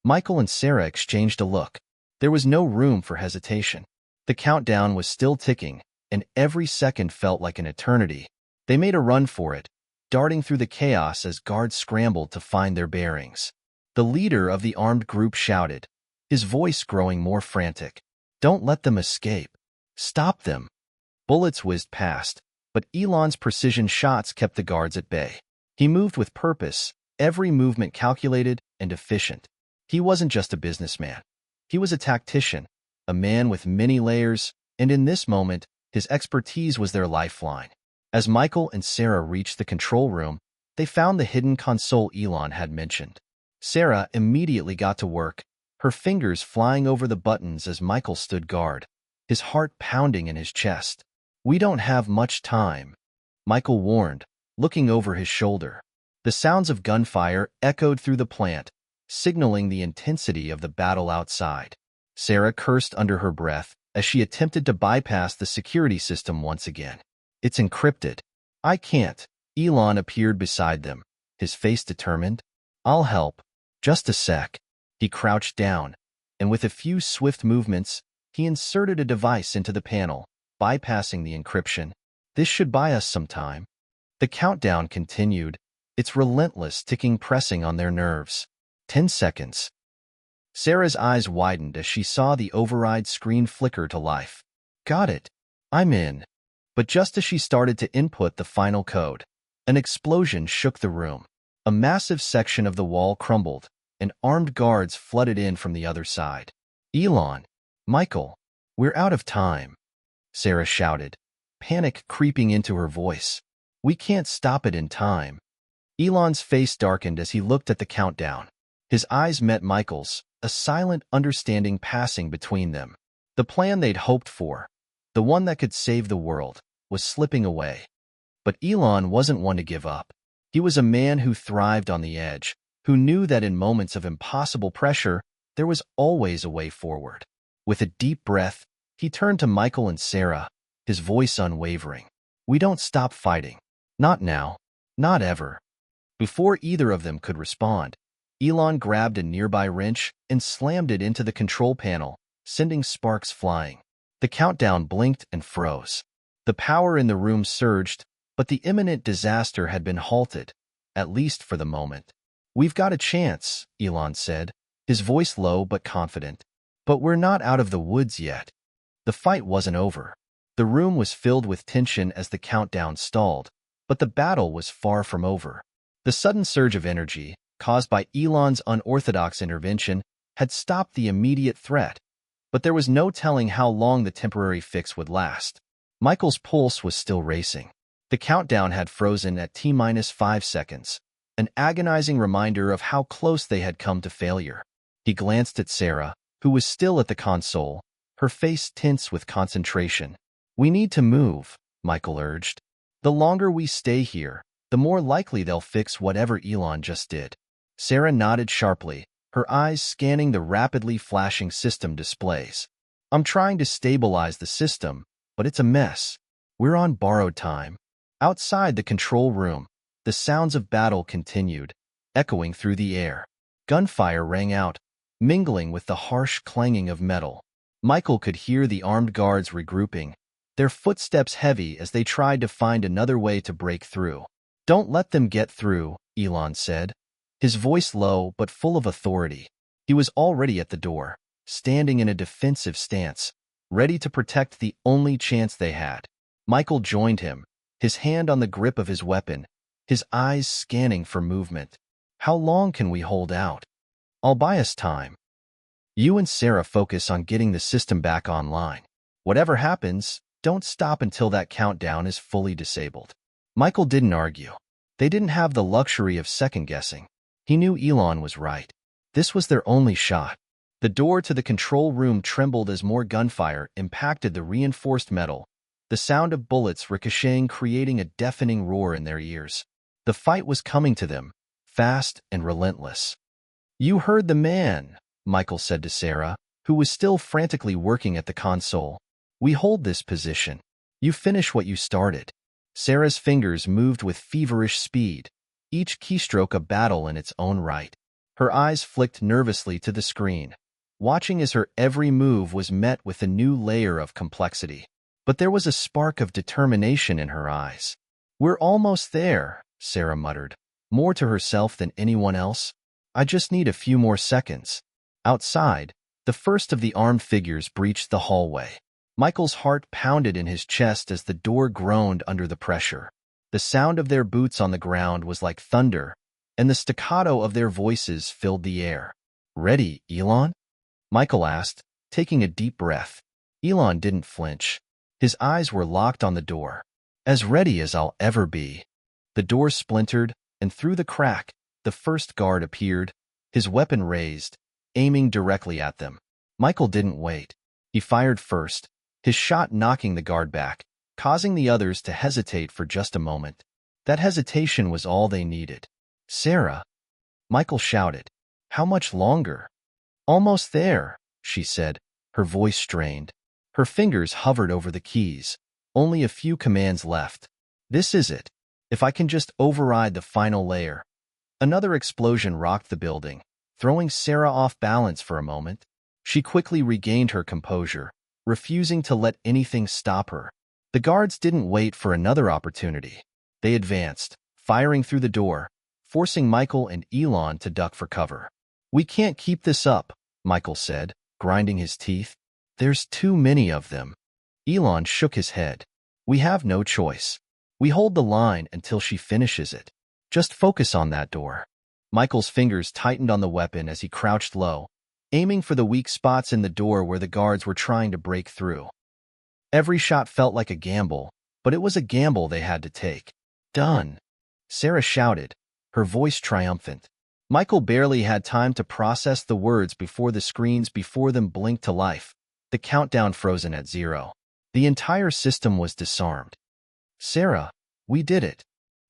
Michael and Sarah exchanged a look. There was no room for hesitation. The countdown was still ticking, and every second felt like an eternity. They made a run for it, darting through the chaos as guards scrambled to find their bearings. The leader of the armed group shouted, his voice growing more frantic. Don't let them escape. Stop them. Bullets whizzed past, but Elon's precision shots kept the guards at bay. He moved with purpose, every movement calculated and efficient. He wasn't just a businessman. He was a tactician, a man with many layers, and in this moment, his expertise was their lifeline. As Michael and Sarah reached the control room, they found the hidden console Elon had mentioned. Sarah immediately got to work, her fingers flying over the buttons as Michael stood guard, his heart pounding in his chest. We don't have much time, Michael warned, looking over his shoulder. The sounds of gunfire echoed through the plant, signaling the intensity of the battle outside. Sarah cursed under her breath as she attempted to bypass the security system once again. It's encrypted. I can't. Elon appeared beside them, his face determined. I'll help. Just a sec. He crouched down, and with a few swift movements, he inserted a device into the panel, bypassing the encryption. This should buy us some time. The countdown continued, its relentless ticking pressing on their nerves. 10 seconds. Sarah's eyes widened as she saw the override screen flicker to life. Got it. I'm in. But just as she started to input the final code, an explosion shook the room. A massive section of the wall crumbled, and armed guards flooded in from the other side. Elon, Michael, we're out of time, Sarah shouted, panic creeping into her voice. We can't stop it in time. Elon's face darkened as he looked at the countdown. His eyes met Michael's, a silent understanding passing between them. The plan they'd hoped for, the one that could save the world, was slipping away. But Elon wasn't one to give up. He was a man who thrived on the edge, who knew that in moments of impossible pressure, there was always a way forward. With a deep breath, he turned to Michael and Sarah, his voice unwavering. We don't stop fighting. Not now. Not ever. Before either of them could respond, Elon grabbed a nearby wrench and slammed it into the control panel, sending sparks flying. The countdown blinked and froze. The power in the room surged, but the imminent disaster had been halted, at least for the moment. We've got a chance, Elon said, his voice low but confident. But we're not out of the woods yet. The fight wasn't over. The room was filled with tension as the countdown stalled, but the battle was far from over. The sudden surge of energy, caused by Elon's unorthodox intervention, had stopped the immediate threat, but there was no telling how long the temporary fix would last. Michael's pulse was still racing. The countdown had frozen at T-5 seconds, an agonizing reminder of how close they had come to failure. He glanced at Sarah, who was still at the console, her face tense with concentration. We need to move, Michael urged. The longer we stay here, the more likely they'll fix whatever Elon just did. Sarah nodded sharply, her eyes scanning the rapidly flashing system displays. I'm trying to stabilize the system, but it's a mess. We're on borrowed time. Outside the control room, the sounds of battle continued, echoing through the air. Gunfire rang out, mingling with the harsh clanging of metal. Michael could hear the armed guards regrouping, their footsteps heavy as they tried to find another way to break through. Don't let them get through, Elon said, his voice low but full of authority. He was already at the door, standing in a defensive stance, ready to protect the only chance they had. Michael joined him, his hand on the grip of his weapon, his eyes scanning for movement. How long can we hold out? I'll buy us time. You and Sarah focus on getting the system back online. Whatever happens, don't stop until that countdown is fully disabled. Michael didn't argue. They didn't have the luxury of second-guessing. He knew Elon was right. This was their only shot. The door to the control room trembled as more gunfire impacted the reinforced metal, the sound of bullets ricocheting creating a deafening roar in their ears. The fight was coming to them, fast and relentless. You heard the man, Michael said to Sarah, who was still frantically working at the console. "We hold this position. You finish what you started." Sarah's fingers moved with feverish speed, each keystroke a battle in its own right. Her eyes flicked nervously to the screen, watching as her every move was met with a new layer of complexity. But there was a spark of determination in her eyes. "We're almost there," Sarah muttered, more to herself than anyone else. "I just need a few more seconds." Outside, the first of the armed figures breached the hallway. Michael's heart pounded in his chest as the door groaned under the pressure. The sound of their boots on the ground was like thunder, and the staccato of their voices filled the air. "Ready, Elon?" Michael asked, taking a deep breath. Elon didn't flinch. His eyes were locked on the door. "As ready as I'll ever be." The door splintered, and through the crack, the first guard appeared, his weapon raised, aiming directly at them. Michael didn't wait. He fired first, his shot knocking the guard back, causing the others to hesitate for just a moment. That hesitation was all they needed. "Sarah!" Michael shouted. "How much longer?" "Almost there," she said, her voice strained. Her fingers hovered over the keys. "Only a few commands left. This is it. If I can just override the final layer." Another explosion rocked the building, throwing Sarah off balance for a moment. She quickly regained her composure, refusing to let anything stop her. The guards didn't wait for another opportunity. They advanced, firing through the door, forcing Michael and Elon to duck for cover. "We can't keep this up," Michael said, grinding his teeth. "There's too many of them." Elon shook his head. "We have no choice. We hold the line until she finishes it. Just focus on that door." Michael's fingers tightened on the weapon as he crouched low, aiming for the weak spots in the door where the guards were trying to break through. Every shot felt like a gamble, but it was a gamble they had to take. "Done!" Sarah shouted, her voice triumphant. Michael barely had time to process the words before the screens before them blinked to life, the countdown frozen at 0. The entire system was disarmed. "Sarah, we did it!"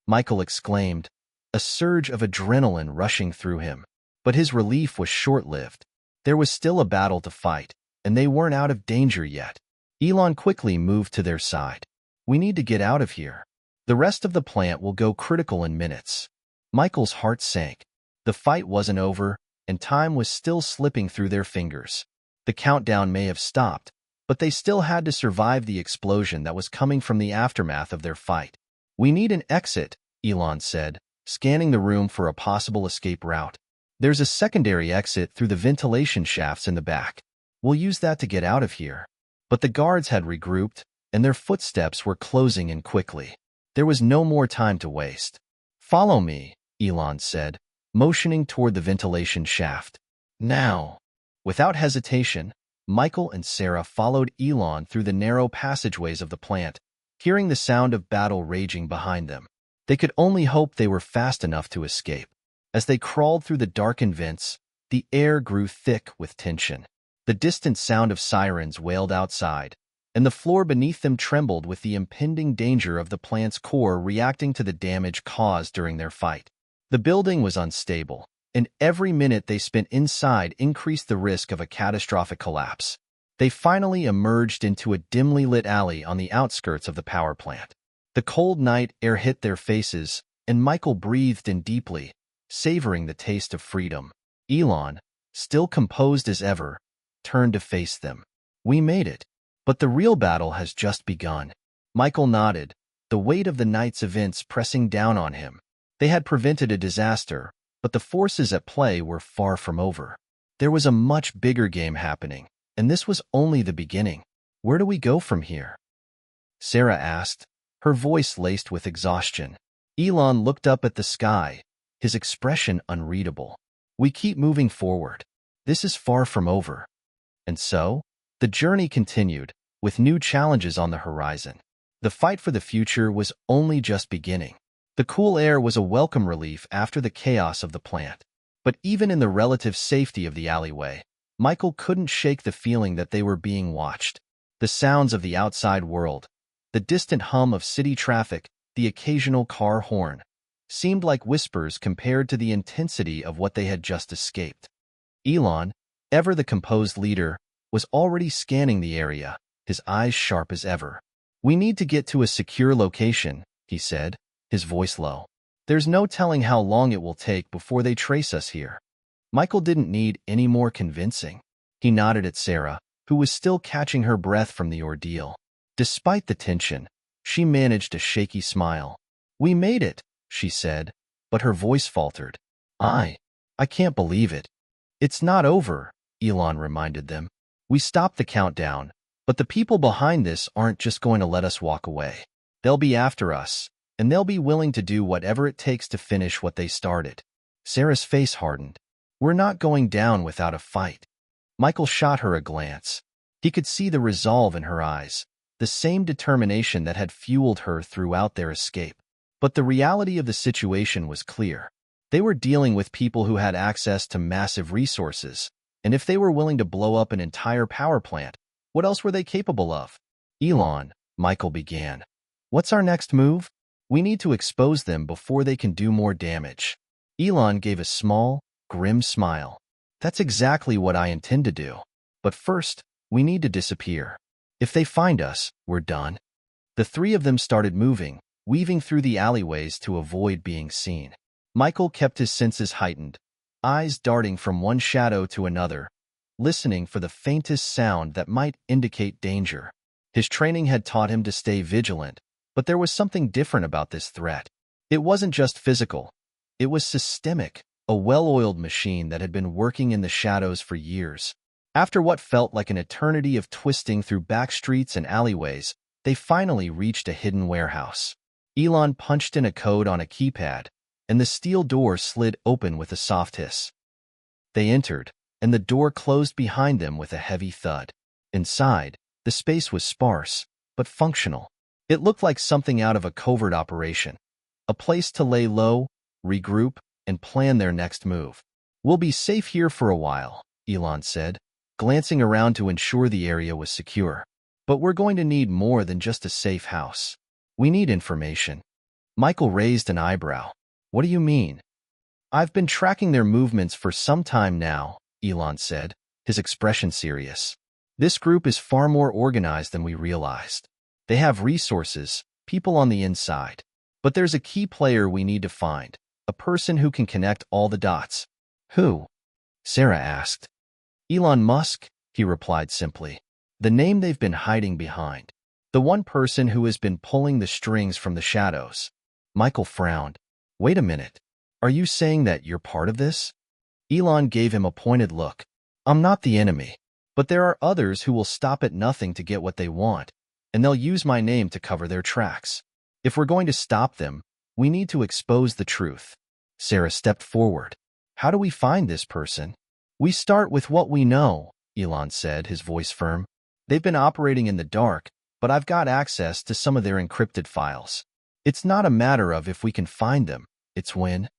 Michael exclaimed, a surge of adrenaline rushing through him. But his relief was short-lived. There was still a battle to fight, and they weren't out of danger yet. Elon quickly moved to their side. "We need to get out of here. The rest of the plant will go critical in minutes." Michael's heart sank. The fight wasn't over, and time was still slipping through their fingers. The countdown may have stopped, but they still had to survive the explosion that was coming from the aftermath of their fight. "We need an exit," Elon said, scanning the room for a possible escape route. "There's a secondary exit through the ventilation shafts in the back. We'll use that to get out of here." But the guards had regrouped, and their footsteps were closing in quickly. There was no more time to waste. "Follow me," Elon said, motioning toward the ventilation shaft. "Now." Without hesitation, Michael and Sarah followed Elon through the narrow passageways of the plant, hearing the sound of battle raging behind them. They could only hope they were fast enough to escape. As they crawled through the darkened vents, the air grew thick with tension. The distant sound of sirens wailed outside, and the floor beneath them trembled with the impending danger of the plant's core reacting to the damage caused during their fight. The building was unstable, and every minute they spent inside increased the risk of a catastrophic collapse. They finally emerged into a dimly lit alley on the outskirts of the power plant. The cold night air hit their faces, and Michael breathed in deeply, savoring the taste of freedom. Elon, still composed as ever, turned to face them. "We made it. But the real battle has just begun." Michael nodded, the weight of the night's events pressing down on him. They had prevented a disaster, but the forces at play were far from over. There was a much bigger game happening, and this was only the beginning. "Where do we go from here?" Sarah asked, her voice laced with exhaustion. Elon looked up at the sky, his expression unreadable. "We keep moving forward. This is far from over." And so, the journey continued, with new challenges on the horizon. The fight for the future was only just beginning. The cool air was a welcome relief after the chaos of the plant. But even in the relative safety of the alleyway, Michael couldn't shake the feeling that they were being watched. The sounds of the outside world, the distant hum of city traffic, the occasional car horn, seemed like whispers compared to the intensity of what they had just escaped. Elon, Ever the composed leader was already scanning the area, his eyes sharp as ever. "We need to get to a secure location," he said, his voice low. "There's no telling how long it will take before they trace us here." Michael didn't need any more convincing. He nodded at Sarah, who was still catching her breath from the ordeal. Despite the tension, she managed a shaky smile. "We made it," she said, but her voice faltered. I can't believe it." "It's not over," Elon reminded them. "We stopped the countdown, but the people behind this aren't just going to let us walk away. They'll be after us, and they'll be willing to do whatever it takes to finish what they started." Sarah's face hardened. "We're not going down without a fight." Michael shot her a glance. He could see the resolve in her eyes, the same determination that had fueled her throughout their escape. But the reality of the situation was clear. They were dealing with people who had access to massive resources, and if they were willing to blow up an entire power plant, what else were they capable of? "Elon," Michael began, "what's our next move? We need to expose them before they can do more damage." Elon gave a small, grim smile. "That's exactly what I intend to do. But first, we need to disappear. If they find us, we're done." The three of them started moving, weaving through the alleyways to avoid being seen. Michael kept his senses heightened, eyes darting from one shadow to another, listening for the faintest sound that might indicate danger. His training had taught him to stay vigilant, but there was something different about this threat. It wasn't just physical. It was systemic, a well-oiled machine that had been working in the shadows for years. After what felt like an eternity of twisting through back streets and alleyways, they finally reached a hidden warehouse. Elon punched in a code on a keypad, and the steel door slid open with a soft hiss. They entered, and the door closed behind them with a heavy thud. Inside, the space was sparse, but functional. It looked like something out of a covert operation, a place to lay low, regroup, and plan their next move. "We'll be safe here for a while," Elon said, glancing around to ensure the area was secure. "But we're going to need more than just a safe house. We need information." Michael raised an eyebrow. "What do you mean?" "I've been tracking their movements for some time now," Elon said, his expression serious. "This group is far more organized than we realized. They have resources, people on the inside. But there's a key player we need to find, a person who can connect all the dots." "Who?" Sarah asked. "Elon Musk," he replied simply. "The name they've been hiding behind. The one person who has been pulling the strings from the shadows." Michael frowned. "Wait a minute. Are you saying that you're part of this?" Elon gave him a pointed look. "I'm not the enemy, but there are others who will stop at nothing to get what they want, and they'll use my name to cover their tracks. If we're going to stop them, we need to expose the truth." Sarah stepped forward. "How do we find this person?" "We start with what we know," Elon said, his voice firm. "They've been operating in the dark, but I've got access to some of their encrypted files. It's not a matter of if we can find them, it's when."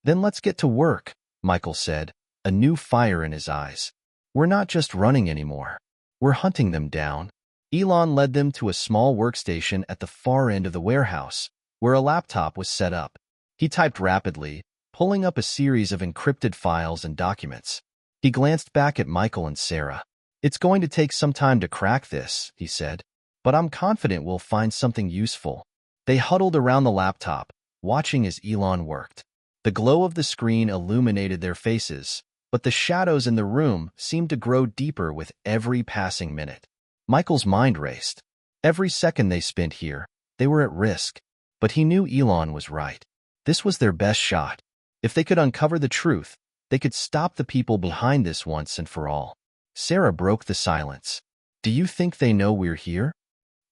"Then let's get to work," Michael said, a new fire in his eyes. "We're not just running anymore. We're hunting them down." Elon led them to a small workstation at the far end of the warehouse, where a laptop was set up. He typed rapidly, pulling up a series of encrypted files and documents. He glanced back at Michael and Sarah. "It's going to take some time to crack this," he said, "but I'm confident we'll find something useful." They huddled around the laptop, watching as Elon worked. The glow of the screen illuminated their faces, but the shadows in the room seemed to grow deeper with every passing minute. Michael's mind raced. Every second they spent here, they were at risk. But he knew Elon was right. This was their best shot. If they could uncover the truth, they could stop the people behind this once and for all. Sarah broke the silence. "Do you think they know we're here?"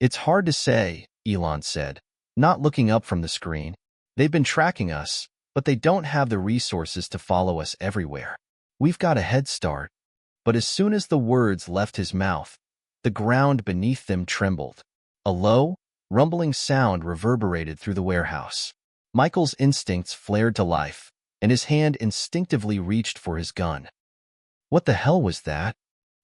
"It's hard to say," Elon said, not looking up from the screen. "They've been tracking us, but they don't have the resources to follow us everywhere. We've got a head start." But as soon as the words left his mouth, the ground beneath them trembled. A low, rumbling sound reverberated through the warehouse. Michael's instincts flared to life, and his hand instinctively reached for his gun. "What the hell was that?"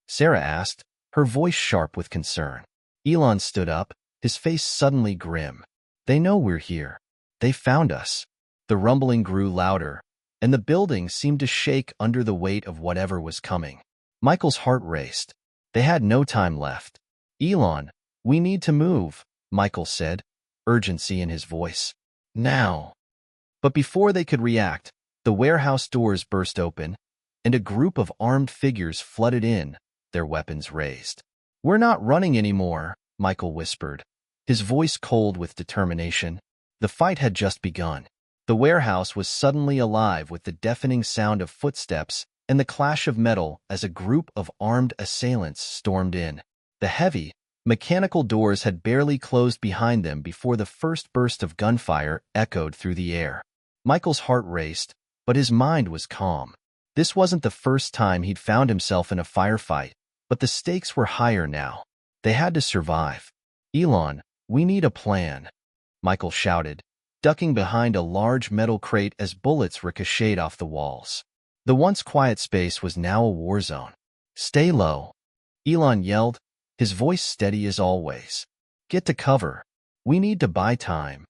Sarah asked, her voice sharp with concern. Elon stood up, his face suddenly grim. "They know we're here. They found us." The rumbling grew louder, and the building seemed to shake under the weight of whatever was coming. Michael's heart raced. They had no time left. Elon, we need to move, Michael said, urgency in his voice. Now. But before they could react, the warehouse doors burst open, and a group of armed figures flooded in, their weapons raised. We're not running anymore, Michael whispered, his voice cold with determination. The fight had just begun. The warehouse was suddenly alive with the deafening sound of footsteps and the clash of metal as a group of armed assailants stormed in. The heavy, mechanical doors had barely closed behind them before the first burst of gunfire echoed through the air. Michael's heart raced, but his mind was calm. This wasn't the first time he'd found himself in a firefight, but the stakes were higher now. They had to survive. Elon, we need a plan, Michael shouted, ducking behind a large metal crate as bullets ricocheted off the walls. The once quiet space was now a war zone. Stay low, Elon yelled, his voice steady as always. Get to cover. We need to buy time.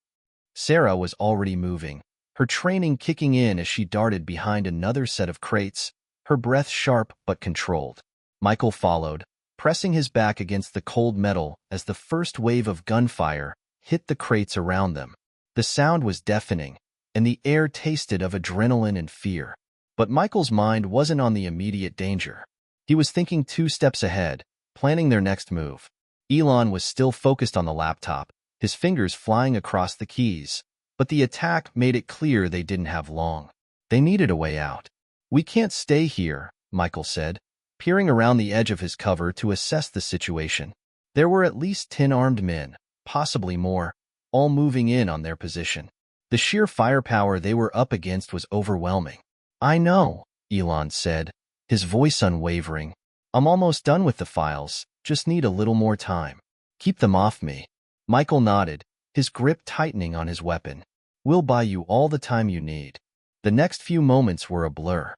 Sarah was already moving, her training kicking in as she darted behind another set of crates, her breath sharp but controlled. Michael followed, pressing his back against the cold metal as the first wave of gunfire hit the crates around them. The sound was deafening, and the air tasted of adrenaline and fear. But Michael's mind wasn't on the immediate danger. He was thinking 2 steps ahead, planning their next move. Elon was still focused on the laptop, his fingers flying across the keys, but the attack made it clear they didn't have long. They needed a way out. We can't stay here, Michael said, peering around the edge of his cover to assess the situation. There were at least 10 armed men, possibly more, all moving in on their position. The sheer firepower they were up against was overwhelming. I know, Elon said, his voice unwavering. I'm almost done with the files, just need a little more time. Keep them off me. Michael nodded, his grip tightening on his weapon. We'll buy you all the time you need. The next few moments were a blur.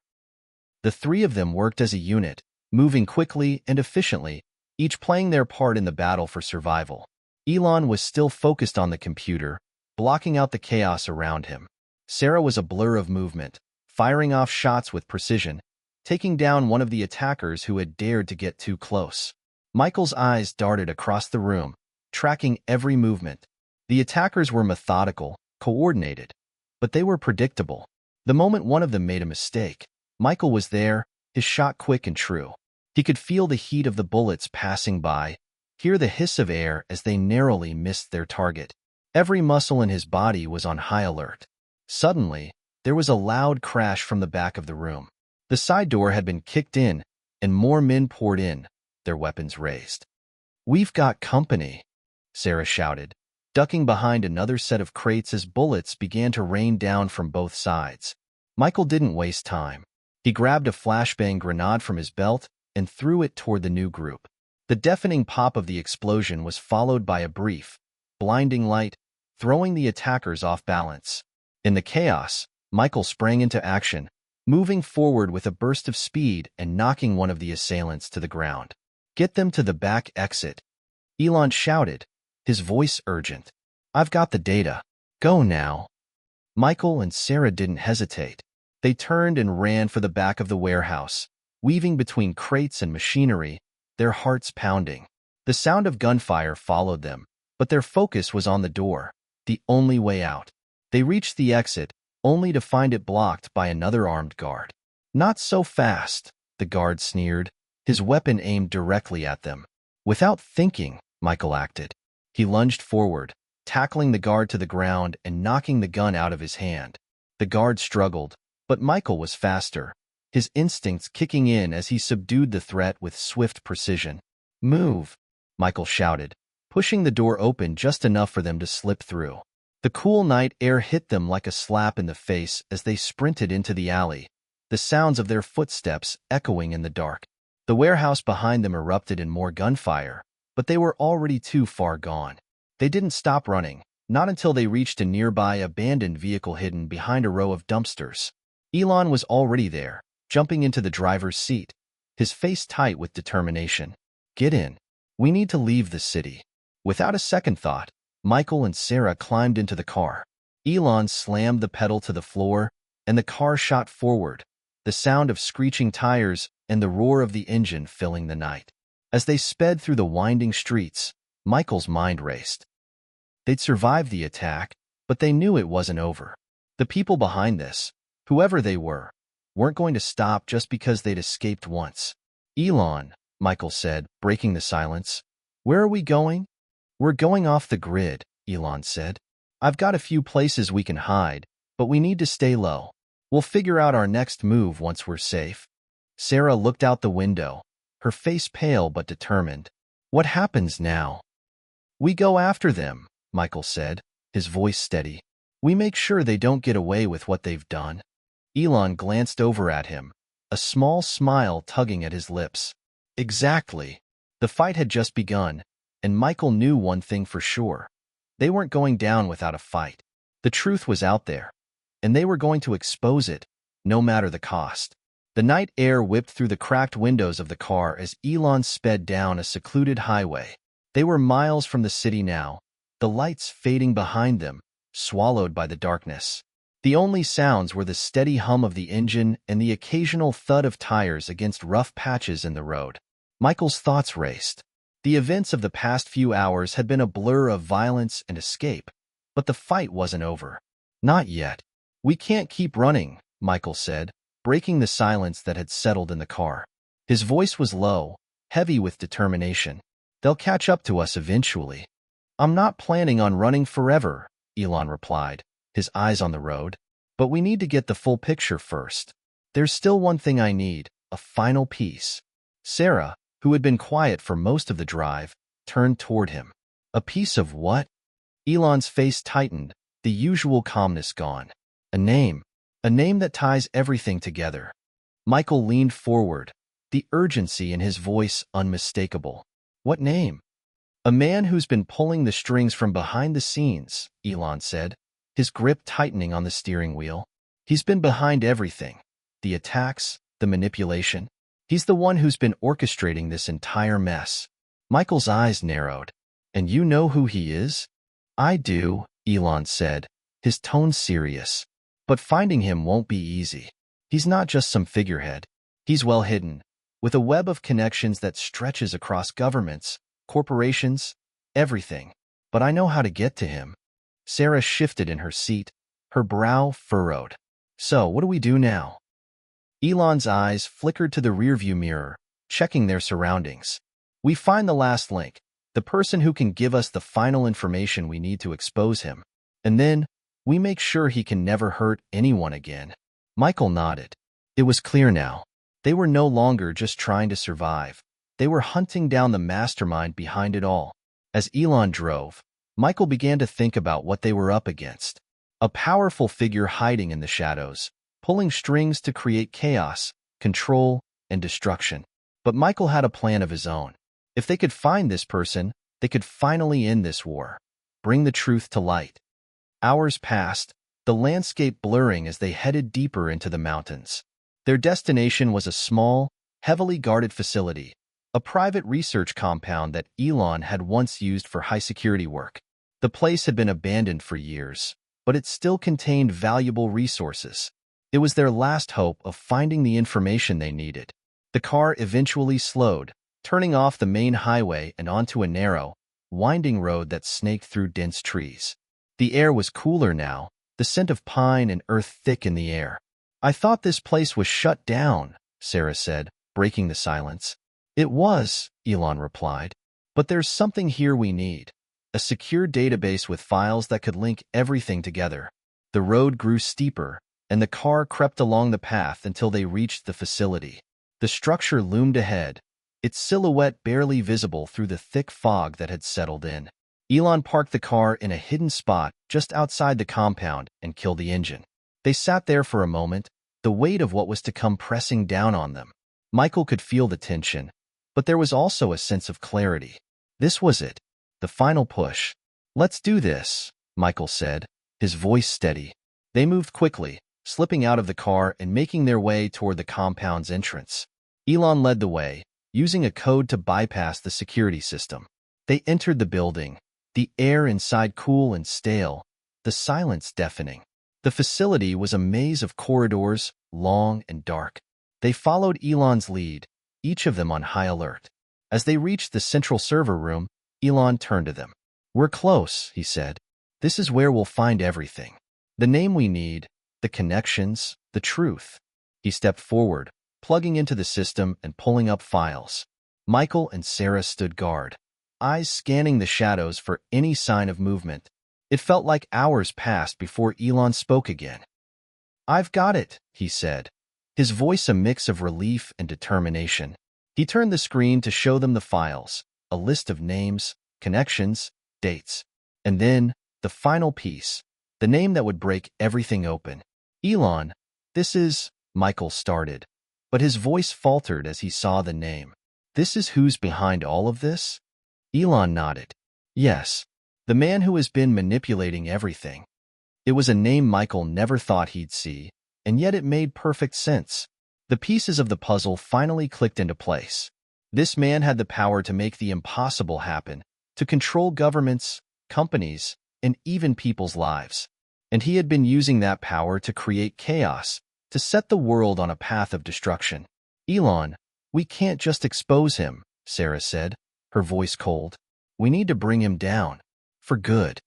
The 3 of them worked as a unit, moving quickly and efficiently, each playing their part in the battle for survival. Elon was still focused on the computer, blocking out the chaos around him. Sarah was a blur of movement, firing off shots with precision, taking down one of the attackers who had dared to get too close. Michael's eyes darted across the room, tracking every movement. The attackers were methodical, coordinated, but they were predictable. The moment one of them made a mistake, Michael was there, his shot quick and true. He could feel the heat of the bullets passing by, hear the hiss of air as they narrowly missed their target. Every muscle in his body was on high alert. Suddenly, there was a loud crash from the back of the room. The side door had been kicked in, and more men poured in, their weapons raised. We've got company, Sarah shouted, ducking behind another set of crates as bullets began to rain down from both sides. Michael didn't waste time. He grabbed a flashbang grenade from his belt and threw it toward the new group. The deafening pop of the explosion was followed by a brief, blinding light, throwing the attackers off balance. In the chaos, Michael sprang into action, moving forward with a burst of speed and knocking one of the assailants to the ground. Get them to the back exit, Elon shouted, his voice urgent. I've got the data. Go now. Michael and Sarah didn't hesitate. They turned and ran for the back of the warehouse, weaving between crates and machinery, their hearts pounding. The sound of gunfire followed them, but their focus was on the door, the only way out. They reached the exit, only to find it blocked by another armed guard. Not so fast, the guard sneered, his weapon aimed directly at them. Without thinking, Michael acted. He lunged forward, tackling the guard to the ground and knocking the gun out of his hand. The guard struggled, but Michael was faster, his instincts kicking in as he subdued the threat with swift precision. Move, Michael shouted, pushing the door open just enough for them to slip through. The cool night air hit them like a slap in the face as they sprinted into the alley, the sounds of their footsteps echoing in the dark. The warehouse behind them erupted in more gunfire, but they were already too far gone. They didn't stop running, not until they reached a nearby abandoned vehicle hidden behind a row of dumpsters. Elon was already there, jumping into the driver's seat, his face tight with determination. Get in. We need to leave the city. Without a second thought, Michael and Sarah climbed into the car. Elon slammed the pedal to the floor, and the car shot forward, the sound of screeching tires and the roar of the engine filling the night. As they sped through the winding streets, Michael's mind raced. They'd survived the attack, but they knew it wasn't over. The people behind this, whoever they were, weren't going to stop just because they'd escaped once. Elon, Michael said, breaking the silence. Where are we going? We're going off the grid, Elon said. I've got a few places we can hide, but we need to stay low. We'll figure out our next move once we're safe. Sarah looked out the window, her face pale but determined. What happens now? We go after them, Michael said, his voice steady. We make sure they don't get away with what they've done. Elon glanced over at him, a small smile tugging at his lips. Exactly. The fight had just begun, and Michael knew one thing for sure. They weren't going down without a fight. The truth was out there, and they were going to expose it, no matter the cost. The night air whipped through the cracked windows of the car as Elon sped down a secluded highway. They were miles from the city now, the lights fading behind them, swallowed by the darkness. The only sounds were the steady hum of the engine and the occasional thud of tires against rough patches in the road. Michael's thoughts raced. The events of the past few hours had been a blur of violence and escape, but the fight wasn't over. Not yet. We can't keep running, Michael said, breaking the silence that had settled in the car. His voice was low, heavy with determination. They'll catch up to us eventually. I'm not planning on running forever, Elon replied, his eyes on the road. But we need to get the full picture first. There's still one thing I need, a final piece. Sarah, who had been quiet for most of the drive, turned toward him. A piece of what? Elon's face tightened, the usual calmness gone. A name that ties everything together. Michael leaned forward, the urgency in his voice unmistakable. What name? A man who's been pulling the strings from behind the scenes, Elon said, his grip tightening on the steering wheel. He's been behind everything. The attacks, the manipulation. He's the one who's been orchestrating this entire mess. Michael's eyes narrowed. And you know who he is? I do, Elon said, his tone serious. But finding him won't be easy. He's not just some figurehead. He's well hidden, with a web of connections that stretches across governments, corporations, everything. But I know how to get to him. Sarah shifted in her seat, her brow furrowed. So, what do we do now? Elon's eyes flickered to the rearview mirror, checking their surroundings. We find the last link, the person who can give us the final information we need to expose him. And then, we make sure he can never hurt anyone again. Michael nodded. It was clear now. They were no longer just trying to survive. They were hunting down the mastermind behind it all. As Elon drove, Michael began to think about what they were up against. A powerful figure hiding in the shadows, pulling strings to create chaos, control, and destruction. But Michael had a plan of his own. If they could find this person, they could finally end this war, bring the truth to light. Hours passed, the landscape blurring as they headed deeper into the mountains. Their destination was a small, heavily guarded facility, a private research compound that Elon had once used for high-security work. The place had been abandoned for years, but it still contained valuable resources. It was their last hope of finding the information they needed. The car eventually slowed, turning off the main highway and onto a narrow, winding road that snaked through dense trees. The air was cooler now, the scent of pine and earth thick in the air. I thought this place was shut down, Sarah said, breaking the silence. It was, Elon replied. But there's something here we need. A secure database with files that could link everything together. The road grew steeper, and the car crept along the path until they reached the facility. The structure loomed ahead, its silhouette barely visible through the thick fog that had settled in. Elon parked the car in a hidden spot just outside the compound and killed the engine. They sat there for a moment, the weight of what was to come pressing down on them. Michael could feel the tension, but there was also a sense of clarity. This was it, the final push. Let's do this, Michael said, his voice steady. They moved quickly, slipping out of the car and making their way toward the compound's entrance. Elon led the way, using a code to bypass the security system. They entered the building, the air inside cool and stale, the silence deafening. The facility was a maze of corridors, long and dark. They followed Elon's lead, each of them on high alert. As they reached the central server room, Elon turned to them. "We're close," he said. "This is where we'll find everything. The name we need, the connections, the truth." He stepped forward, plugging into the system and pulling up files. Michael and Sarah stood guard, eyes scanning the shadows for any sign of movement. It felt like hours passed before Elon spoke again. "I've got it," he said, his voice a mix of relief and determination. He turned the screen to show them the files, a list of names, connections, dates. And then, the final piece, the name that would break everything open. "Elon, this is," Michael started, but his voice faltered as he saw the name. "This is who's behind all of this?" Elon nodded. "Yes, the man who has been manipulating everything." It was a name Michael never thought he'd see, and yet it made perfect sense. The pieces of the puzzle finally clicked into place. This man had the power to make the impossible happen, to control governments, companies, and even people's lives. And he had been using that power to create chaos, to set the world on a path of destruction. "Elon, we can't just expose him," Sarah said, her voice cold. "We need to bring him down. For good."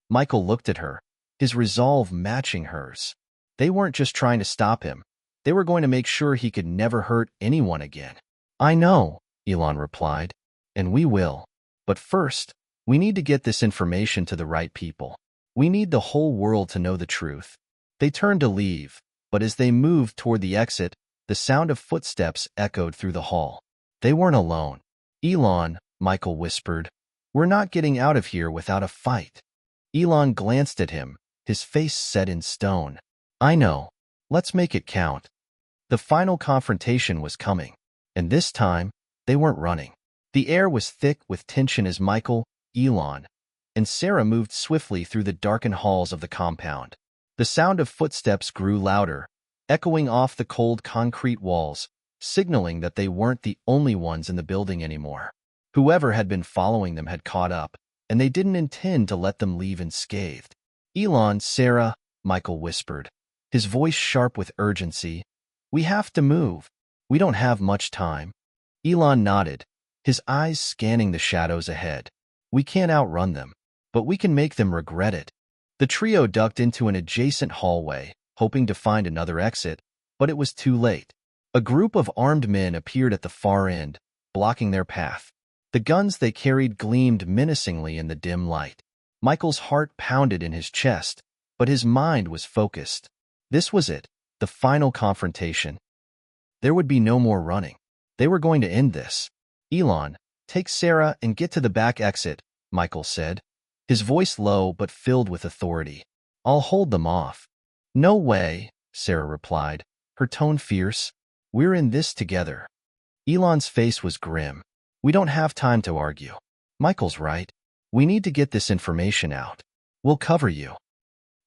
Michael looked at her, his resolve matching hers. They weren't just trying to stop him. They were going to make sure he could never hurt anyone again. "I know," Elon replied, "and we will. But first, we need to get this information to the right people. We need the whole world to know the truth." They turned to leave, but as they moved toward the exit, the sound of footsteps echoed through the hall. They weren't alone. "Elon," Michael whispered, "we're not getting out of here without a fight." Elon glanced at him, his face set in stone. "I know. Let's make it count." The final confrontation was coming, and this time, they weren't running. The air was thick with tension as Michael, Elon, and Sarah moved swiftly through the darkened halls of the compound. The sound of footsteps grew louder, echoing off the cold concrete walls, signaling that they weren't the only ones in the building anymore. Whoever had been following them had caught up, and they didn't intend to let them leave unscathed. "Elon, Sarah," Michael whispered, his voice sharp with urgency, "we have to move. We don't have much time." Elon nodded, his eyes scanning the shadows ahead. "We can't outrun them, but we can make them regret it." The trio ducked into an adjacent hallway, hoping to find another exit, but it was too late. A group of armed men appeared at the far end, blocking their path. The guns they carried gleamed menacingly in the dim light. Michael's heart pounded in his chest, but his mind was focused. This was it, the final confrontation. There would be no more running. They were going to end this. "Elon, take Sarah and get to the back exit," Michael said, his voice low but filled with authority. "I'll hold them off." "No way," Sarah replied, her tone fierce. "We're in this together." Elon's face was grim. "We don't have time to argue." "Michael's right. We need to get this information out. We'll cover you."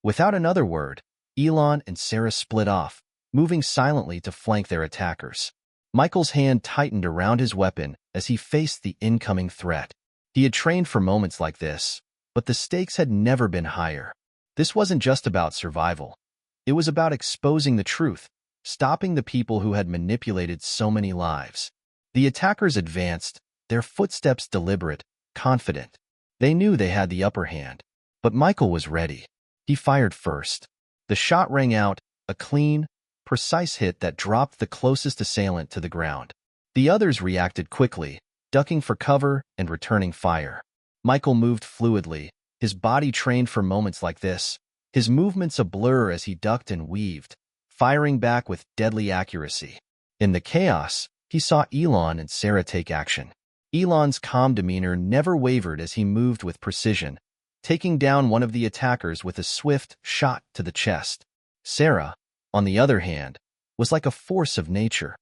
Without another word, Elon and Sarah split off, moving silently to flank their attackers. Michael's hand tightened around his weapon as he faced the incoming threat. He had trained for moments like this, but the stakes had never been higher. This wasn't just about survival. It was about exposing the truth, stopping the people who had manipulated so many lives. The attackers advanced, their footsteps deliberate, confident. They knew they had the upper hand, but Michael was ready. He fired first. The shot rang out, a clean, precise hit that dropped the closest assailant to the ground. The others reacted quickly, ducking for cover and returning fire. Michael moved fluidly, his body trained for moments like this, his movements a blur as he ducked and weaved, firing back with deadly accuracy. In the chaos, he saw Elon and Sarah take action. Elon's calm demeanor never wavered as he moved with precision, taking down one of the attackers with a swift shot to the chest. Sarah, on the other hand, was like a force of nature,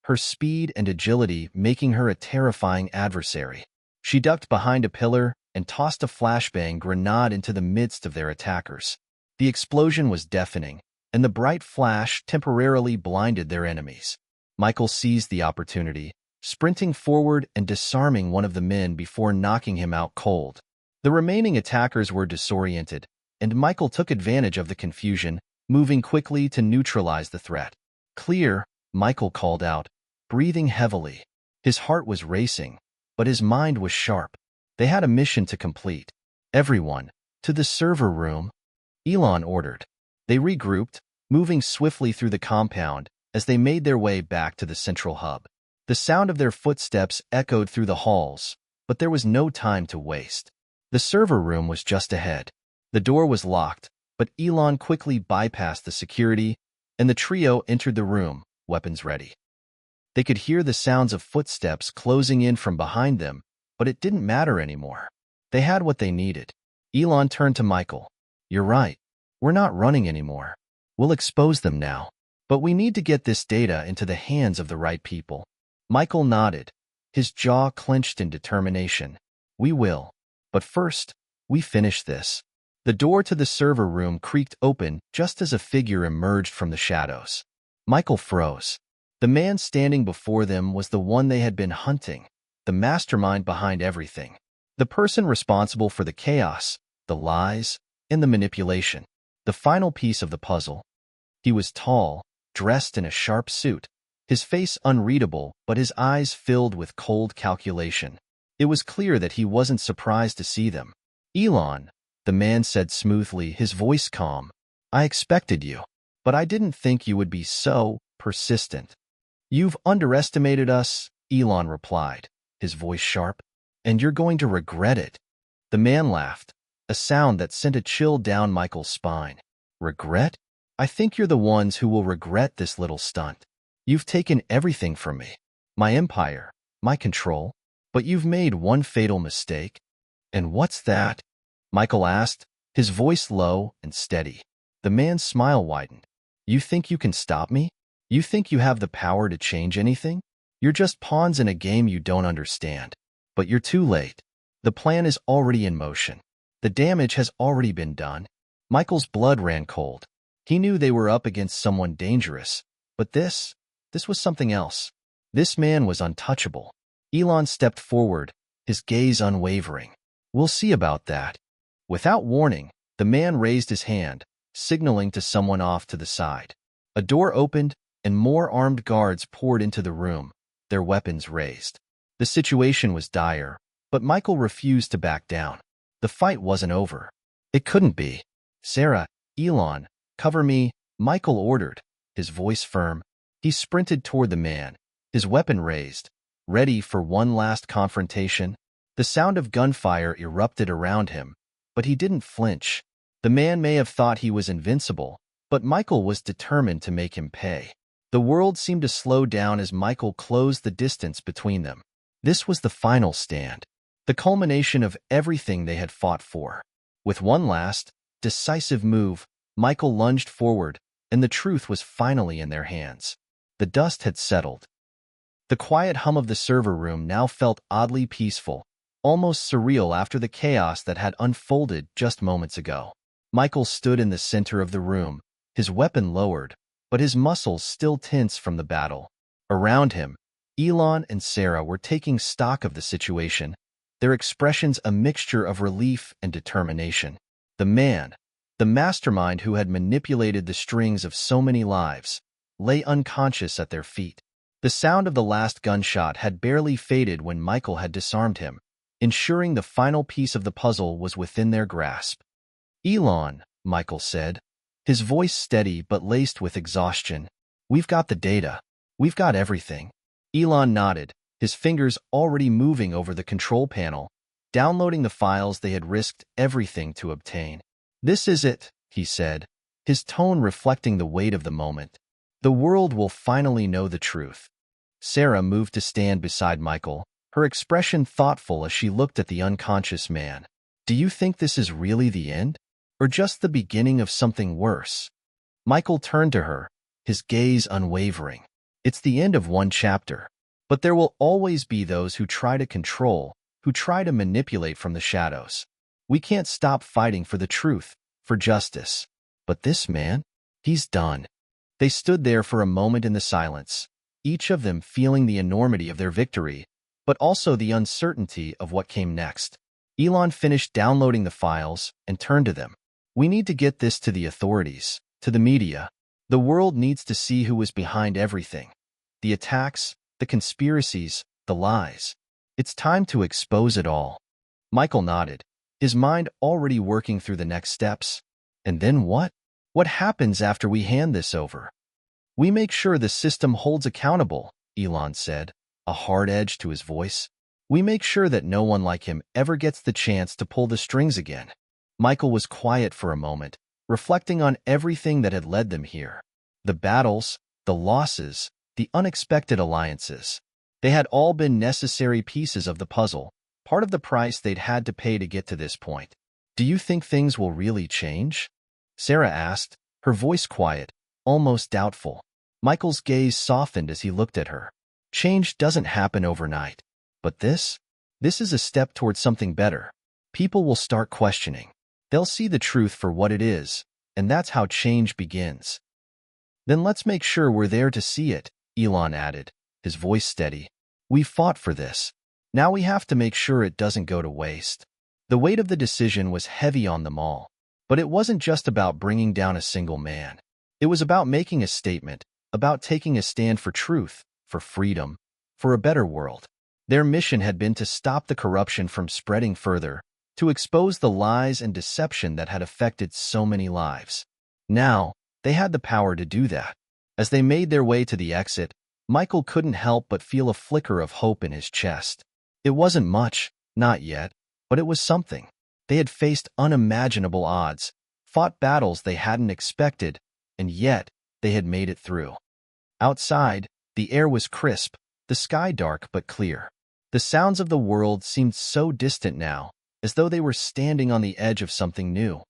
her speed and agility making her a terrifying adversary. She ducked behind a pillar and tossed a flashbang grenade into the midst of their attackers. The explosion was deafening, and the bright flash temporarily blinded their enemies. Michael seized the opportunity, sprinting forward and disarming one of the men before knocking him out cold. The remaining attackers were disoriented, and Michael took advantage of the confusion, moving quickly to neutralize the threat. Clear, Michael called out, breathing heavily. His heart was racing, but his mind was sharp. They had a mission to complete. Everyone, to the server room, Elon ordered. They regrouped, moving swiftly through the compound as they made their way back to the central hub. The sound of their footsteps echoed through the halls, but there was no time to waste. The server room was just ahead. The door was locked, but Elon quickly bypassed the security, and the trio entered the room, weapons ready. They could hear the sounds of footsteps closing in from behind them, but it didn't matter anymore. They had what they needed. Elon turned to Michael. You're right. We're not running anymore. We'll expose them now. But we need to get this data into the hands of the right people. Michael nodded, his jaw clenched in determination. We will. But first, we finish this. The door to the server room creaked open just as a figure emerged from the shadows. Michael froze. The man standing before them was the one they had been hunting, the mastermind behind everything. The person responsible for the chaos, the lies, and the manipulation. The final piece of the puzzle. He was tall, dressed in a sharp suit, his face unreadable but his eyes filled with cold calculation. It was clear that he wasn't surprised to see them. Elon, the man said smoothly, his voice calm. I expected you, but I didn't think you would be so persistent. You've underestimated us, Elon replied, his voice sharp, and you're going to regret it. The man laughed, a sound that sent a chill down Michael's spine. Regret? I think you're the ones who will regret this little stunt. You've taken everything from me. My empire, my control, but you've made one fatal mistake. And what's that? Michael asked, his voice low and steady. The man's smile widened. You think you can stop me? You think you have the power to change anything? You're just pawns in a game you don't understand. But you're too late. The plan is already in motion. The damage has already been done. Michael's blood ran cold. He knew they were up against someone dangerous, but this was something else. This man was untouchable. Elon stepped forward, his gaze unwavering. We'll see about that. Without warning, the man raised his hand, signaling to someone off to the side. A door opened, and more armed guards poured into the room, their weapons raised. The situation was dire, but Michael refused to back down. The fight wasn't over. It couldn't be. Sarah, Elon, cover me, Michael ordered, his voice firm. He sprinted toward the man, his weapon raised, ready for one last confrontation. The sound of gunfire erupted around him, but he didn't flinch. The man may have thought he was invincible, but Michael was determined to make him pay. The world seemed to slow down as Michael closed the distance between them. This was the final stand, the culmination of everything they had fought for. With one last, decisive move, Michael lunged forward, and the truth was finally in their hands. The dust had settled. The quiet hum of the server room now felt oddly peaceful, almost surreal after the chaos that had unfolded just moments ago. Michael stood in the center of the room, his weapon lowered, but his muscles still tense from the battle. Around him, Elon and Sarah were taking stock of the situation, their expressions a mixture of relief and determination. The man, the mastermind who had manipulated the strings of so many lives, lay unconscious at their feet. The sound of the last gunshot had barely faded when Michael had disarmed him, ensuring the final piece of the puzzle was within their grasp. Elon, Michael said, his voice steady but laced with exhaustion. We've got the data. We've got everything. Elon nodded, his fingers already moving over the control panel, downloading the files they had risked everything to obtain. This is it, he said, his tone reflecting the weight of the moment. The world will finally know the truth. Sarah moved to stand beside Michael, her expression thoughtful as she looked at the unconscious man. Do you think this is really the end? Or just the beginning of something worse? Michael turned to her, his gaze unwavering. It's the end of one chapter. But there will always be those who try to control, who try to manipulate from the shadows. We can't stop fighting for the truth, for justice. But this man? He's done. They stood there for a moment in the silence, each of them feeling the enormity of their victory, but also the uncertainty of what came next. Elon finished downloading the files and turned to them. We need to get this to the authorities, to the media. The world needs to see who was behind everything. The attacks, the conspiracies, the lies. It's time to expose it all. Michael nodded, his mind already working through the next steps. And then what? What happens after we hand this over? We make sure the system holds accountable, Elon said, a hard edge to his voice. We make sure that no one like him ever gets the chance to pull the strings again. Michael was quiet for a moment, reflecting on everything that had led them here. The battles, the losses, the unexpected alliances. They had all been necessary pieces of the puzzle, part of the price they'd had to pay to get to this point. Do you think things will really change? Sarah asked, her voice quiet, almost doubtful. Michael's gaze softened as he looked at her. Change doesn't happen overnight. But this is a step towards something better. People will start questioning. They'll see the truth for what it is, and that's how change begins. Then let's make sure we're there to see it, Elon added, his voice steady. We fought for this. Now we have to make sure it doesn't go to waste. The weight of the decision was heavy on them all. But it wasn't just about bringing down a single man. It was about making a statement, about taking a stand for truth, for freedom, for a better world. Their mission had been to stop the corruption from spreading further, to expose the lies and deception that had affected so many lives. Now, they had the power to do that. As they made their way to the exit, Michael couldn't help but feel a flicker of hope in his chest. It wasn't much, not yet, but it was something. They had faced unimaginable odds, fought battles they hadn't expected, and yet they had made it through. Outside, the air was crisp, the sky dark but clear. The sounds of the world seemed so distant now, as though they were standing on the edge of something new,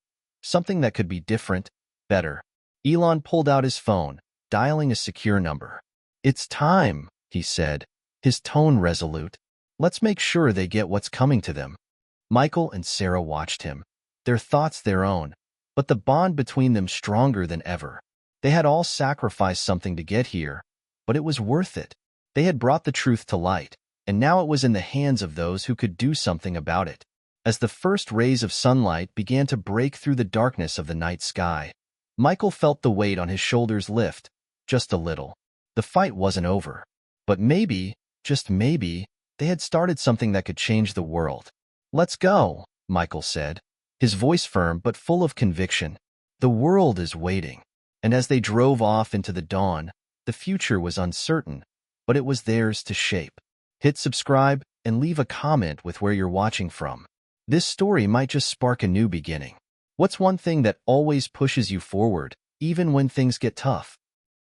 something that could be different, better. Elon pulled out his phone, dialing a secure number. It's time, he said, his tone resolute. Let's make sure they get what's coming to them. Michael and Sarah watched him, their thoughts their own, but the bond between them stronger than ever. They had all sacrificed something to get here, but it was worth it. They had brought the truth to light, and now it was in the hands of those who could do something about it. As the first rays of sunlight began to break through the darkness of the night sky, Michael felt the weight on his shoulders lift, just a little. The fight wasn't over. But maybe, just maybe, they had started something that could change the world. Let's go, Michael said, his voice firm but full of conviction. The world is waiting. And as they drove off into the dawn, the future was uncertain, but it was theirs to shape. Hit subscribe and leave a comment with where you're watching from. This story might just spark a new beginning. What's one thing that always pushes you forward, even when things get tough?